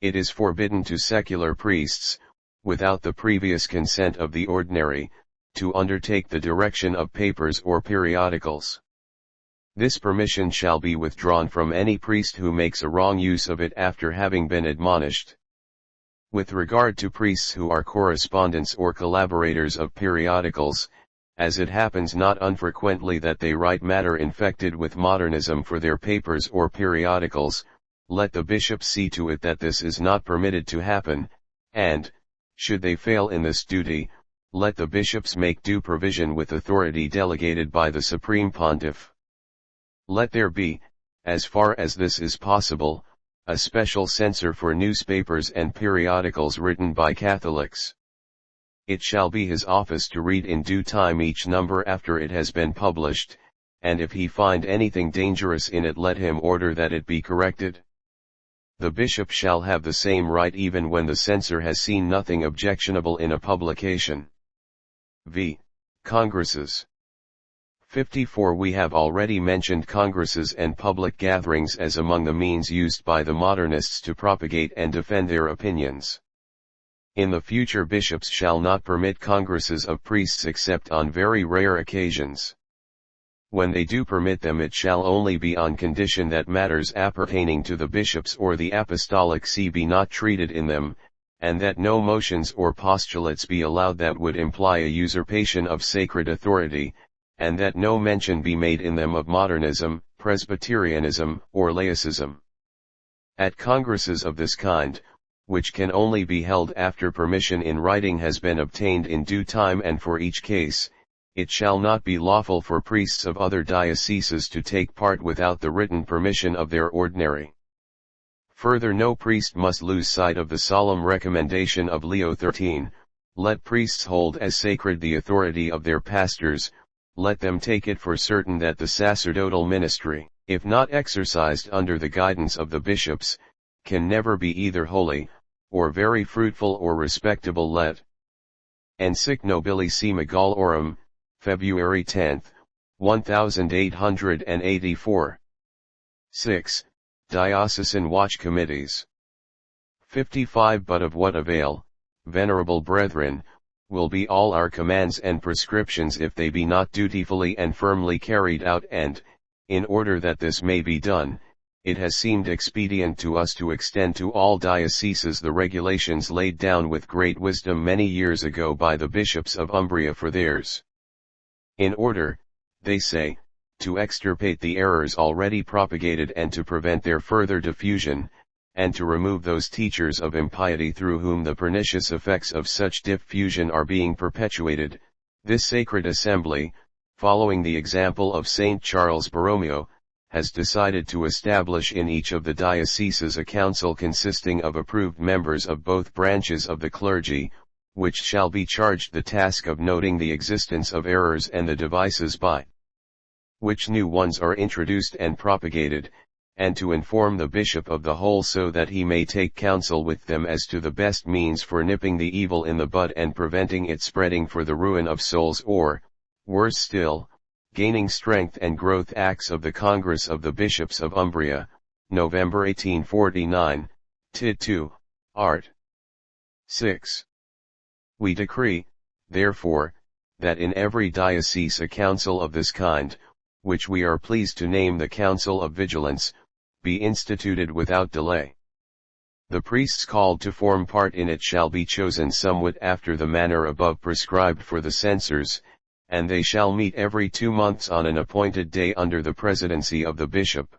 It is forbidden to secular priests, without the previous consent of the ordinary, to undertake the direction of papers or periodicals. This permission shall be withdrawn from any priest who makes a wrong use of it after having been admonished. With regard to priests who are correspondents or collaborators of periodicals, as it happens not unfrequently that they write matter infected with modernism for their papers or periodicals, let the bishop see to it that this is not permitted to happen, and, should they fail in this duty, let the bishops make due provision with authority delegated by the Supreme Pontiff. Let there be, as far as this is possible, a special censor for newspapers and periodicals written by Catholics. It shall be his office to read in due time each number after it has been published, and if he find anything dangerous in it let him order that it be corrected. The bishop shall have the same right even when the censor has seen nothing objectionable in a publication. V. Congresses. 54. We have already mentioned congresses and public gatherings as among the means used by the modernists to propagate and defend their opinions. In the future bishops shall not permit congresses of priests except on very rare occasions. When they do permit them it shall only be on condition that matters appertaining to the bishops or the apostolic see be not treated in them, and that no motions or postulates be allowed that would imply a usurpation of sacred authority, and that no mention be made in them of modernism, Presbyterianism, or laicism. At congresses of this kind, which can only be held after permission in writing has been obtained in due time and for each case, it shall not be lawful for priests of other dioceses to take part without the written permission of their ordinary. Further, no priest must lose sight of the solemn recommendation of Leo XIII, let priests hold as sacred the authority of their pastors, let them take it for certain that the sacerdotal ministry, if not exercised under the guidance of the bishops, can never be either holy, or very fruitful or respectable. Let Ensic Nobilissima Gallorum, February 10, 1884. 6. Diocesan Watch Committees. 55. But of what avail, venerable brethren, will be all our commands and prescriptions if they be not dutifully and firmly carried out, and, in order that this may be done, it has seemed expedient to us to extend to all dioceses the regulations laid down with great wisdom many years ago by the bishops of Umbria for theirs. In order, they say, to extirpate the errors already propagated and to prevent their further diffusion, and to remove those teachers of impiety through whom the pernicious effects of such diffusion are being perpetuated, this sacred assembly, following the example of Saint Charles Borromeo, has decided to establish in each of the dioceses a council consisting of approved members of both branches of the clergy, which shall be charged the task of noting the existence of errors and the devices by which new ones are introduced and propagated, and to inform the bishop of the whole so that he may take counsel with them as to the best means for nipping the evil in the bud and preventing it spreading for the ruin of souls, or, worse still, gaining strength and growth. Acts of the Congress of the Bishops of Umbria, November 1849, Tid 2, Art. 6. We decree, therefore, that in every diocese a council of this kind, which we are pleased to name the Council of Vigilance, be instituted without delay. The priests called to form part in it shall be chosen somewhat after the manner above prescribed for the censors, and they shall meet every 2 months on an appointed day under the presidency of the bishop.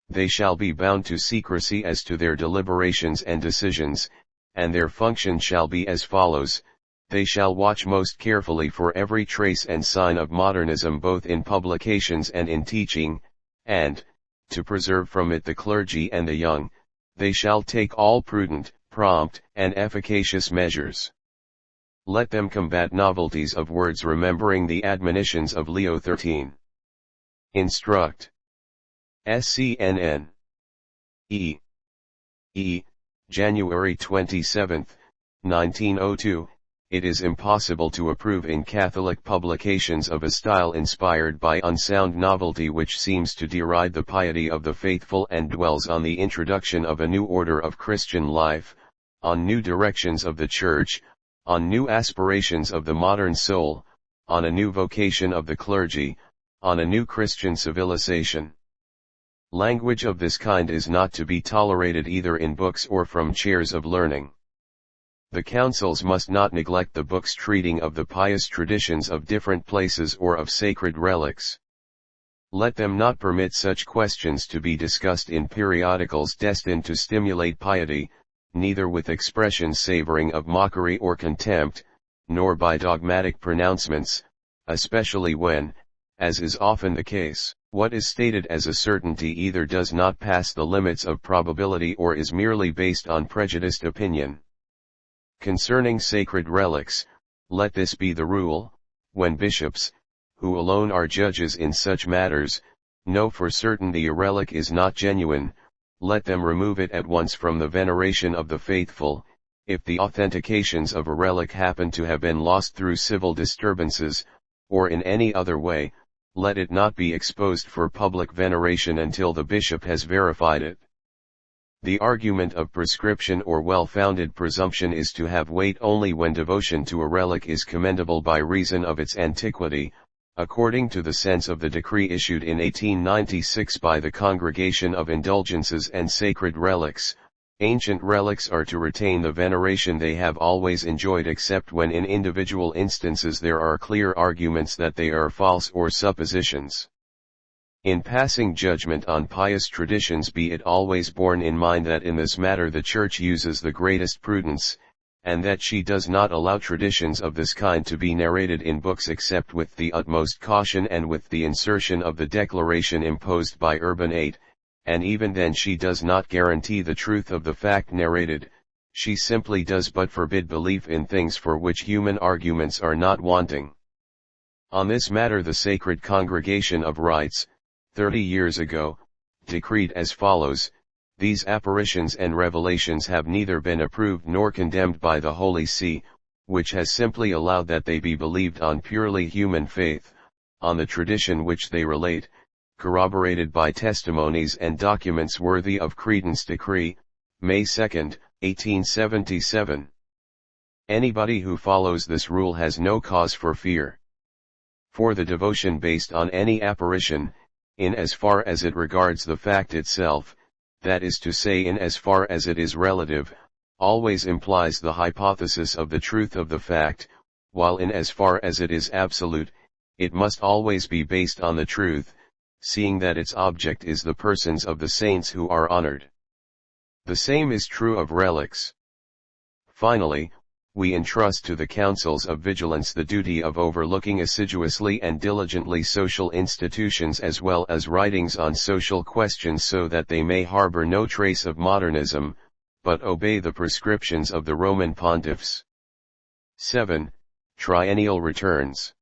They shall be bound to secrecy as to their deliberations and decisions, and their function shall be as follows: they shall watch most carefully for every trace and sign of modernism both in publications and in teaching, and, to preserve from it the clergy and the young, they shall take all prudent, prompt, and efficacious measures. Let them combat novelties of words, remembering the admonitions of Leo XIII. Instruct. SCNN. January 27, 1902. It is impossible to approve in Catholic publications of a style inspired by unsound novelty which seems to deride the piety of the faithful and dwells on the introduction of a new order of Christian life, on new directions of the Church, on new aspirations of the modern soul, on a new vocation of the clergy, on a new Christian civilization. Language of this kind is not to be tolerated either in books or from chairs of learning. The councils must not neglect the books treating of the pious traditions of different places or of sacred relics. Let them not permit such questions to be discussed in periodicals destined to stimulate piety, neither with expressions savoring of mockery or contempt, nor by dogmatic pronouncements, especially when, as is often the case, what is stated as a certainty either does not pass the limits of probability or is merely based on prejudiced opinion. Concerning sacred relics, let this be the rule: when bishops, who alone are judges in such matters, know for certain the relic is not genuine, let them remove it at once from the veneration of the faithful. If the authentications of a relic happen to have been lost through civil disturbances, or in any other way, let it not be exposed for public veneration until the bishop has verified it. The argument of prescription or well-founded presumption is to have weight only when devotion to a relic is commendable by reason of its antiquity, according to the sense of the decree issued in 1896 by the Congregation of Indulgences and Sacred Relics. Ancient relics are to retain the veneration they have always enjoyed except when in individual instances there are clear arguments that they are false or suppositions. In passing judgment on pious traditions, be it always borne in mind that in this matter the Church uses the greatest prudence, and that she does not allow traditions of this kind to be narrated in books except with the utmost caution and with the insertion of the declaration imposed by Urban VIII, and even then she does not guarantee the truth of the fact narrated, she simply does but forbid belief in things for which human arguments are not wanting. On this matter the Sacred Congregation of Rites, 30 years ago, decreed as follows: these apparitions and revelations have neither been approved nor condemned by the Holy See, which has simply allowed that they be believed on purely human faith, on the tradition which they relate, corroborated by testimonies and documents worthy of credence. Decree, May 2, 1877. Anybody who follows this rule has no cause for fear. For the devotion based on any apparition, in as far as it regards the fact itself, that is to say in as far as it is relative, always implies the hypothesis of the truth of the fact, while in as far as it is absolute, it must always be based on the truth, seeing that its object is the persons of the saints who are honored. The same is true of relics. Finally, we entrust to the councils of vigilance the duty of overlooking assiduously and diligently social institutions as well as writings on social questions so that they may harbor no trace of modernism, but obey the prescriptions of the Roman pontiffs. 7. Triennial returns.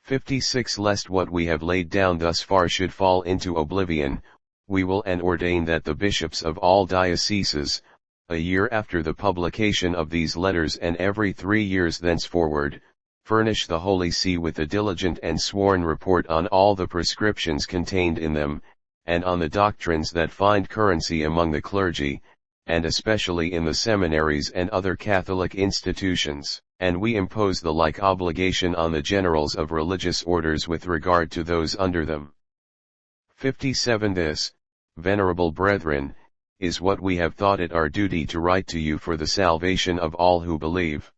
56. Lest what we have laid down thus far should fall into oblivion, we will and ordain that the bishops of all dioceses, a year after the publication of these letters and every 3 years thenceforward, furnish the Holy See with a diligent and sworn report on all the prescriptions contained in them, and on the doctrines that find currency among the clergy, and especially in the seminaries and other Catholic institutions, and we impose the like obligation on the generals of religious orders with regard to those under them. 57. This, venerable brethren, is what we have thought it our duty to write to you for the salvation of all who believe.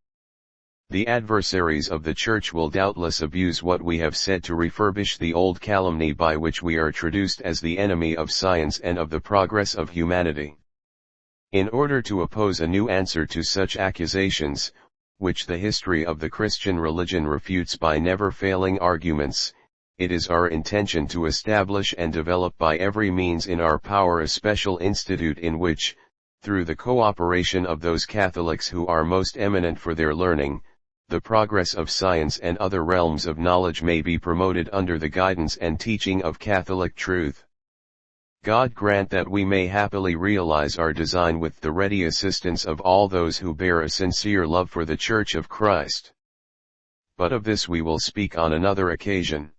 The adversaries of the Church will doubtless abuse what we have said to refurbish the old calumny by which we are traduced as the enemy of science and of the progress of humanity. In order to oppose a new answer to such accusations, which the history of the Christian religion refutes by never-failing arguments, it is our intention to establish and develop by every means in our power a special institute in which, through the cooperation of those Catholics who are most eminent for their learning, the progress of science and other realms of knowledge may be promoted under the guidance and teaching of Catholic truth. God grant that we may happily realize our design with the ready assistance of all those who bear a sincere love for the Church of Christ. But of this we will speak on another occasion.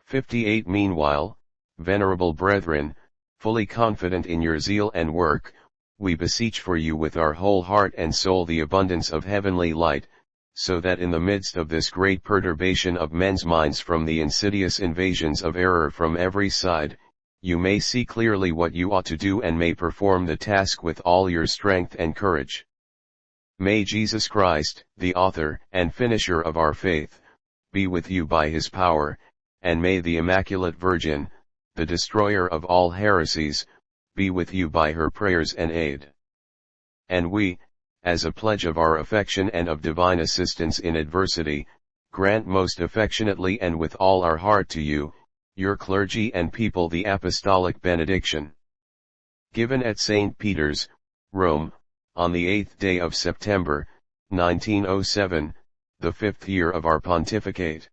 58. Meanwhile, venerable brethren, fully confident in your zeal and work, we beseech for you with our whole heart and soul the abundance of heavenly light, so that in the midst of this great perturbation of men's minds from the insidious invasions of error from every side, you may see clearly what you ought to do and may perform the task with all your strength and courage. May Jesus Christ, the author and finisher of our faith, be with you by his power, and may the Immaculate Virgin, the destroyer of all heresies, be with you by her prayers and aid. And we, as a pledge of our affection and of divine assistance in adversity, grant most affectionately and with all our heart to you, your clergy and people the apostolic benediction. Given at St. Peter's, Rome, on the 8th day of September, 1907, the 5th year of our pontificate.